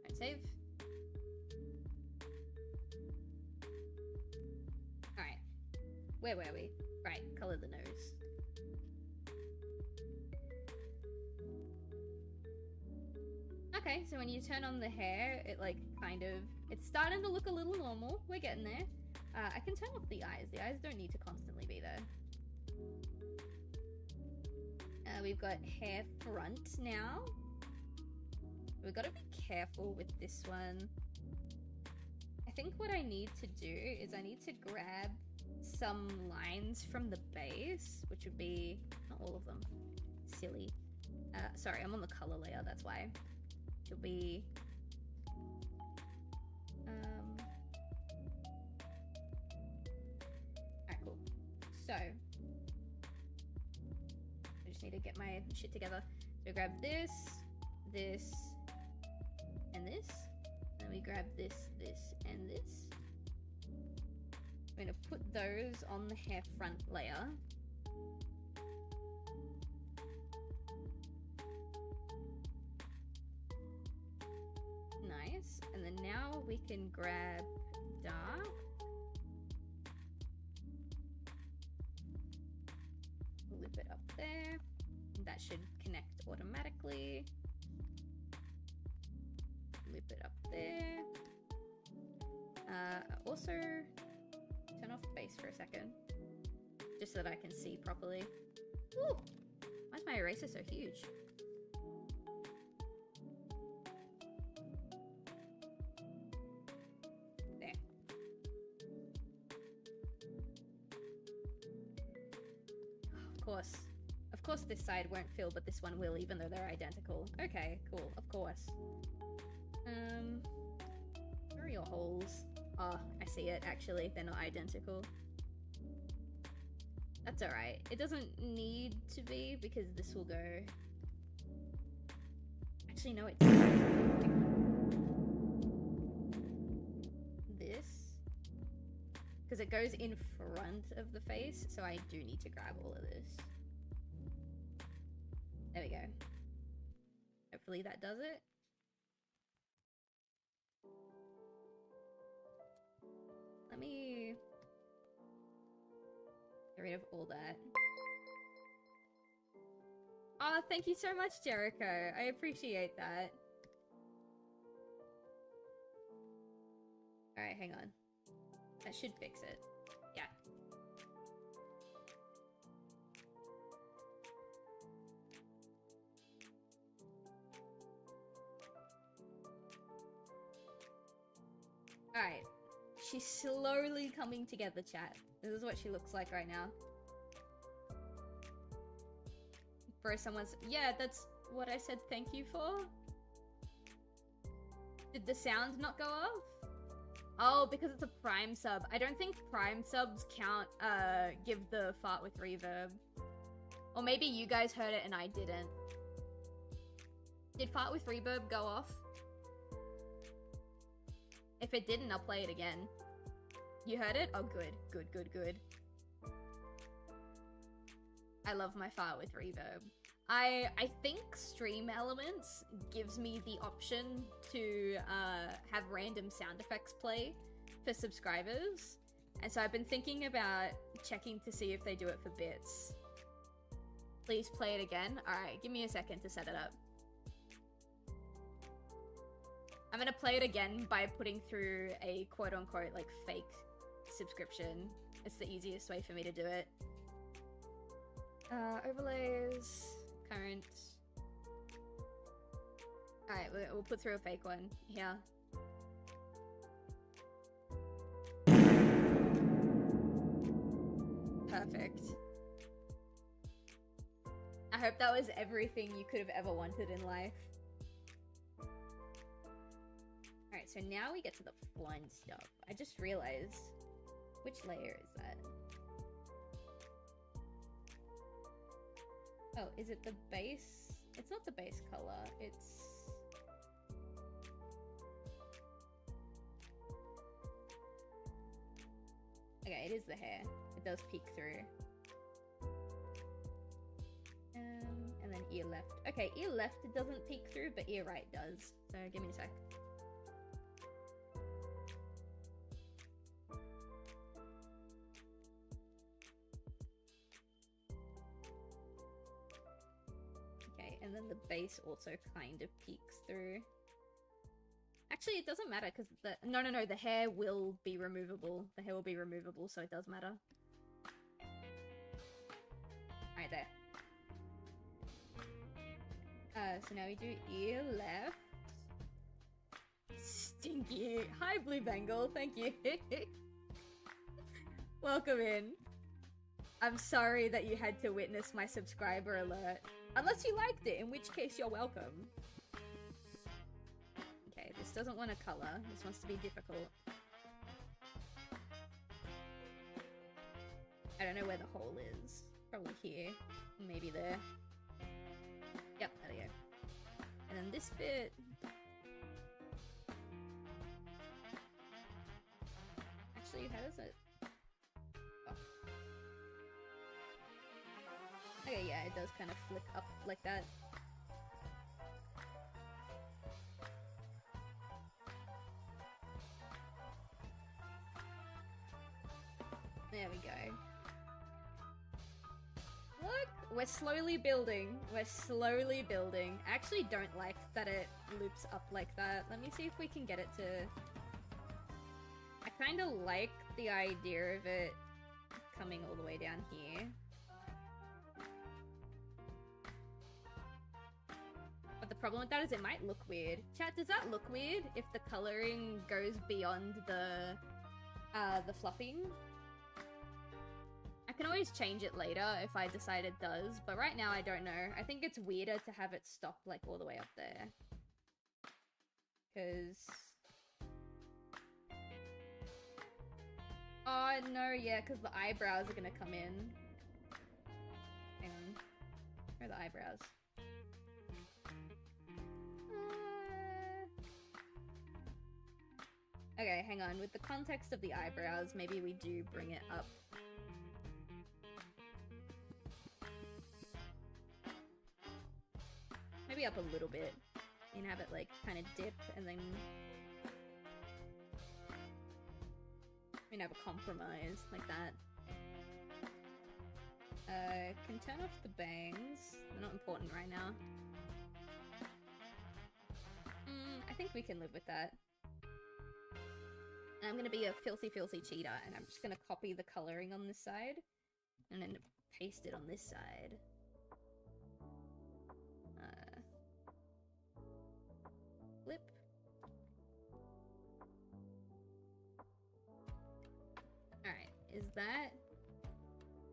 Alright, save. Alright. Where were we? Right, color the nose. Okay, so when you turn on the hair, it like kind of, it's starting to look a little normal. We're getting there. I can turn off the eyes. The eyes don't need to constantly be there. We've got hair front now. We've got to be careful with this one. I think what I need to do is I need to grab some lines from the base, which would be, not all of them, silly. Sorry, I'm on the color layer, that's why. Which will be, alright, cool. So, I just need to get my shit together. So grab this, this, and this. Then we grab this, this, and this. I'm gonna put those on the hair front layer. Nice. And then now we can grab dark. Loop it up there. That should connect automatically. Loop it up there. Also, turn off base for a second. Just so that I can see properly. Ooh! Why is my eraser so huge? There. Of course. Of course this side won't fill, but this one will, even though they're identical. Okay, cool. Of course. Where are your holes? Oh, I see it, actually. They're not identical. That's alright. It doesn't need to be, because this will go... Actually, no, it doesn't. This. Because it goes in front of the face, so I do need to grab all of this. There we go. Hopefully that does it. Let me get rid of all that. Oh, thank you so much, Jericho. I appreciate that. Alright, hang on. That should fix it. Yeah. Alright. She's slowly coming together, chat. This is what she looks like right now. For someone's... Yeah, that's what I said thank you for. Did the sound not go off? Oh, because it's a Prime sub. I don't think Prime subs count, give the fart with reverb. Or maybe you guys heard it and I didn't. Did fart with reverb go off? If it didn't, I'll play it again. You heard it? Oh, good. Good, good, good. I love my fart with reverb. I think Stream Elements gives me the option to have random sound effects play for subscribers. And so I've been thinking about checking to see if they do it for bits. Please play it again. Alright, give me a second to set it up. I'm gonna play it again by putting through a quote-unquote, like, fake subscription. It's the easiest way for me to do it. Overlays, current. Alright, we'll put through a fake one here. Perfect. I hope that was everything you could have ever wanted in life. Alright, so now we get to the fun stuff. I just realized, which layer is that? Oh, is it the base? It's not the base color, it's... Okay, it is the hair. It does peek through. And then ear left. Okay, ear left it doesn't peek through, but ear right does. So give me a sec. Okay, and then the base also kind of peeks through. Actually, it doesn't matter because no, the hair will be removable. The hair will be removable, so it does matter. Right there. So now we do ear left. Stinky. Hi, Blue Bengal. Thank you. Welcome in. I'm sorry that you had to witness my subscriber alert. Unless you liked it, in which case you're welcome. Okay, this doesn't want a color. This wants to be difficult. I don't know where the hole is. Probably here. Maybe there. Yep, there we go. And then this bit... Actually, how does it... Oh. Okay, yeah, it does kind of flick up like that. There we go. Look! We're slowly building. We're slowly building. I actually don't like that it loops up like that. Let me see if we can get it to... I kind of like the idea of it coming all the way down here. But the problem with that is it might look weird. Chat, does that look weird if the coloring goes beyond the fluffing? I can always change it later if I decide it does, but right now I don't know. I think it's weirder to have it stop like all the way up there. Cause... Oh no, yeah, because the eyebrows are gonna come in. Hang on. Where are the eyebrows? Okay, hang on. With the context of the eyebrows, maybe we do bring it up. Maybe up a little bit. And have it like kind of dip and then... have a compromise like that. Can turn off the bangs. They're not important right now. I think we can live with that. And I'm gonna be a filthy cheater, and I'm just gonna copy the coloring on this side, and then paste it on this side. Flip. Alright, is that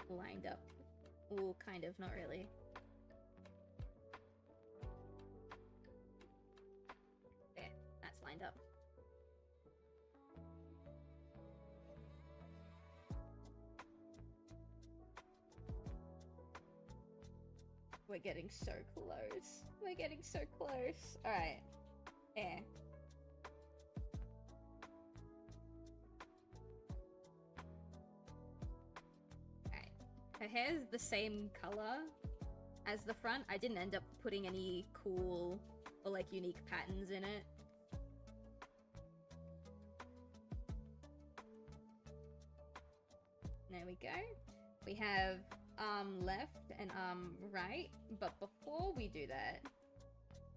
lined up? Ooh, kind of, not really. There, that's lined up. We're getting so close. We're getting so close. Alright. There. Her hair's the same color as the front. I didn't end up putting any cool or like unique patterns in it. There we go. We have arm left and arm right, but before we do that,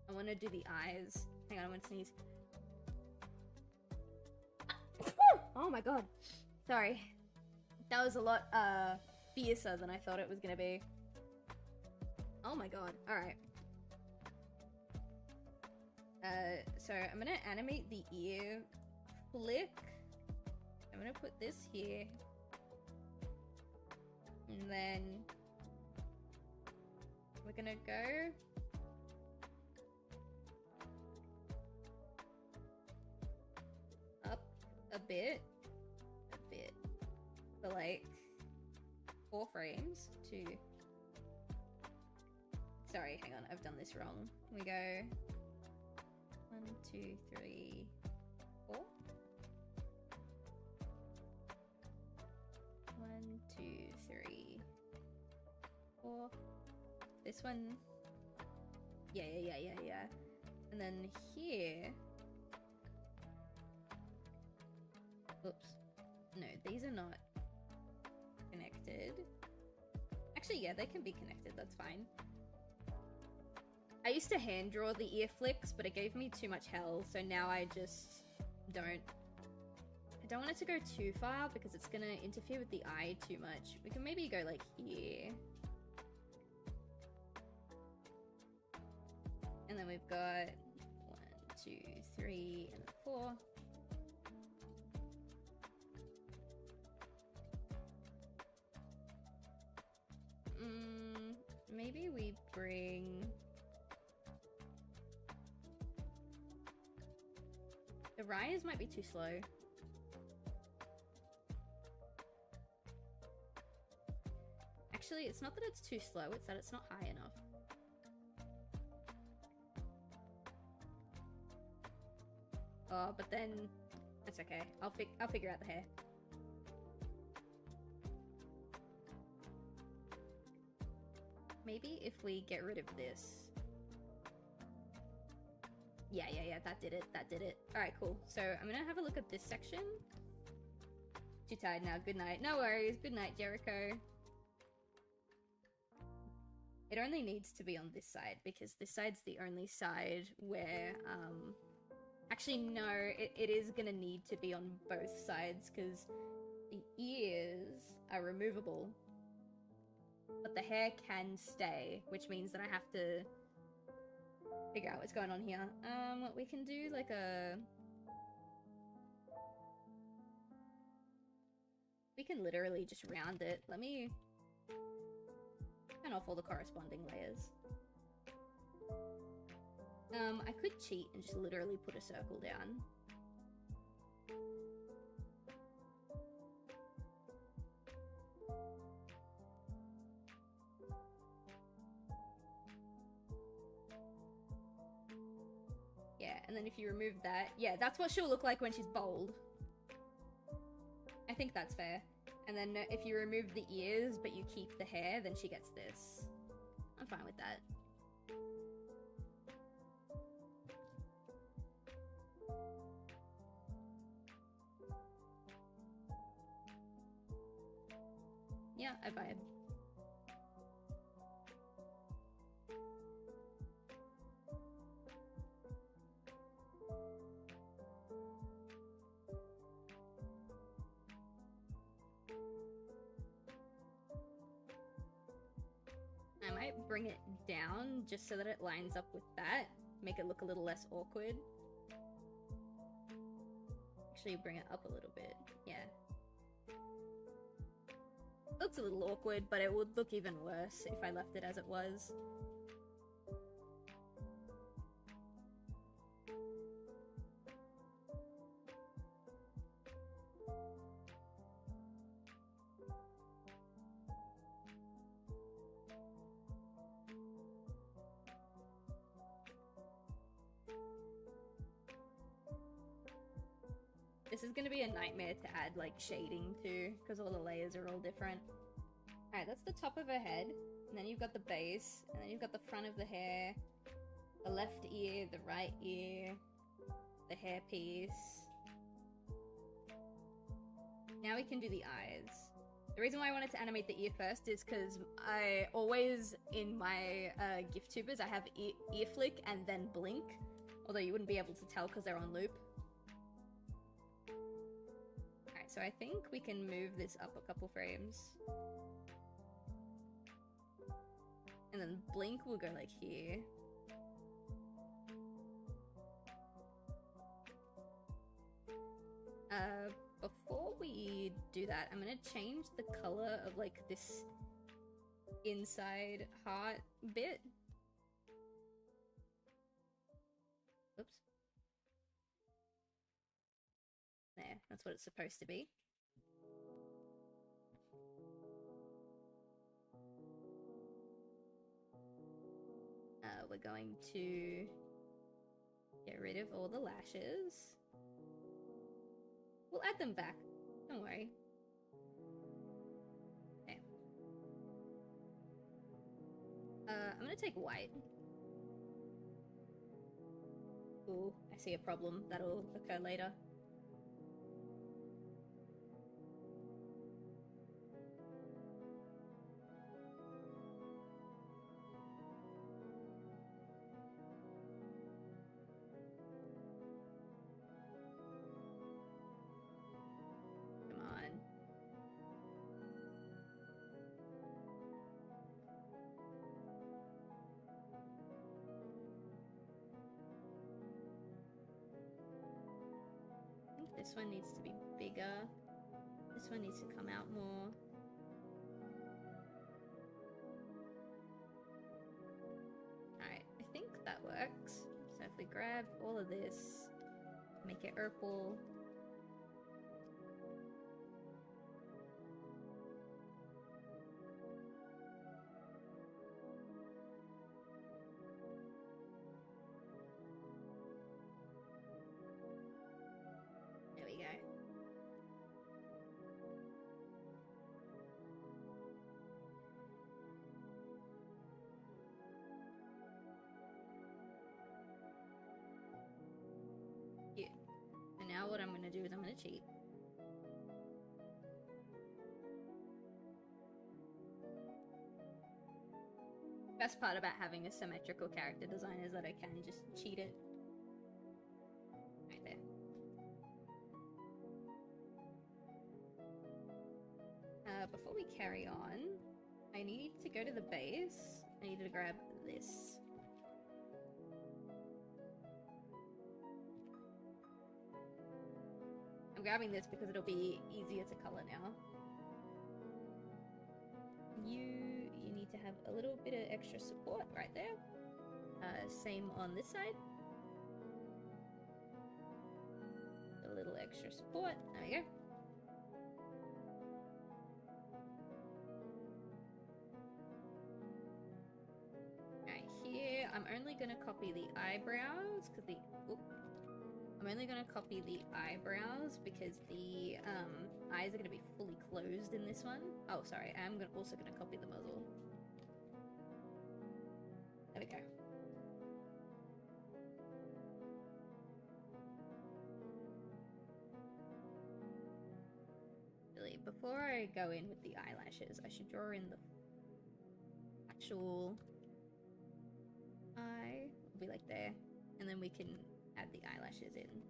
I want to do the eyes. Hang on, I'm gonna sneeze. Oh my god. Sorry. That was a lot, fiercer than I thought it was gonna be. Oh my god. Alright. So I'm gonna animate the ear flick. I'm gonna put this here. And then we're gonna go up a bit for like 4 frames to... Sorry, hang on, I've done this wrong. We go 1, 2, 3, 4. 1, 2, 3, 4. This one. Yeah. And then here. Oops. No, these are not connected. Actually, yeah, they can be connected, that's fine. I used to hand draw the ear flicks, but it gave me too much hell, so now I just don't. I don't want it to go too far because it's gonna interfere with the eye too much. We can maybe go like here. And then we've got 1, 2, 3, and then 4. Maybe we bring... The rise might be too slow. Actually, it's not that it's too slow, it's that it's not high enough. Oh, but then... That's okay. I'll figure out the hair. Maybe if we get rid of this. Yeah, that did it. Alright, cool. So I'm gonna have a look at this section. Too tired now, good night. No worries, good night, Jericho. It only needs to be on this side, because this side's the only side where, Actually, no, it is gonna need to be on both sides, because the ears are removable. But the hair can stay, which means that I have to figure out what's going on here. We can do like a... We can literally just round it. Let me turn off all the corresponding layers. I could cheat and just literally put a circle down. Yeah, and then if you remove that, yeah, that's what she'll look like when she's bold. I think that's fair. And then if you remove the ears, but you keep the hair, then she gets this. I'm fine with that. Yeah, I vibe. I might bring it down just so that it lines up with that. Make it look a little less awkward. Actually, bring it up a little bit. Yeah. Looks a little awkward, but it would look even worse if I left it as it was. This is gonna be a nightmare to add, like, shading to, because all the layers are all different. Alright, that's the top of her head, and then you've got the base, and then you've got the front of the hair, the left ear, the right ear, the hair piece. Now we can do the eyes. The reason why I wanted to animate the ear first is because I always, in my gift tubers, I have ear flick and then blink, although you wouldn't be able to tell because they're on loop. So I think we can move this up a couple frames. And then blink will go like here. Before we do that, I'm gonna change the color of like this inside heart bit. Oops. There, that's what it's supposed to be. We're going to get rid of all the lashes. We'll add them back, don't worry. Okay. I'm gonna take white. Ooh, I see a problem. That'll occur later. This one needs to be bigger. This one needs to come out more. Alright, I think that works. So if we grab all of this, make it purple. There we go. Cute. And now what I'm gonna do is I'm gonna cheat. Best part about having a symmetrical character design is that I can just cheat it. Right there. Before we carry on, I need to go to the base. I need to grab this. I'm grabbing this because it'll be easier to color now. You need to have a little bit of extra support right there. Same on this side. A little extra support. There we go. Right here, I'm only gonna copy the eyebrows because I'm only gonna copy the eyebrows because the eyes are gonna be fully closed in this one. Oh, sorry, I'm also gonna copy the muzzle. There we go. Really, before I go in with the eyelashes, I should draw in the actual eye. It'll be like there, and then we can add the eyelashes in.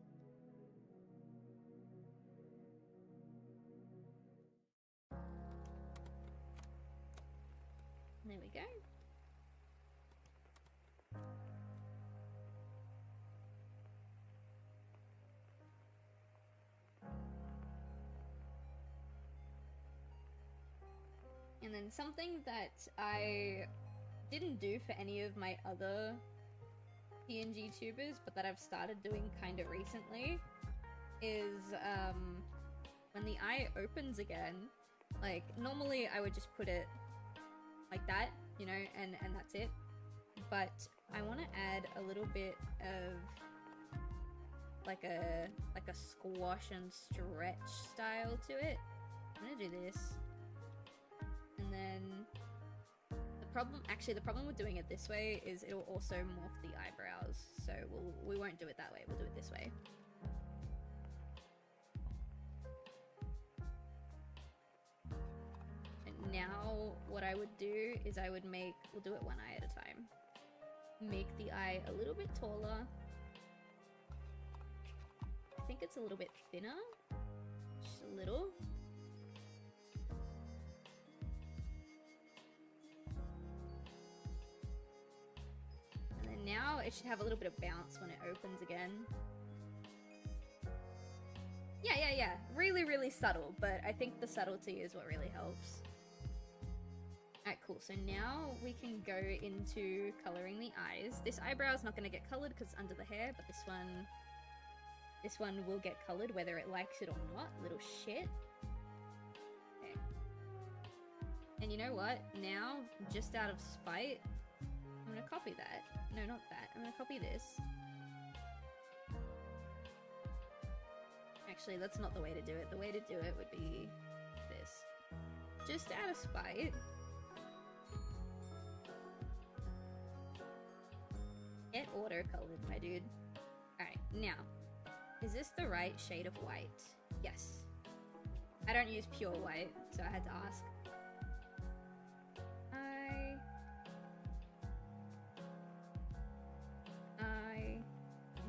There we go. And then something that I didn't do for any of my other PNG tubers, but that I've started doing kind of recently, is when the eye opens again, like normally I would just put it like that, you know, and that's it. But I want to add a little bit of like a squash and stretch style to it. I'm gonna do this, and then the problem with doing it this way is it'll also morph the eyebrows, so we won't do it that way. We'll do it this way. And now what I would do is we'll do it one eye at a time. Make the eye a little bit taller. I think it's a little bit thinner. Just a little. And then now it should have a little bit of bounce when it opens again. Yeah. Really, really subtle, but I think the subtlety is what really helps. Alright, cool. So now we can go into coloring the eyes. This eyebrow is not going to get colored because it's under the hair, but this one will get colored whether it likes it or not. Little shit. Okay. And you know what? Now, just out of spite, I'm going to copy that. No, not that. I'm going to copy this. Actually, that's not the way to do it. The way to do it would be this. Just out of spite. Get auto-colored, my dude. Alright, now. Is this the right shade of white? Yes. I don't use pure white, so I had to ask.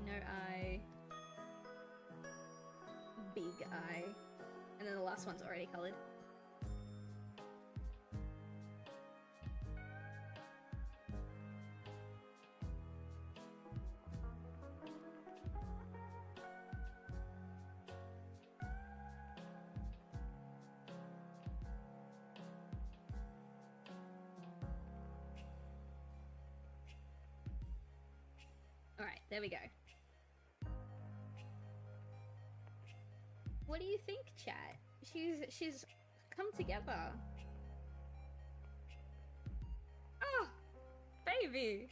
No eye. Big eye. And then the last one's already colored. There we go. What do you think, chat? She's come together. Oh, baby.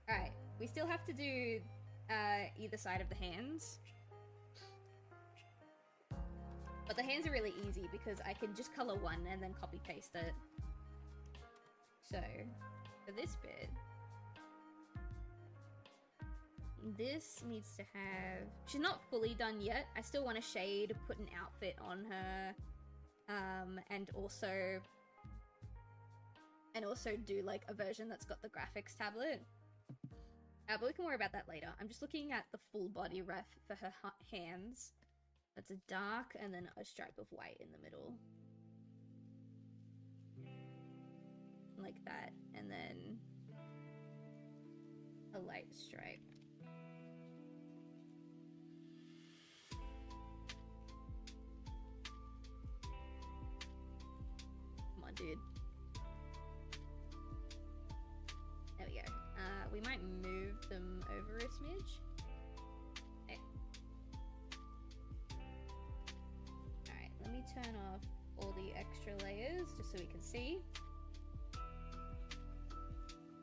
All right, we still have to do either side of the hands. But the hands are really easy because I can just color one and then copy paste it. So, for this bit, this needs to have... She's not fully done yet. I still want to shade, put an outfit on her, and also do like a version that's got the graphics tablet. But we can worry about that later. I'm just looking at the full body ref for her hands. That's a dark and then a stripe of white in the middle. Like that. And then a light stripe. Come on, dude. There we go. We might move them over a smidge. Okay. Alright, let me turn off all the extra layers just so we can see.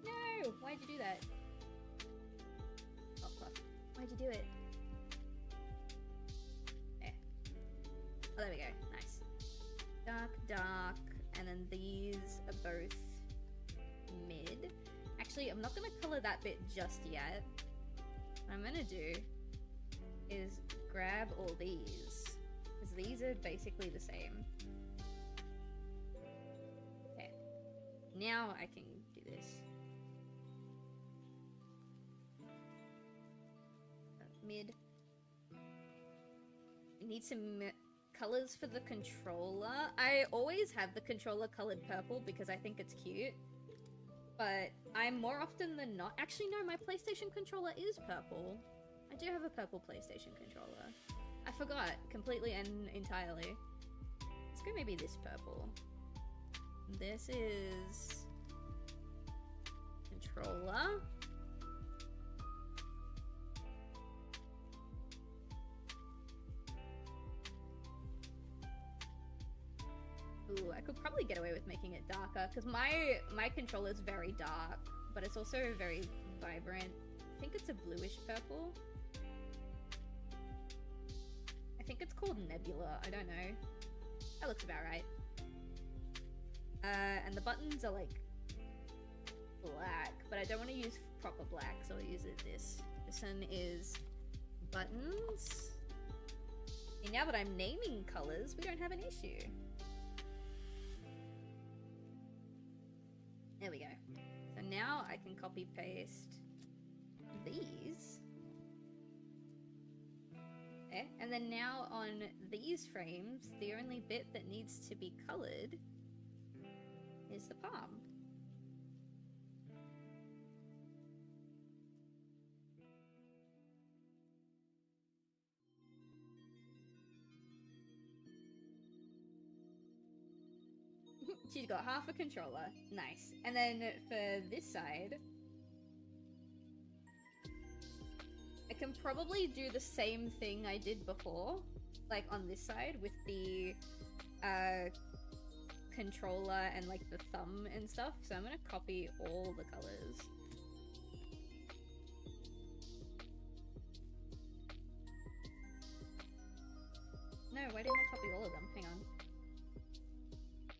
No! Why'd you do that? Oh, fuck. Why'd you do it? There. Oh, there we go. Nice. Dark, dark, and then these are both mid. Actually, I'm not going to color that bit just yet. What I'm going to do is grab all these, because these are basically the same. Okay. Now I can do this. Mid. I need some colors for the controller. I always have the controller colored purple because I think it's cute. But I'm more often than not... Actually, no, my PlayStation controller is purple. I do have a purple PlayStation controller. I forgot completely and entirely. Let's go maybe this purple. This is... controller. Ooh, I could probably get away with making it darker, because my controller is very dark, but it's also very vibrant. I think it's a bluish purple. I think it's called Nebula, I don't know. That looks about right. And the buttons are like black, but I don't want to use proper black, so I'll use this. This one is buttons. And now that I'm naming colors, we don't have an issue. There we go. So now I can copy paste these. Okay, and then now on these frames, the only bit that needs to be colored is the palm. She's got half a controller. Nice. And then for this side, I can probably do the same thing I did before, like on this side with the controller and like the thumb and stuff. So I'm gonna copy all the colors. No, why didn't I copy all of them? Hang on.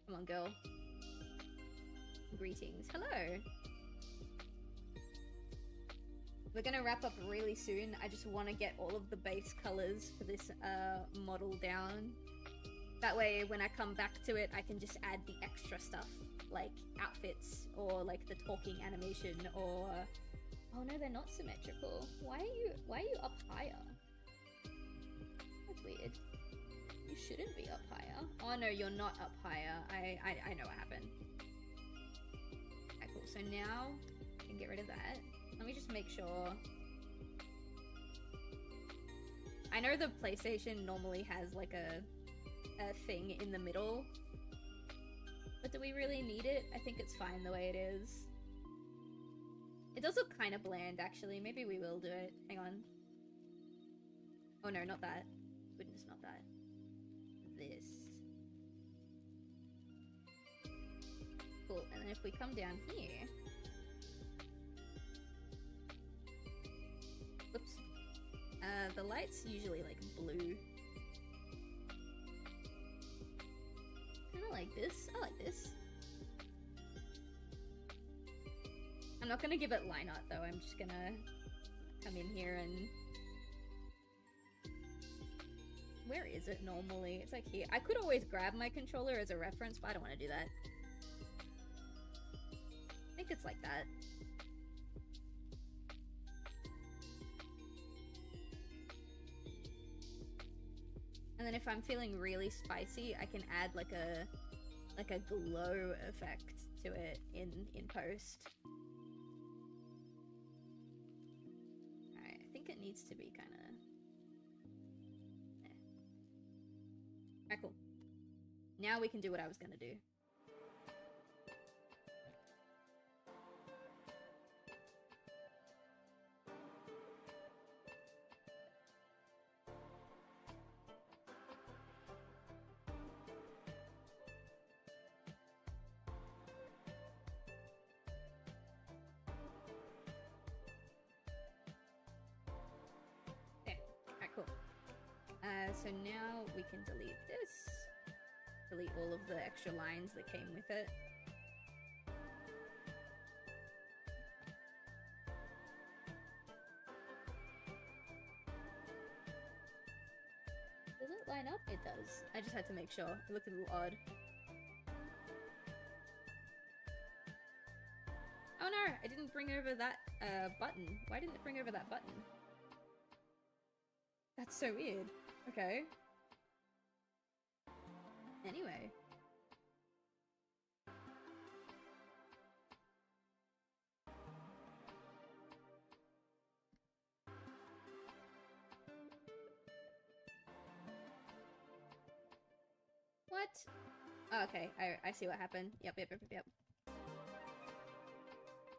Come on, girl. Greetings. Hello. We're gonna wrap up really soon. I just want to get all of the base colors for this model down. That way, when I come back to it, I can just add the extra stuff, like outfits, or like the talking animation, or... Oh no, they're not symmetrical. Why are you up higher? That's weird. You shouldn't be up higher. Oh no, you're not up higher. I know what happened. Okay, cool. So now I can get rid of that. Let me just make sure. I know the PlayStation normally has like a thing in the middle, but do we really need it? I think it's fine the way it is. does look kind of bland, actually. Maybe we will do it. Hang on. Oh no, not that. Goodness, not that. This. Cool, and then if we come down here... Whoops. The light's usually, like, blue. Kinda like this. I like this. I'm not gonna give it line art, though. I'm just gonna come in here and... Where is it normally? It's like here. I could always grab my controller as a reference, but I don't want to do that. I think it's like that. And then if I'm feeling really spicy, I can add like a glow effect to it in post. Alright, I think it needs to be kind of... Alright, cool. Now we can do what I was gonna do. So now we can delete this. Delete all of the extra lines that came with it. Does it line up? It does. I just had to make sure. It looked a little odd. Oh no! I didn't bring over that button. Why didn't it bring over that button? That's so weird. Okay. Anyway. What? Oh, okay, I see what happened. Yep.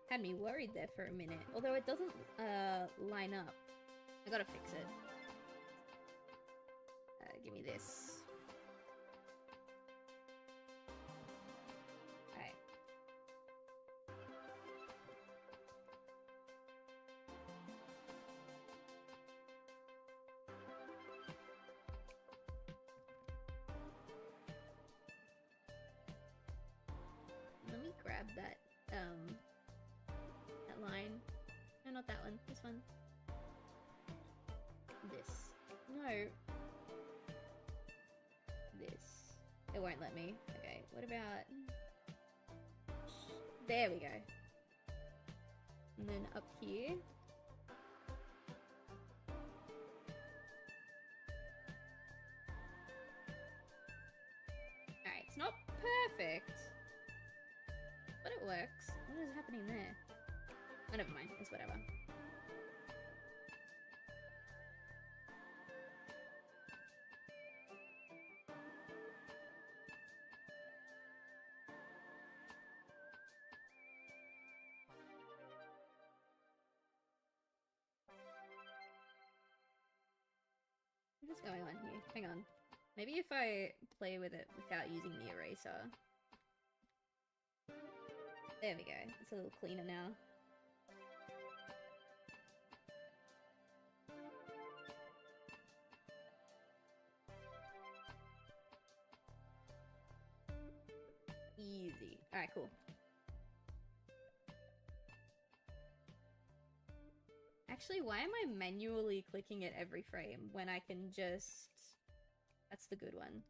Had me worried there for a minute. Although it doesn't line up. I gotta fix it. Give me this. Alright. Let me grab that, that line. No, not that one. This one. This. No. This. It won't let me. Okay, what about... There we go. And then up here. Alright, it's not perfect. But it works. What is happening there? Oh, never mind. It's whatever. What is going on here? Hang on. Maybe if I play with it without using the eraser. There we go. It's a little cleaner now. Easy. Alright, cool. Actually, why am I manually clicking at every frame when I can just... That's the good one.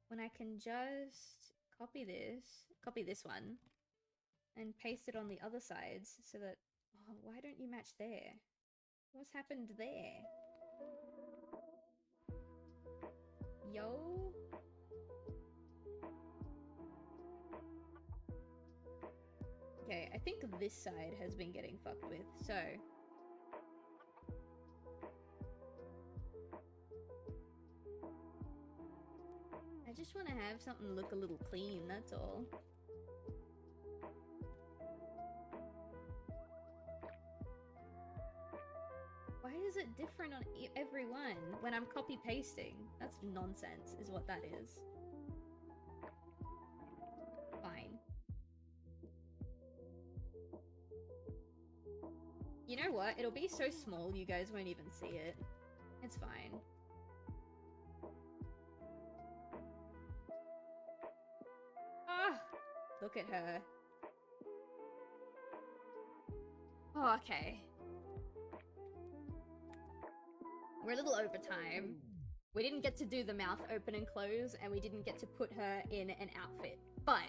When I can just copy this one, and paste it on the other sides so that... Oh, why don't you match there? What's happened there? Yo? Okay, I think this side has been getting fucked with, so... I just want to have something look a little clean, that's all. is it different on every one when I'm copy pasting? That's nonsense, is what that is. Fine. You know what? It'll be so small you guys won't even see it. It's fine. Ah! Look at her. Oh, okay. We're a little over time. We didn't get to do the mouth open and close, and we didn't get to put her in an outfit. But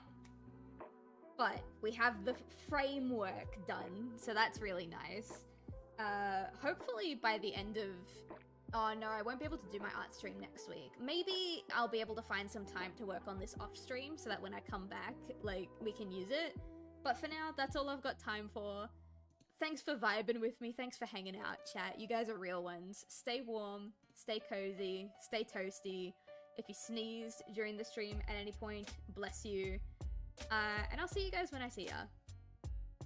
we have the framework done, so that's really nice. Hopefully by the end of... Oh no, I won't be able to do my art stream next week. Maybe I'll be able to find some time to work on this off stream so that when I come back, like, we can use it. But for now, that's all I've got time for. Thanks for vibing with me. Thanks for hanging out, chat. You guys are real ones. Stay warm, stay cozy, stay toasty. If you sneezed during the stream at any point, bless you. And I'll see you guys when I see ya.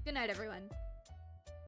Good night, everyone.